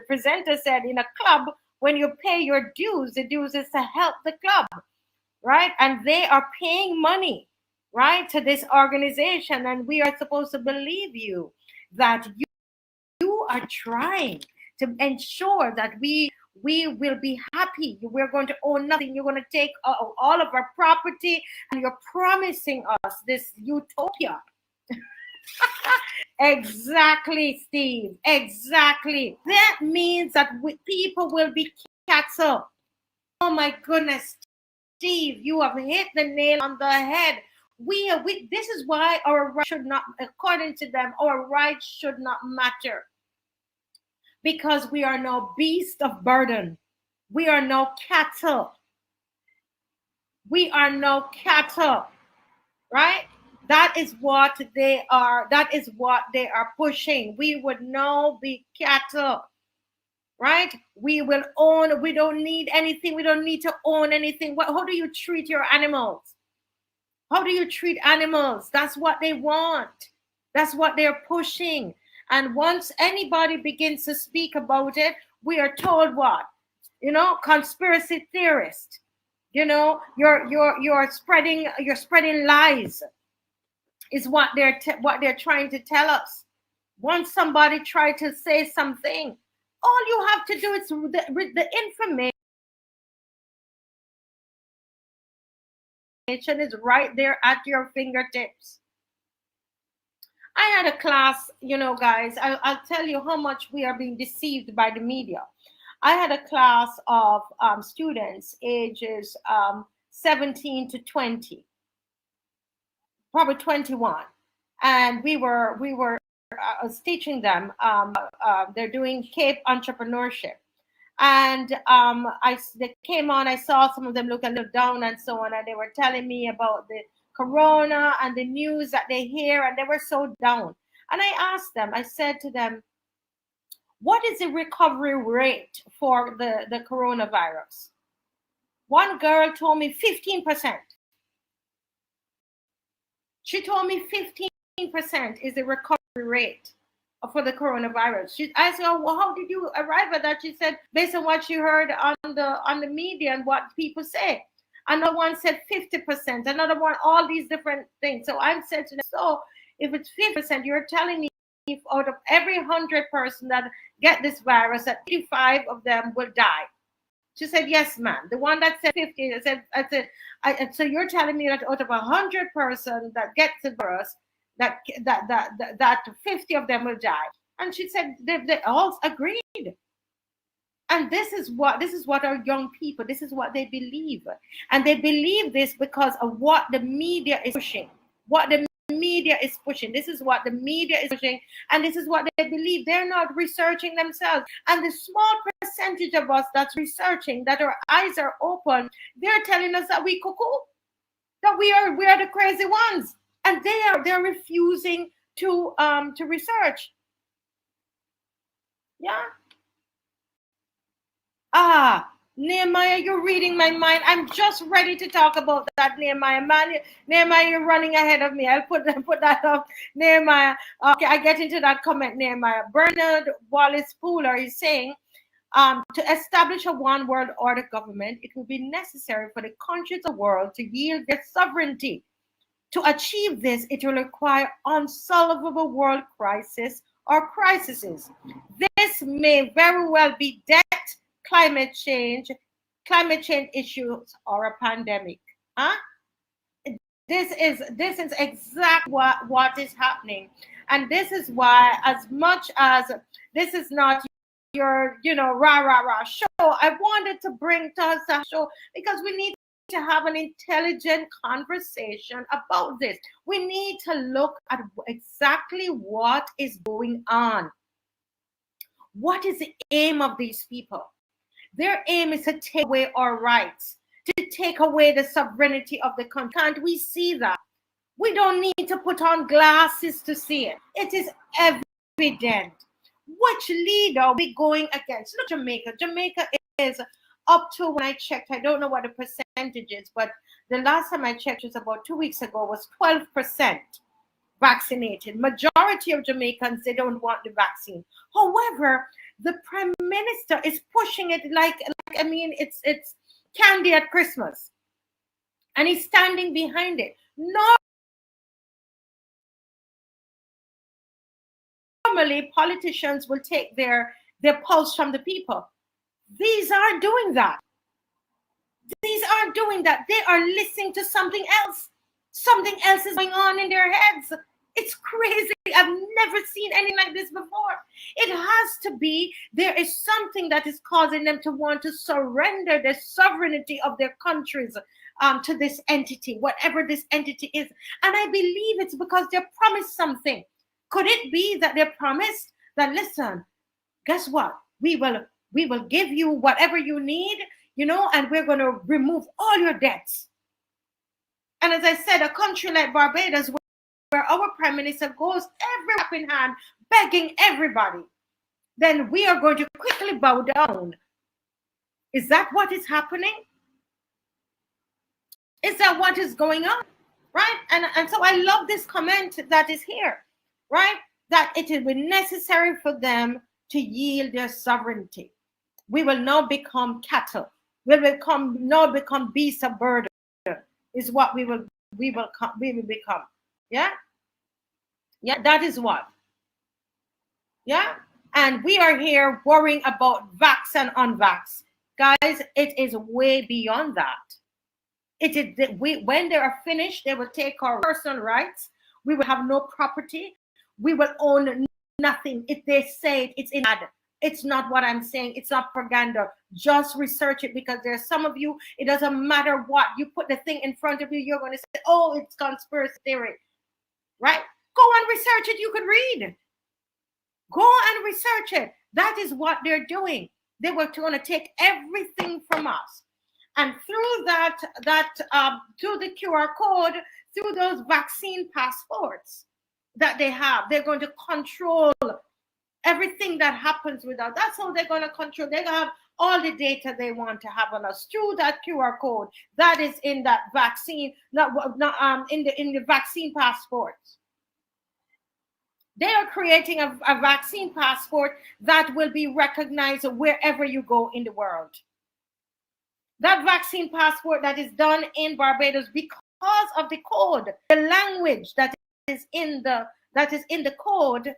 presenter said, in a club, when you pay your dues, the dues is to help the club, right? And they are paying money, right, to this organization, and we are supposed to believe you that you are trying to ensure that we will be happy. We're going to own nothing. You're going to take all of our property, and you're promising us this utopia. Exactly, Steve. Exactly. That means that people will be cattle. Oh my goodness, Steve, you have hit the nail on the head. This is why our rights should not, according to them, our rights should not matter. Because we are no beast of burden. We are no cattle. We are no cattle, right? That is what they are. That is what they are pushing. We would no be cattle, right? We will own. We don't need anything. We don't need to own anything. How do you treat your animals? How do you treat animals? That's what they want. That's what they're pushing. And once anybody begins to speak about it, we are told what? Conspiracy theorist. You're spreading lies. Is what they're trying to tell us. Once somebody tries to say something, all you have to do is the information is right there at your fingertips. I had a class, guys, I'll tell you how much we are being deceived by the media. I had a class of students ages 17 to 20, probably 21. And we were teaching them, they're doing Cape entrepreneurship. And they came on, I saw some of them look a little down and so on, and they were telling me about the corona and the news that they hear, and they were so down. And I asked them, I said to them, what is the recovery rate for the coronavirus? One girl told me 15%. She told me 15% is the recovery rate for the coronavirus. I said, well, how did you arrive at that? She said, based on what she heard on the media and what people say. Another one said 50%, another one, all these different things. So I said to them, so if it's 50%, you're telling me if out of every 100 person that get this virus, that 85 of them will die. She said, yes, ma'am. The one that said 50, I said, so you're telling me that out of 100 person that gets the virus, that 50 of them will die. And she said they all agreed. And this is what our young people, this is what they believe. And they believe this because of what the media is pushing, what the media media is pushing. This is what the media is pushing, and this is what they believe. They're not researching themselves. And the small percentage of us that's researching, that our eyes are open, they're telling us that we cuckoo, that we are the crazy ones, and they're refusing to research. Yeah. Nehemiah, you're reading my mind. I'm just ready to talk about that, Nehemiah. Man, Nehemiah, you're running ahead of me. I'll put that up, Nehemiah. Okay, I get into that comment, Nehemiah. Bernard Wallace Pooler is saying, to establish a one-world order government, it will be necessary for the countries of the world to yield their sovereignty. To achieve this, it will require unsolvable world crisis or crises. This may very well be debt, climate change issues, or a pandemic. This is exactly what is happening, and this is why, as much as this is not your rah show, I wanted to bring to us a show because we need to have an intelligent conversation about this. We need to look at exactly what is going on. What is the aim of these people? Their aim is to take away our rights, to take away the sovereignty of the country. Can't we see that? We don't need to put on glasses to see it. It is evident. Which leader are we going against? Look, Jamaica. Jamaica is up to, when I checked, I don't know what the percentage is, but the last time I checked, was about 2 weeks ago, was 12% vaccinated. Majority of Jamaicans, they don't want the vaccine. However, the Prime Minister is pushing it like it's candy at Christmas, and he's standing behind it. Normally, politicians will take their pulse from the people. These aren't doing that. These aren't doing that. They are listening to something else. Something else is going on in their heads. It's crazy. I've never seen anything like this before. It has to be, there is something that is causing them to want to surrender the sovereignty of their countries to this entity, whatever this entity is. And I believe it's because they're promised something. Could it be that they're promised that, listen, guess what? We will give you whatever you need, and we're going to remove all your debts. And as I said, a country like Barbados, where our Prime Minister goes every up in hand, begging everybody, then we are going to quickly bow down. Is that what is happening? Is that what is going on? Right? And so I love this comment that is here, right? That it will be necessary for them to yield their sovereignty. We will now become cattle. We will now become beasts of burden, is what we will become. Yeah, that is what. Yeah, and we are here worrying about vax and unvax, guys. It is way beyond that. It is when they are finished, they will take our personal rights. We will have no property. We will own nothing. If they say it's in ad, it's not what I'm saying. It's not propaganda. Just research it, because there's some of you, it doesn't matter what you put the thing in front of you, you're going to say, oh, it's conspiracy theory. Right? Go and research it. You could read. Go and research it. That is what they're doing. They were going to take everything from us. And through through the QR code, through those vaccine passports that they have, they're going to control everything that happens with us. That's how they're going to control. They're going to have all the data they want to have on us through that QR code that is in that vaccine, in the vaccine passports. They are creating a vaccine passport that will be recognized wherever you go in the world. That vaccine passport that is done in Barbados, because of the code, the language that is in the code,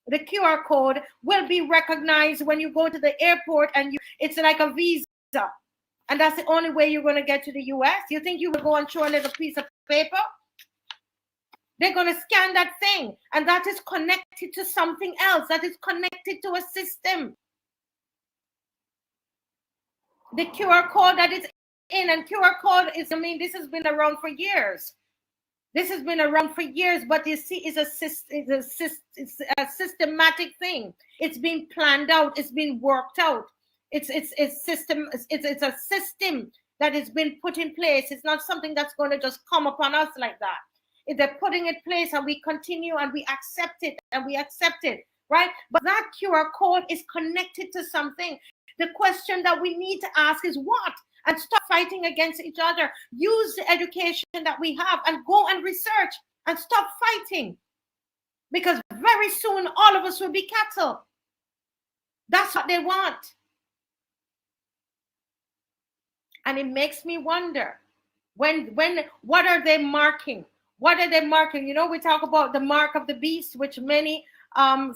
the QR code will be recognized when you go to the airport, and it's like a visa. And that's the only way you're going to get to the US. You think you will go and show a little piece of paper? They're going to scan that thing, and that is connected to something else. That is connected to a system. The QR code that is in, and QR code is, this has been around for years. This has been around for years, but you see, it's a systematic thing. It's been planned out. It's been worked out. It's a system that has been put in place. It's not something that's going to just come upon us like that. If they're putting it in place and we continue and we accept it, right? But that QR code is connected to something. The question that we need to ask is what? And stop fighting against each other. Use the education that we have and go and research and stop fighting. Because very soon all of us will be cattle. That's what they want. And it makes me wonder, what are they marking? What are they marking? You know, we talk about the mark of the beast, which many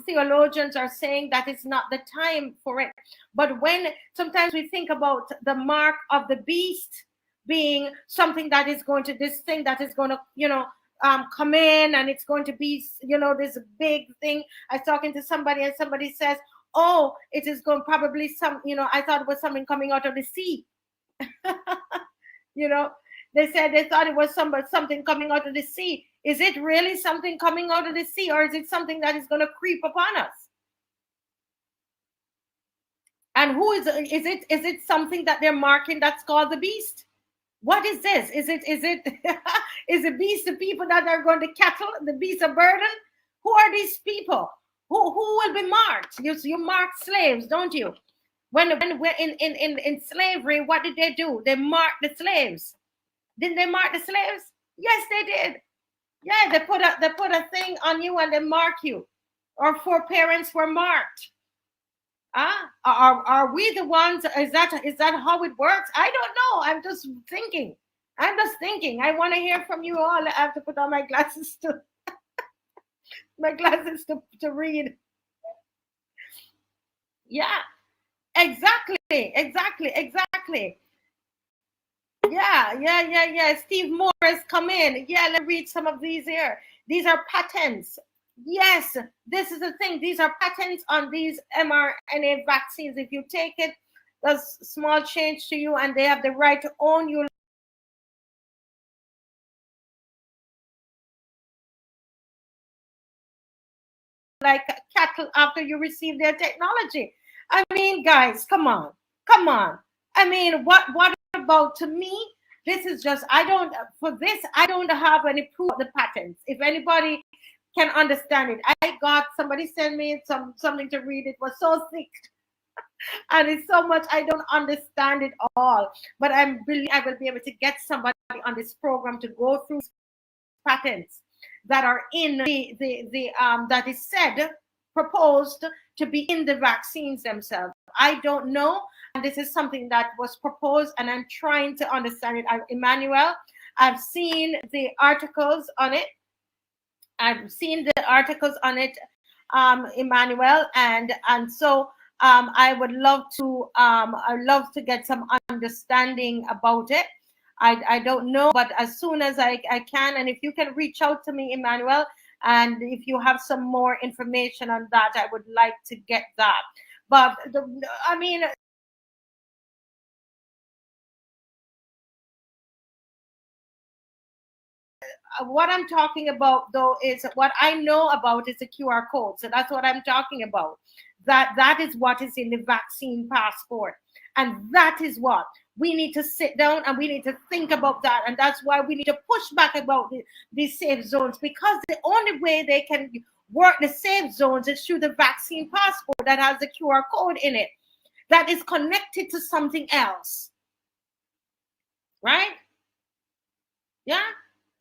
theologians are saying that it's not the time for it. But when sometimes we think about the mark of the beast being something that is going to, this thing that is going to, come in, and it's going to be, this big thing. I was talking to somebody and somebody says, oh, it is going probably I thought it was something coming out of the sea. They said they thought it was something coming out of the sea. Is it really something coming out of the sea, or is it something that is going to creep upon us? And who is it? Is it something that they're marking that's called the beast? What is this? Is it is the beast the people that are going to cattle, the beast of burden? Who are these people? Who will be marked? You mark slaves, don't you? When we're in slavery, what did they do? They marked the slaves. Didn't they mark the slaves? Yes, they did. Yeah, they put a thing on you and they mark you. Our foreparents were marked. Are we the ones? Is that how it works? I don't know. I'm just thinking. I want to hear from you all. I have to put on my glasses to read. Yeah, exactly. Yeah. Steve Moore has come in. Yeah, let's read some of these here. These are patents. Yes, this is the thing. These are patents on these mRNA vaccines. If you take it, there's small change to you, and they have the right to own you like cattle after you receive their technology. I mean, guys, come on. I mean, what about, to me, this is just, I don't have any proof of the patents. If anybody can understand it, I got somebody sent me something to read. It was so thick and it's so much I don't understand it all. But I will be able to get somebody on this program to go through patents that are in that is said, proposed to be in the vaccines themselves. I don't know, and this is something that was proposed, and I'm trying to understand it. Emmanuel, I've seen the articles on it. Emmanuel, and so I would love to get some understanding about it. I don't know, but as soon as I can, and if you can reach out to me, Emmanuel, and if you have some more information on that, I would like to get that. But what I'm talking about, though, is what I know about is the QR code. So that's what I'm talking about. That is what is in the vaccine passport. And that is what we need to sit down and we need to think about that. And that's why we need to push back about these safe zones, because the only way they can work the safe zones is through the vaccine passport that has the QR code in it, that is connected to something else. Right? Yeah?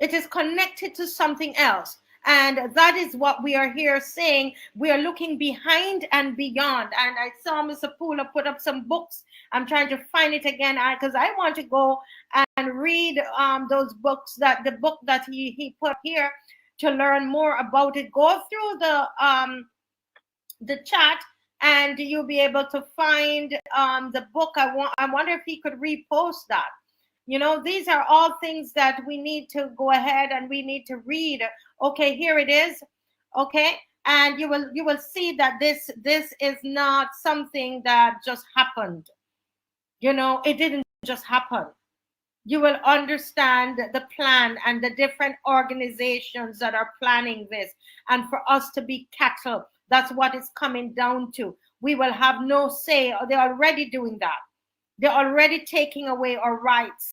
It is connected to something else. And that is what we are here saying. We are looking behind and beyond. And I saw Mr. Pula put up some books. I'm trying to find it again because I want to go and read those books, the book that he put here, to learn more about it. Go through the chat and you'll be able to find the book. I wonder if he could repost that. You know, these are all things that we need to go ahead and we need to read. Okay, here it is. Okay, and you will see that this is not something that just happened. You know, it didn't just happen. you will understand the plan and the different organizations that are planning this. And for us to be cattle, that's what it's coming down to. We will have no say, or they're already doing that. They're already taking away our rights.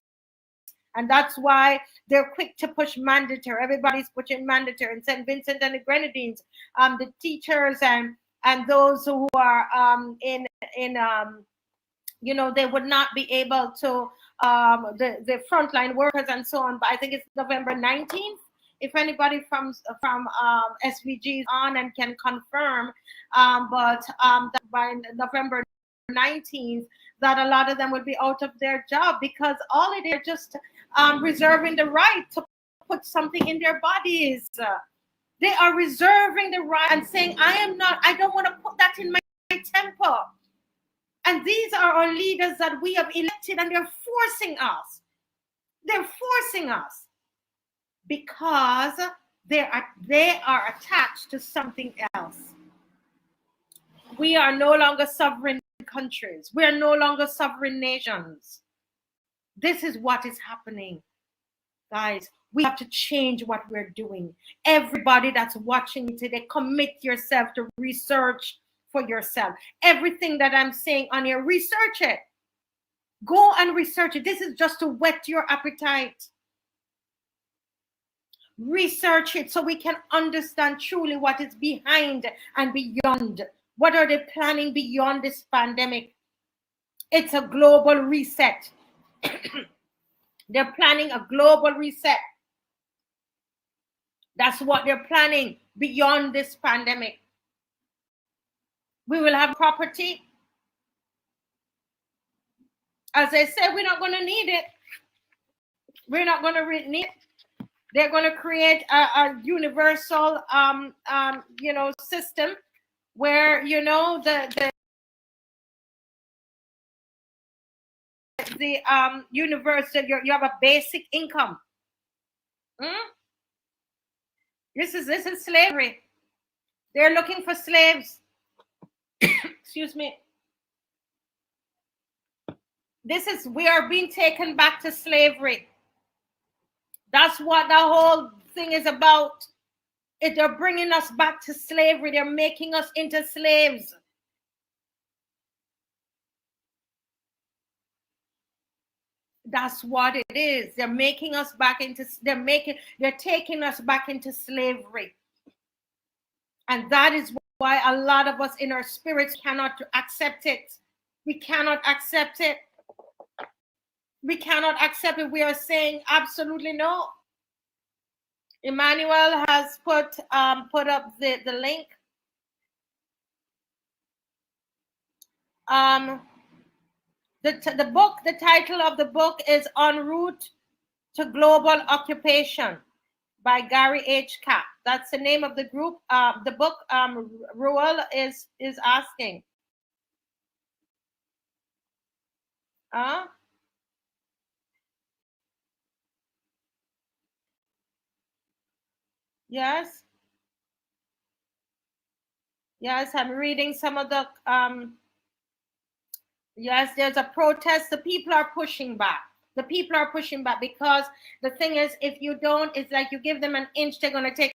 And that's why they're quick to push mandatory. Everybody's pushing mandatory. In St. Vincent and the Grenadines, the teachers and those who are you know, they would not be able to, the frontline workers and so on. But I think it's November 19th. If anybody from SVG is on and can confirm, but that by November 19th, that a lot of them would be out of their job, because all it is just reserving the right to put something in their bodies. They are reserving the right and saying, I don't want to put that in my temple. And these are our leaders that we have elected, and they're forcing us. They're forcing us because they are attached to something else. We are no longer sovereign countries. We are no longer sovereign nations. This is what is happening, guys. We have to change what we're doing. Everybody that's watching me today, commit yourself to research for yourself. Everything that I'm saying on here, research it. Go and research it. This is just to whet your appetite. Research it so we can understand truly what is behind and beyond. What are they planning beyond this pandemic? It's a global reset. They're planning a global reset. That's what they're planning beyond this pandemic. We will have property. As I said, we're not going to need it. We're not going to need it. They're going to create a universal, you know, system where, you know, the universal, you have a basic income. This is slavery. They're looking for slaves. Excuse me. We are being taken back to slavery. That's what the whole thing is about. They're bringing us back to slavery. They're making us into slaves. That's what it is. They're making us back into, they're taking us back into slavery. And that is why a lot of us in our spirits cannot accept it. We cannot accept it. We cannot accept it. We are saying absolutely no. Emmanuel has put up the link. The book, the title of the book is En Route to Global Occupation by Gary H. Kapp. That's the name of the group. The book, Ruel is asking. Yes. Yes, I'm reading some of the, yes, there's a protest. The people are pushing back. The people are pushing back because the thing is, if you don't, it's like you give them an inch, they're going to take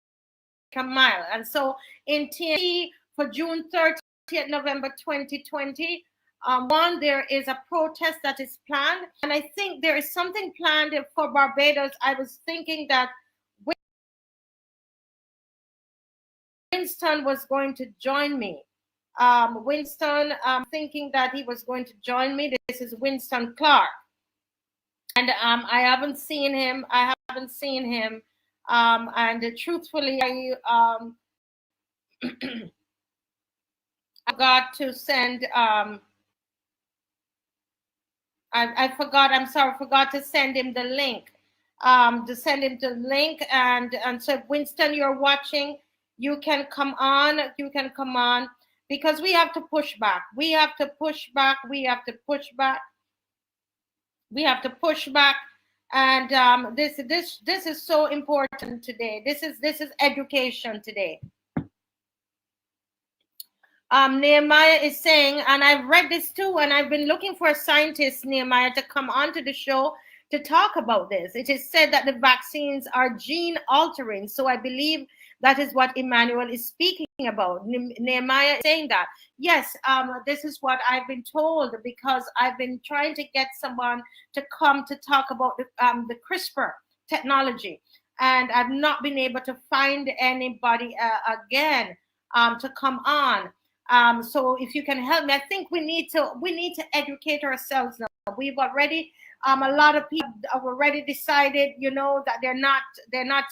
a mile. And so in TNT for June 30th, November 2020, there is a protest that is planned. And I think there is something planned for Barbados. I was thinking that Winston was going to join me. Winston, thinking that he was going to join me. This is Winston Clark. And I haven't seen him. And truthfully, I got to send, I forgot to send him the link. And so Winston, you're watching, you can come on, because we have to push back. We have to push back. And this is so important today. This is education today. Nehemiah is saying, and I've read this too, and I've been looking for a scientist, Nehemiah, to come onto the show to talk about this. It is said that the vaccines are gene altering. So I believe that is what Emmanuel is speaking about. Nehemiah is saying that. Yes, this is what I've been told, because I've been trying to get someone to come to talk about the CRISPR technology. And I've not been able to find anybody again to come on. So if you can help me, I think we need to educate ourselves now. We've already a lot of people have already decided, you know, that they're not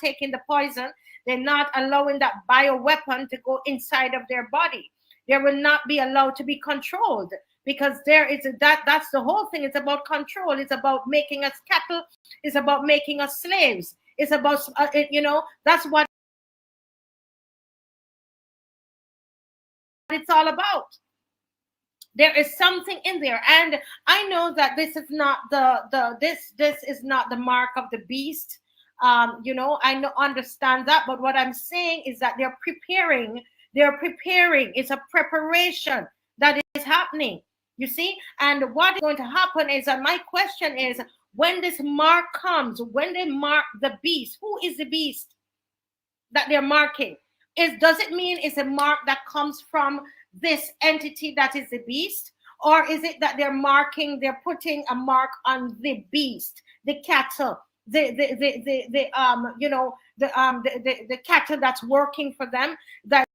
taking the poison. They're not allowing that bioweapon to go inside of their body. They will not be allowed to be controlled, because there is that's the whole thing. It's about control. It's about making us cattle. It's about making us slaves. It's about you know, that's what it's all about. There is something in there, and I know that this is not this is not the mark of the beast. You know, I understand that, but what I'm saying is that they're preparing. It's a preparation that is happening. You see, and what is going to happen is, and my question is, when this mark comes, when they mark the beast, who is the beast that they're marking? Does it mean it's a mark that comes from this entity that is the beast, or is it that they're putting a mark on the beast, the cattle, the cattle that's working for them, that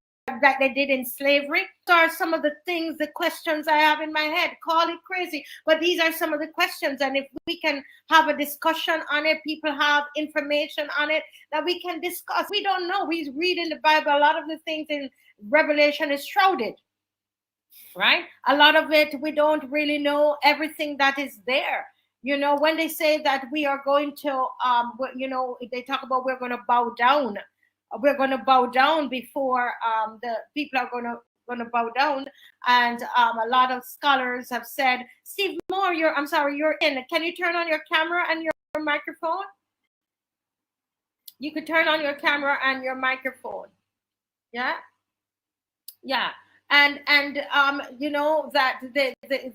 they did in slavery? These are some of the things, the questions I have in my head. Call it crazy, but these are some of the questions, and if we can have a discussion on it, people have information on it that we can discuss. We don't know. We read in the Bible, a lot of the things in Revelation is shrouded, right? A lot of it, we don't really know everything that is there. You know, when they say that we are going to, you know, they talk about we're going to bow down. We're going to bow down before the people are going to bow down. And a lot of scholars have said, Steve Moore, you're in. Can you turn on your camera and your microphone? You could turn on your camera and your microphone. Yeah. And you know that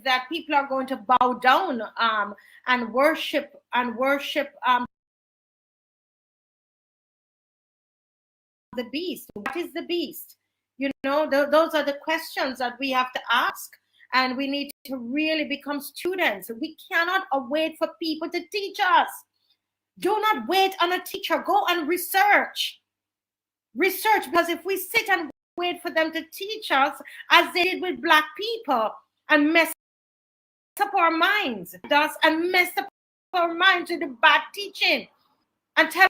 that people are going to bow down and worship the beast. What is the beast? You know, those are the questions that we have to ask, and we need to really become students. We cannot wait for people to teach us. Do not wait on a teacher. Go and research, because if we sit and wait for them to teach us, as they did with Black people, and mess up our minds, and mess up our minds with the bad teaching, and tell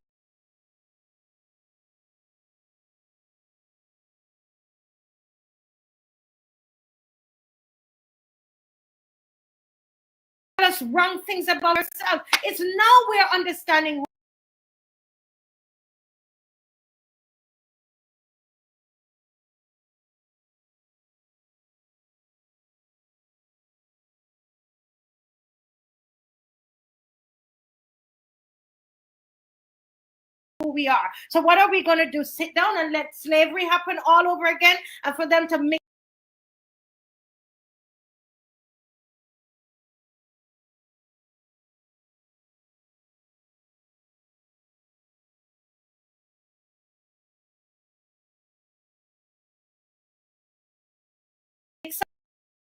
us wrong things about ourselves. It's now we're understanding who we are. So what are we going to do? Sit down and let slavery happen all over again, and for them to make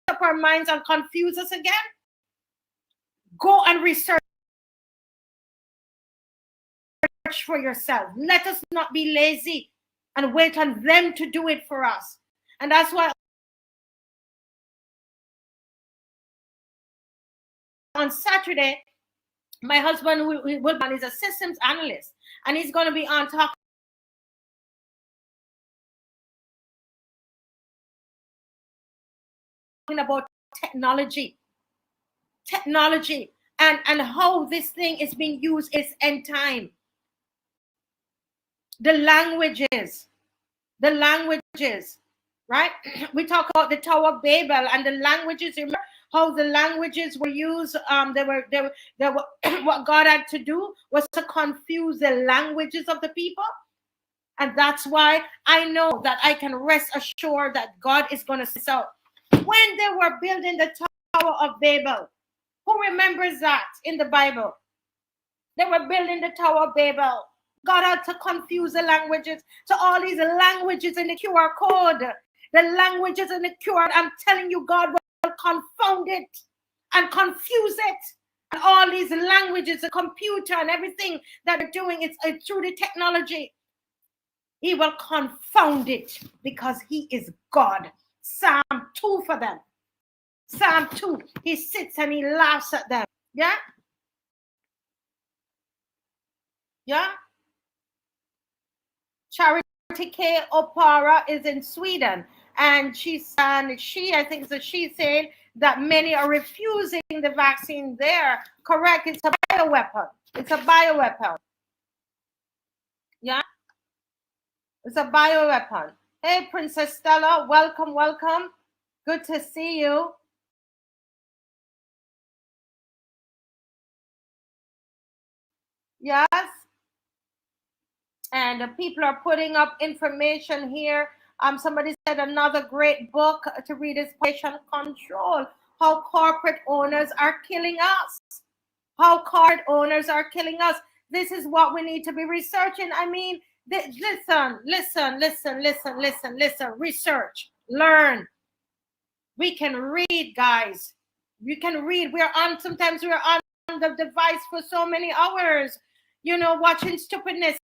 up our minds and confuse us again? Go and research for yourself. Let us not be lazy and wait on them to do it for us. And that's why on Saturday, my husband is a systems analyst, and he's going to be on talking about technology, and how this thing is being used is end time. The languages, right? We talk about the Tower of Babel and the languages. Remember how the languages were used? They were what God had to do was to confuse the languages of the people. And that's why I know that I can rest assured that God is going to see. So when they were building the Tower of Babel, who remembers that in the Bible? They were building the Tower of Babel. God had to confuse the languages. So all these languages in the QR code, the languages in the QR, I'm telling you, God will confound it and confuse it. And all these languages, the computer and everything that they're doing, it's through the technology. He will confound it because he is God. Psalm 2 for them. Psalm 2. He sits and he laughs at them. Yeah? Yeah? Charity K. Opara is in Sweden. And she, I think so, she's saying that many are refusing the vaccine there. Correct. It's a bioweapon. It's a bioweapon. Yeah? It's a bioweapon. Hey, Princess Stella, welcome, welcome. Good to see you. Yes. And people are putting up information here. Somebody said another great book to read is Patient Control. How corporate owners are killing us. How corporate owners are killing us. This is what we need to be researching. I mean, listen. Research, learn. We can read, guys. We can read. Sometimes we're on the device for so many hours, you know, watching stupidness.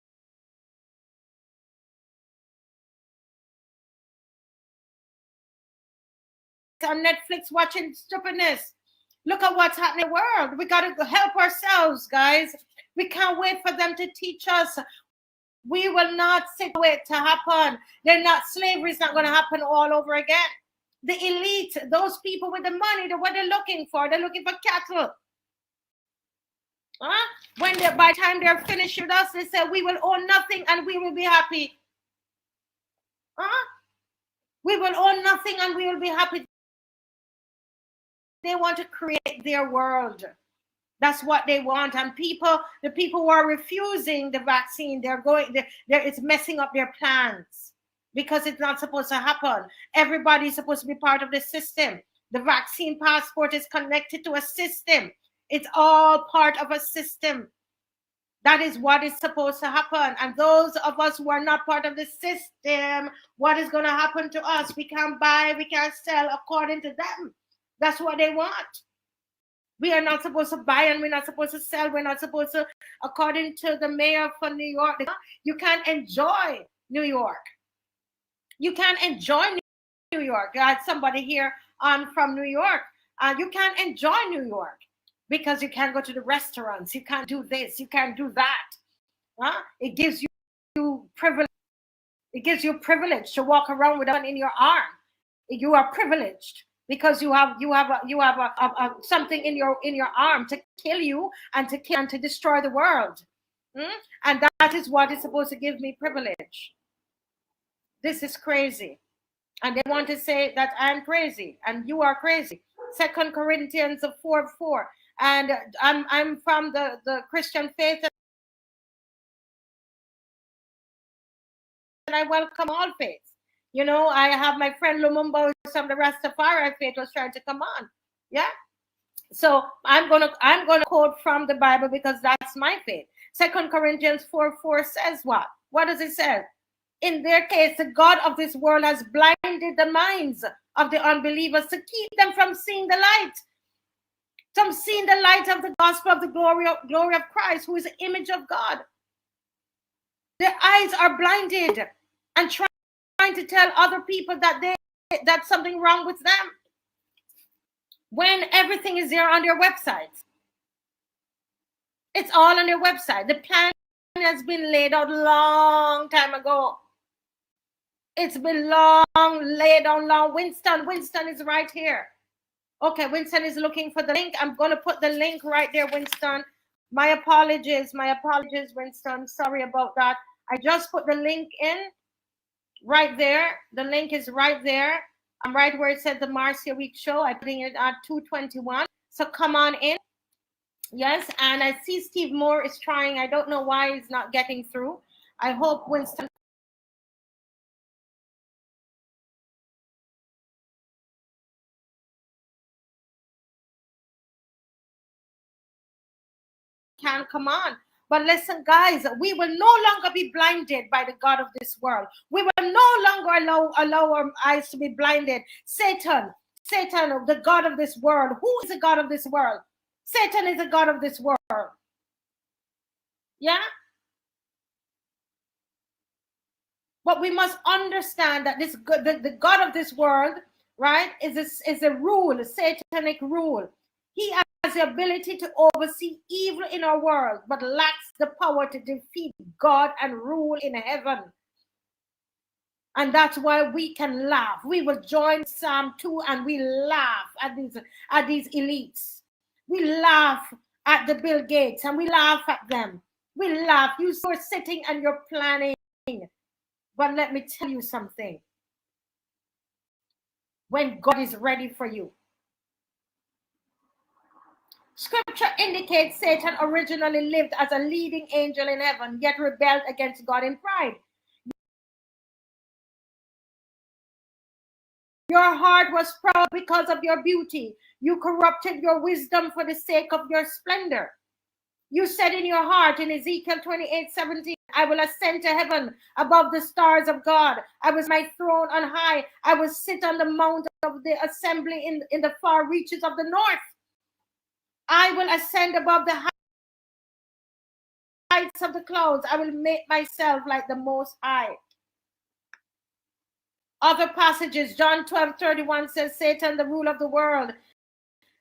On Netflix watching stupidness. Look at what's happening in the world. We got to help ourselves, guys. We can't wait for them to teach us. We will not sit wait to happen. Slavery is not going to happen all over again. The elite, those people with the money, what they're looking for, they're looking for cattle. Huh? By the time they're finished with us, they say we will own nothing and we will be happy. Huh? We will own nothing and we will be happy. They want to create their world. That's what they want. And the people who are refusing the vaccine, it's messing up their plans because it's not supposed to happen. Everybody's supposed to be part of the system. The vaccine passport is connected to a system. It's all part of a system. That is what is supposed to happen. And those of us who are not part of the system, what is going to happen to us? We can't buy, we can't sell according to them. That's what they want. We are not supposed to buy and we're not supposed to sell. We're not supposed to, according to the mayor for New York, you can't enjoy New York. You can't enjoy New York. I had somebody here from New York. You can't enjoy New York because you can't go to the restaurants. You can't do this. You can't do that. It gives you privilege. It gives you privilege to walk around with one in your arm. You are privileged. Because you have something in your arm to kill you and to destroy the world, and that is what is supposed to give me privilege. This is crazy, and they want to say that I'm crazy and you are crazy. 2 Corinthians 4:4, and I'm from the Christian faith, and I welcome all faiths. You know, I have my friend Lumumba from the Rastafari faith was trying to come on. Yeah. So I'm gonna quote from the Bible because that's my faith. 2 Corinthians 4:4 says what? What does it say? In their case, the God of this world has blinded the minds of the unbelievers to keep them from seeing the light. From seeing the light of the gospel of the glory of Christ, who is the image of God. Their eyes are blinded and trying to tell other people that that's something wrong with them when everything is there on their websites. It's all on their website. The plan has been laid out long time ago. It's been laid out long. Winston is right here. Okay, Winston is looking for the link. I'm going to put the link right there, Winston. My apologies, Winston. Sorry about that. I just put the link in. Right there, the link is right there. I'm right where it said the Marcia Week show. I'm putting it at 2:21. So come on in. Yes, and I see Steve Moore is trying. I don't know why he's not getting through. I hope Winston. can come on. But listen, guys, we will no longer be blinded by the God of this world. We will no longer allow our eyes to be blinded. Satan, the God of this world. Who is the God of this world? Satan is the God of this world. Yeah? But we must understand that the God of this world, right, is a rule, a satanic rule. He has the ability to oversee evil in our world, but lacks the power to defeat God and rule in heaven. And that's why we can laugh. We will join Psalm 2 and we laugh at these elites. We laugh at the Bill Gates and we laugh at them. We laugh. You're sitting and you're planning. But let me tell you something. When God is ready for you. Scripture indicates Satan originally lived as a leading angel in heaven, yet rebelled against God in pride. Your heart was proud because of your beauty. You corrupted your wisdom for the sake of your splendor. You said in your heart in Ezekiel 28:17, I will ascend to heaven above the stars of God. I was my throne on high. I will sit on the mount of the assembly in the far reaches of the north. I will ascend above the heights of the clouds. I will make myself like the Most High. Other passages, John 12:31 says, Satan, the rule of the world,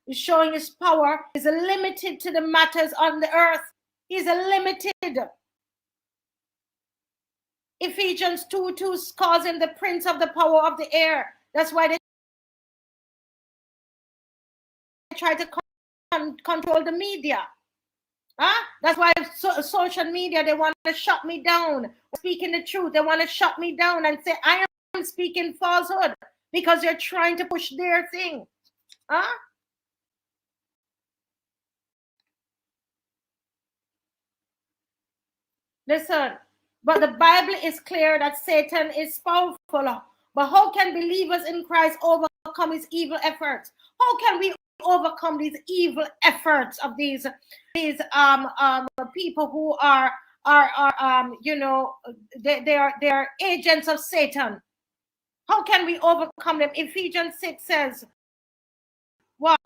is showing his power, is limited to the matters on the earth. He's limited. Ephesians 2:2 calls him the prince of the power of the air. That's why they try to control the media. Huh? That's why social media, they want to shut me down. Speaking the truth, they want to shut me down and say, I am speaking falsehood because they're trying to push their thing. Huh? Listen, but the Bible is clear that Satan is powerful. But how can believers in Christ overcome his evil efforts? How can we overcome these evil efforts of these people who are they are agents of Satan? How can we overcome them? Ephesians 6 says, what?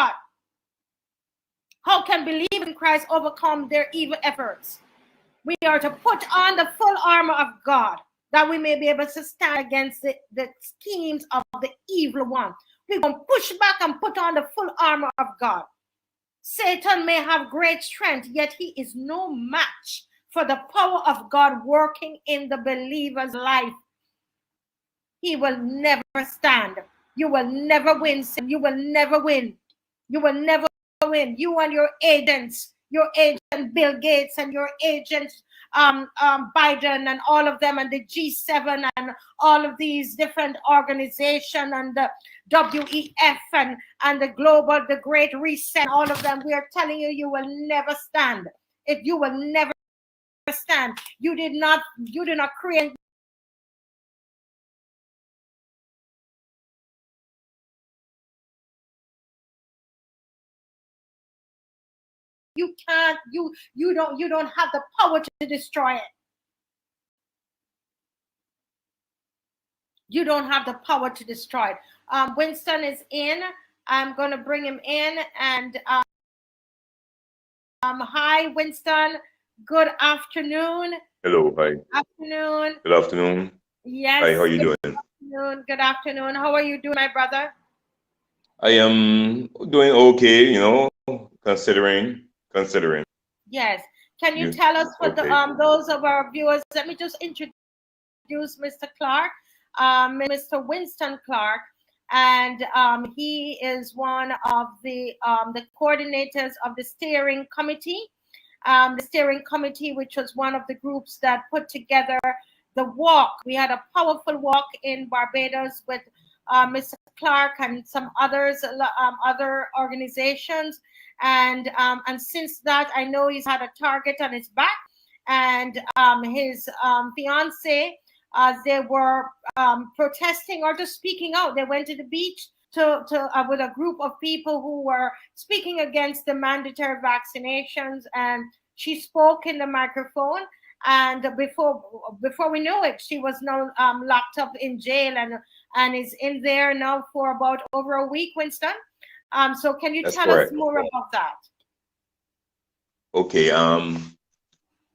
How can believers in Christ overcome their evil efforts? We are to put on the full armor of God, that we may be able to stand against the schemes of the evil one. We're going to push back and put on the full armor of God. Satan may have great strength, yet he is no match for the power of God working in the believer's life. He will never stand. You will never win. You will never win. You will never win. You and your agents, your agent Bill Gates and your agent Biden and all of them, and the G7 and all of these different organizations and the WEF and the Great Reset, all of them, we are telling you, you will never stand. If you will never stand, you did not create you can't, you don't have the power to destroy it. You don't have the power to destroy it. Winston is in. I'm going to bring him in. And hi, Winston. Good afternoon. Hello, hi. Afternoon. Good afternoon. Yes. Hi, how are you doing? Good afternoon. How are you doing, my brother? I am doing okay, considering. Yes. Can you tell us what those of our viewers? Let me just introduce Mr. Clark, Mr. Winston Clark, and he is one of the coordinators of the steering committee. The steering committee, which was one of the groups that put together the walk. We had a powerful walk in Barbados with Mr. Clark and some others, other organizations. And since that, I know he's had a target on his back. And his fiance, they were protesting or just speaking out. They went to the beach with a group of people who were speaking against the mandatory vaccinations. And She spoke in the microphone, and before we knew it, she was now locked up in jail and is in there now for about over a week, Winston. So can you That's tell correct. us more about that? Okay.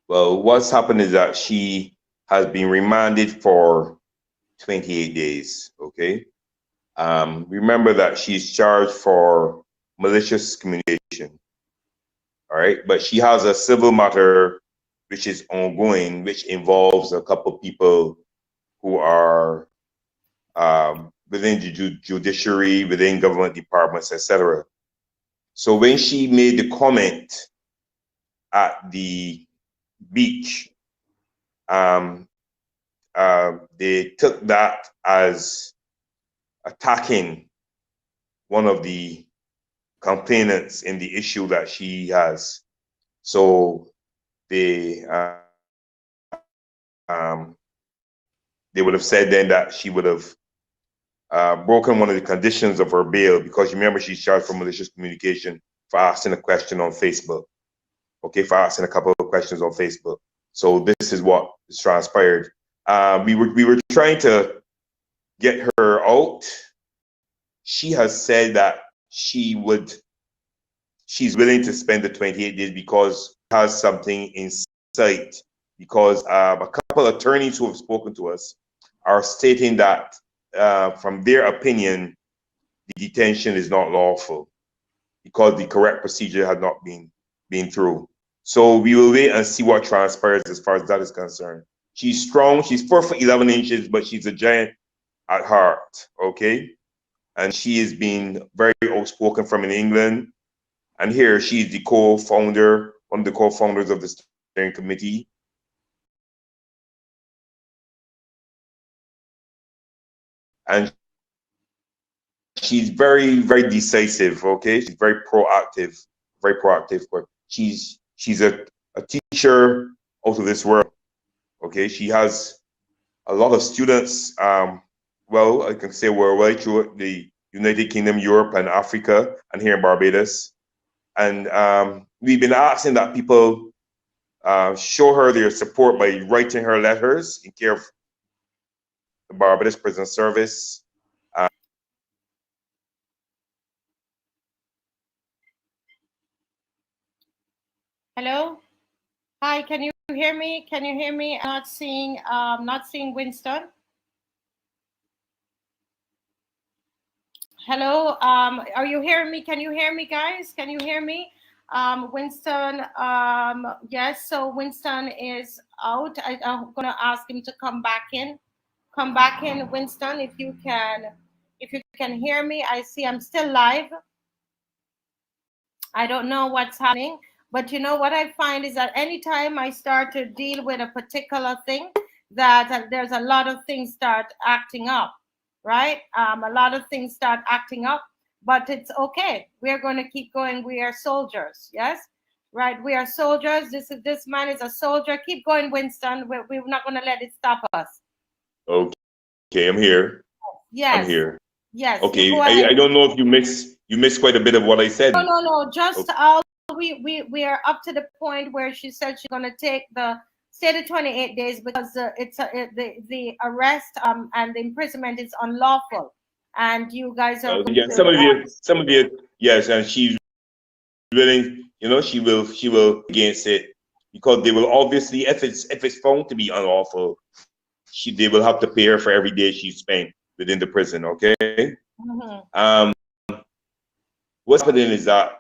Well, what's happened is that she has been remanded for 28 days. Okay. Remember that she's charged for malicious communication. All right. But she has a civil matter which is ongoing, which involves a couple people who are within the judiciary, within government departments, etc. So when she made the comment at the beach, they took that as attacking one of the complainants in the issue that she has. So they would have said then that she would have broken one of the conditions of her bail, because you remember she's charged for malicious communication for asking a question on Facebook. Okay, for asking a couple of questions on Facebook. So this is what is transpired. We were trying to get her out. She has said that she's willing to spend the 28 days because she has something in sight. Because a couple of attorneys who have spoken to us are stating that from their opinion, the detention is not lawful because the correct procedure had not been through. So we will wait and see what transpires as far as that is concerned. She's strong. She's 4'11", but she's a giant at heart. Okay, and she has been very outspoken from in England. And here she's the co-founder, one of the co-founders of the steering committee. And she's very, very decisive. Okay, she's very proactive, But she's a teacher out of this world. Okay, she has a lot of students. Well, I can say worldwide, through the United Kingdom, Europe, and Africa, and here in Barbados. And we've been asking that people show her their support by writing her letters in care of the Barbados Prison Service. Hello, hi. Can you hear me? Can you hear me? I'm not seeing Winston. Hello, are you hearing me? Can you hear me, guys? Can you hear me? Winston, yes, so Winston is out. I'm gonna ask him to come back in. Come back in, Winston, if you can hear me. I see I'm still live. I don't know what's happening, but you know what I find is that anytime I start to deal with a particular thing, that there's a lot of things start acting up. Right? A lot of things start acting up, but it's okay. We're going to keep going. We are soldiers. Yes? Right? We are soldiers. This man is a soldier. Keep going, Winston. We're not going to let it stop us. Okay, I'm here. Yes. I'm here. Yes. Okay. I don't know if you missed quite a bit of what I said. No. Just all we are up to the point where she said she's going to take the stay the 28 days because the arrest and the imprisonment is unlawful, and you guys are some of you, yes, and she's willing, she will against it, because they will obviously, if it's found to be unlawful, they will have to pay her for every day she spent within the prison. Okay. Mm-hmm. What's happening is that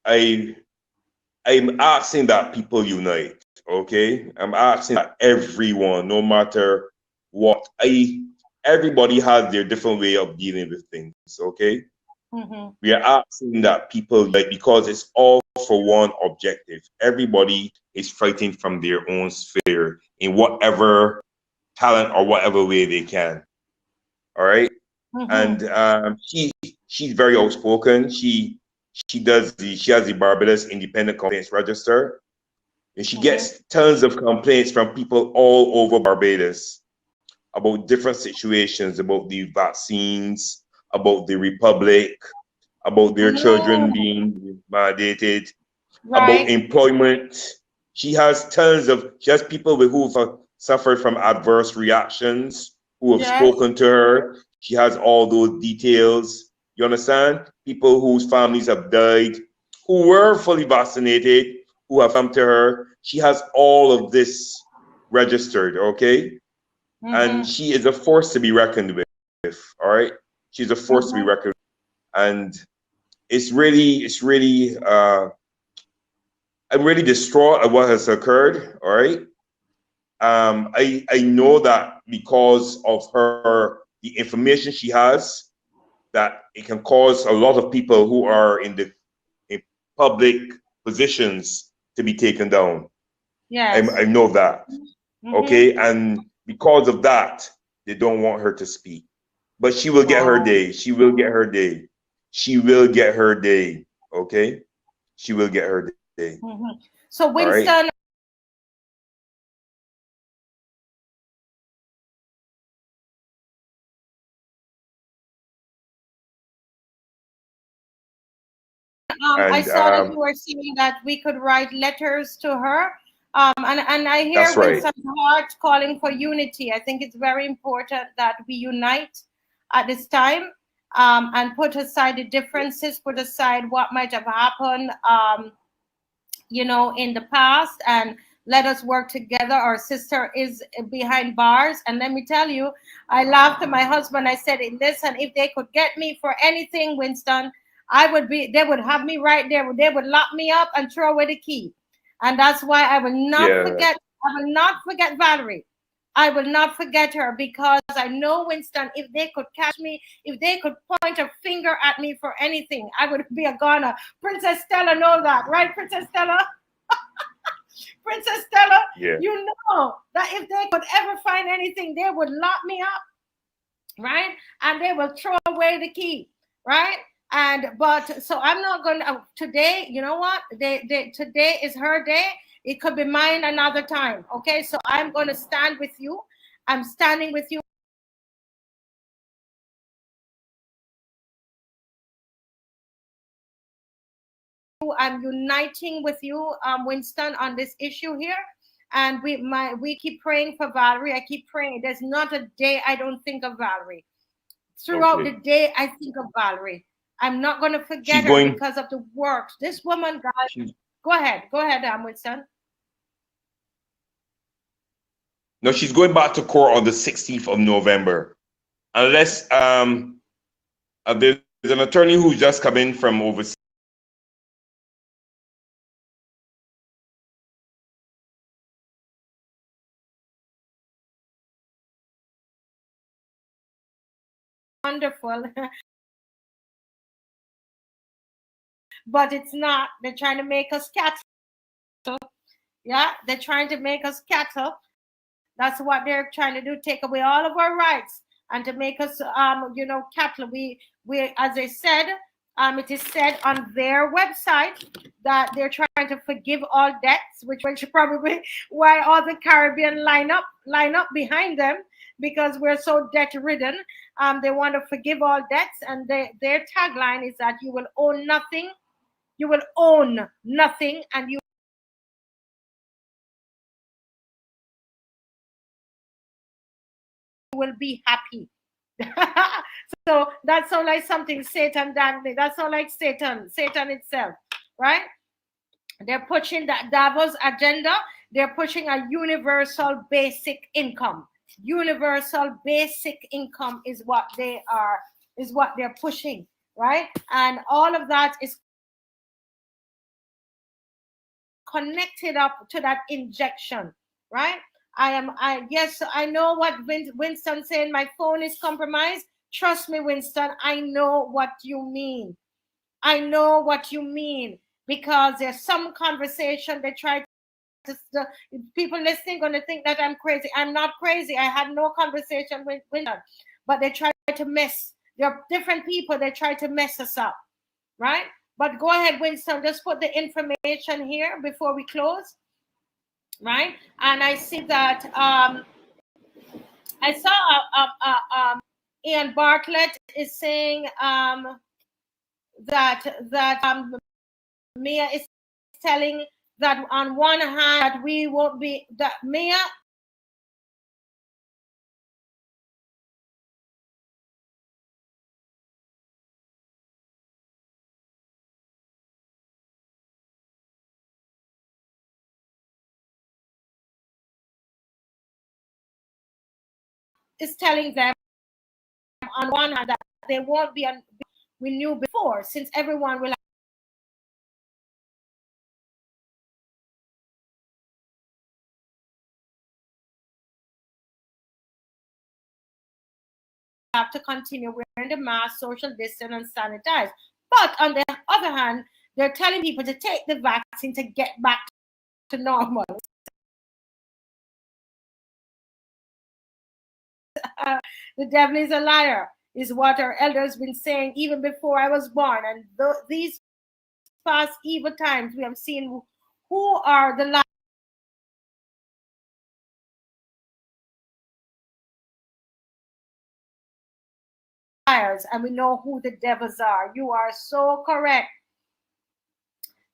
I'm asking that people unite. Okay, I'm asking that everyone, no matter what, everybody has their different way of dealing with things. Okay, we are asking that people, because it's all for one objective. Everybody is fighting from their own sphere in whatever talent or whatever way they can. All right, and she's very outspoken. She has the Barbados Independent Complaints Register. And she gets tons of complaints from people all over Barbados about different situations, about the vaccines, about the Republic, about their children being mandated. about employment. She has people who have suffered from adverse reactions, who have spoken to her. She has all those details. You understand? People whose families have died, who were fully vaccinated, who have come to her. She has all of this registered, okay? And she is a force to be reckoned with, all right? She's a force to be reckoned with. And I'm really distraught at what has occurred, all right? I know that because of the information she has, that it can cause a lot of people who are in public positions to be taken down. Yes. I know that, okay? And because of that, they don't want her to speak. But she will get her day. She will get her day. She will get her day, okay? She will get her day. So Winston, I saw that you were saying that we could write letters to her. And I hear Winston's heart calling for unity. I think it's very important that we unite at this time and put aside the differences, put aside what might have happened, you know, in the past, and let us work together. Our sister is behind bars. And let me tell you, I laughed at my husband. I said, listen, if they could get me for anything, Winston, they would have me right there. They would lock me up and throw away the key. And that's why I will not forget Valerie. I will not forget her, because I know, Winston, if they could catch me, if they could point a finger at me for anything, I would be a goner. Princess Stella knows that, right, Princess Stella? Princess Stella, you know that if they could ever find anything, they would lock me up, right? And they will throw away the key, right? But so I'm not going to today. You know what? Today is her day. It could be mine another time. Okay, so I'm going to stand with you. I'm standing with you. I'm uniting with you, Winston, on this issue here. And we keep praying for Valerie. I keep praying. There's not a day I don't think of Valerie. Throughout the day, I think of Valerie. I'm not going to forget her because of the work. This woman, guys, go ahead, Winston. No, she's going back to court on the 16th of November. Unless there's an attorney who's just come in from overseas. Wonderful. But it's not. They're trying to make us cattle. Yeah, they're trying to make us cattle. That's what they're trying to do, take away all of our rights and to make us, you know, cattle. We, as I said, it is said on their website that they're trying to forgive all debts, which probably why all the Caribbean line up behind them, because we're so debt ridden. They want to forgive all debts, and their tagline is that you will own nothing. You will own nothing, and you will be happy. So that sounds like something Satan dangling. That sounds like Satan itself, right? They're pushing that Davos agenda. They're pushing a universal basic income. Universal basic income is what they're pushing, right? And all of that is connected up to that injection, right? Yes, I know what Winston saying, my phone is compromised. Trust me, Winston, I know what you mean. I know what you mean, because there's some conversation they try to, people listening going to think that I'm crazy. I'm not crazy. I had no conversation with Winston, but they try to mess. There are different people, they try to mess us up, right? But go ahead, Winston, just put the information here before we close. Right, and I see that I saw Ian Bartlett is saying that Mia is telling that on one hand that we won't be, that Mia, is telling them on one hand that they won't be on, we knew before, since everyone will have to continue wearing the mask, social distance, and sanitize. But on the other hand, they're telling people to take the vaccine to get back to normal. The devil is a liar, is what our elders been saying even before I was born. And these past evil times, we have seen who are the liars, and we know who the devils are. You are so correct.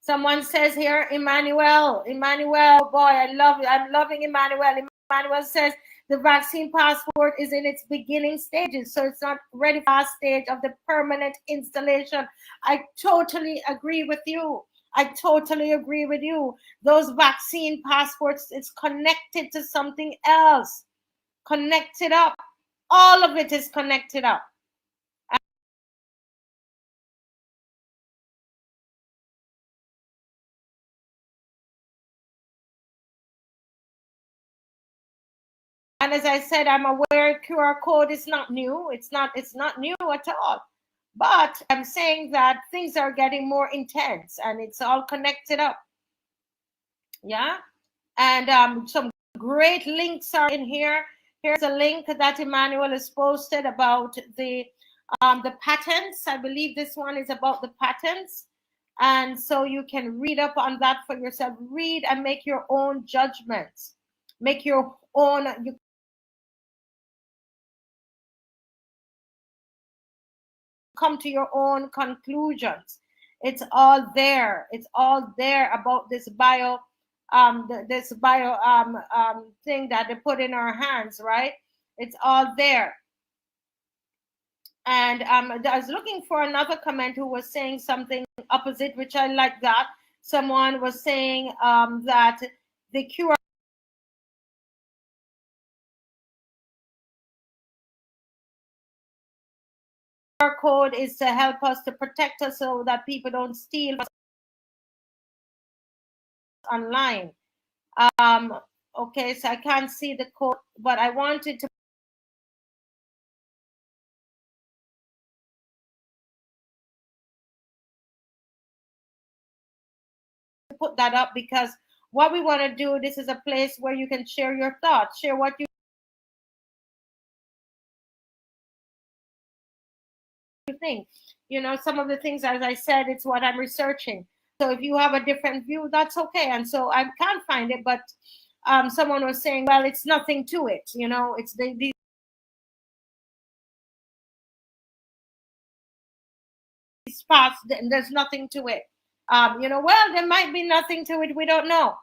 Someone says here, Emmanuel, boy, I'm loving Emmanuel. Emmanuel says the vaccine passport is in its beginning stages, so it's not ready for the stage of the permanent installation. I totally agree with you. Those vaccine passports, it's connected to something else. Connected up. All of it is connected up. And as I said, I'm aware QR code is not new. It's not new at all. But I'm saying that things are getting more intense and it's all connected up. Yeah. And some great links are in here. Here's a link that Emmanuel has posted about the patents. I believe this one is about the patents. And so you can read up on that for yourself. Read and make your own judgments. Make your own, you come to your own conclusions. It's all there. It's all there about this bio thing that they put in our hands, right? It's all there. And I was looking for another comment who was saying something opposite, which I like that. Someone was saying that the QR code is to help us, to protect us so that people don't steal online. Okay, so I can't see the code, but I wanted to put that up because what we want to do, this is a place where you can share your thoughts, share what you think. You know, some of the things, as I said, it's what I'm researching. So if you have a different view, that's okay. And so I can't find it, but someone was saying, well, it's nothing to it. You know, it's these spots, there's nothing to it. You know, well, there might be nothing to it. We don't know,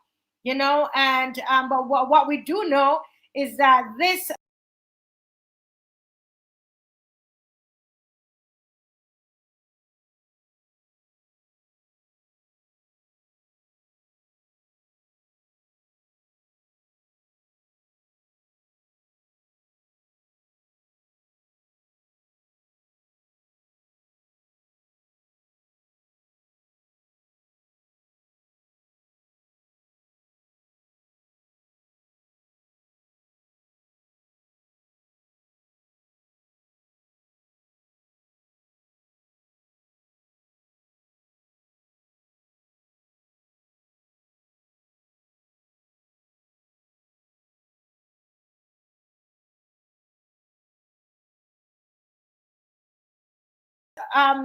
you know, and but what we do know is that this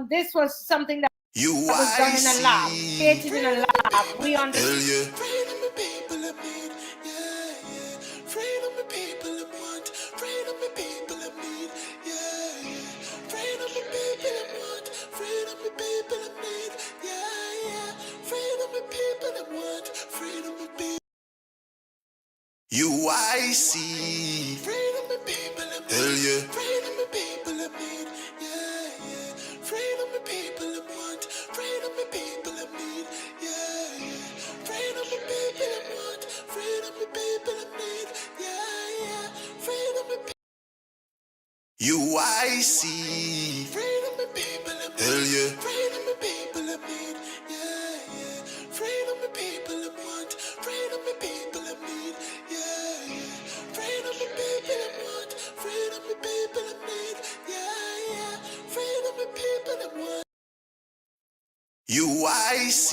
this was something that was done in a lab, created in a lab. We understand. Freedom the people of need, yeah, yeah. Freedom the people of want, freedom the people of need, yeah, yeah. Freedom the people of want, freedom the people of need, yeah, yeah. Freedom the people UIC. Freedom the people of need. Hell yeah. Freedom the people of need. Yeah, yeah. Freedom the people of want. Freedom the people of need. Yeah, yeah. Freedom the people of want. Freedom the people of need. Yeah, yeah. Freedom the people. UIC. Freedom the people of need. Hell yeah. Freedom the people of need. Yeah, yeah. Freedom the people of want. Freedom the people of need. Yeah, yeah. Freedom the people of want. Freedom the people of need. Yeah, yeah. Freedom the people of want. UIC.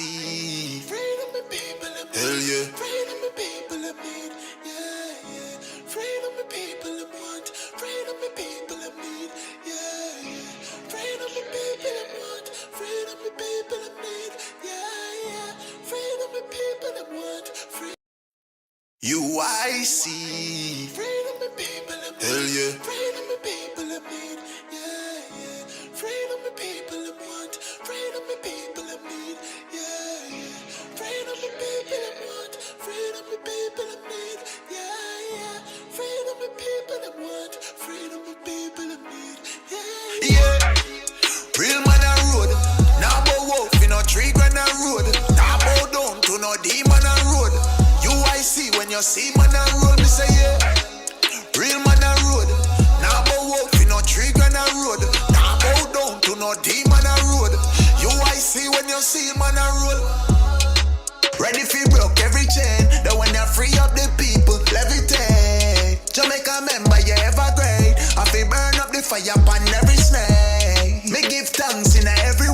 Freedom the people of need. Hell yeah. Freedom the people of need. Yeah, yeah. Freedom the people of want. Freedom the people of need. Yeah, yeah. Freedom the people of want. Freedom the people of need. Yeah, yeah. Freedom the people of want. UIC. Freedom the people of need. Hell yeah. Freedom the people of need. Yeah, yeah. Freedom the people of want. Freedom the people of need. Yeah, yeah. Freedom the people of want. Freedom the people of need. Yeah, yeah. Freedom the people of want. Freedom the people of need. Yeah, yeah. Real man a road. Now bow wolf in a tree grand a road. Now bow down to no demon a road. UIC when you see man a road, me say yeah. Real man a road. Now bow wolf in a tree grand a road. Now bow down to no demon a road. UIC when you see man a road. Ready for broke every chain. That when you free up the people, levitate. Jamaica member, you ever great. I feel burn up the fire upon every snake. Me give thanks in every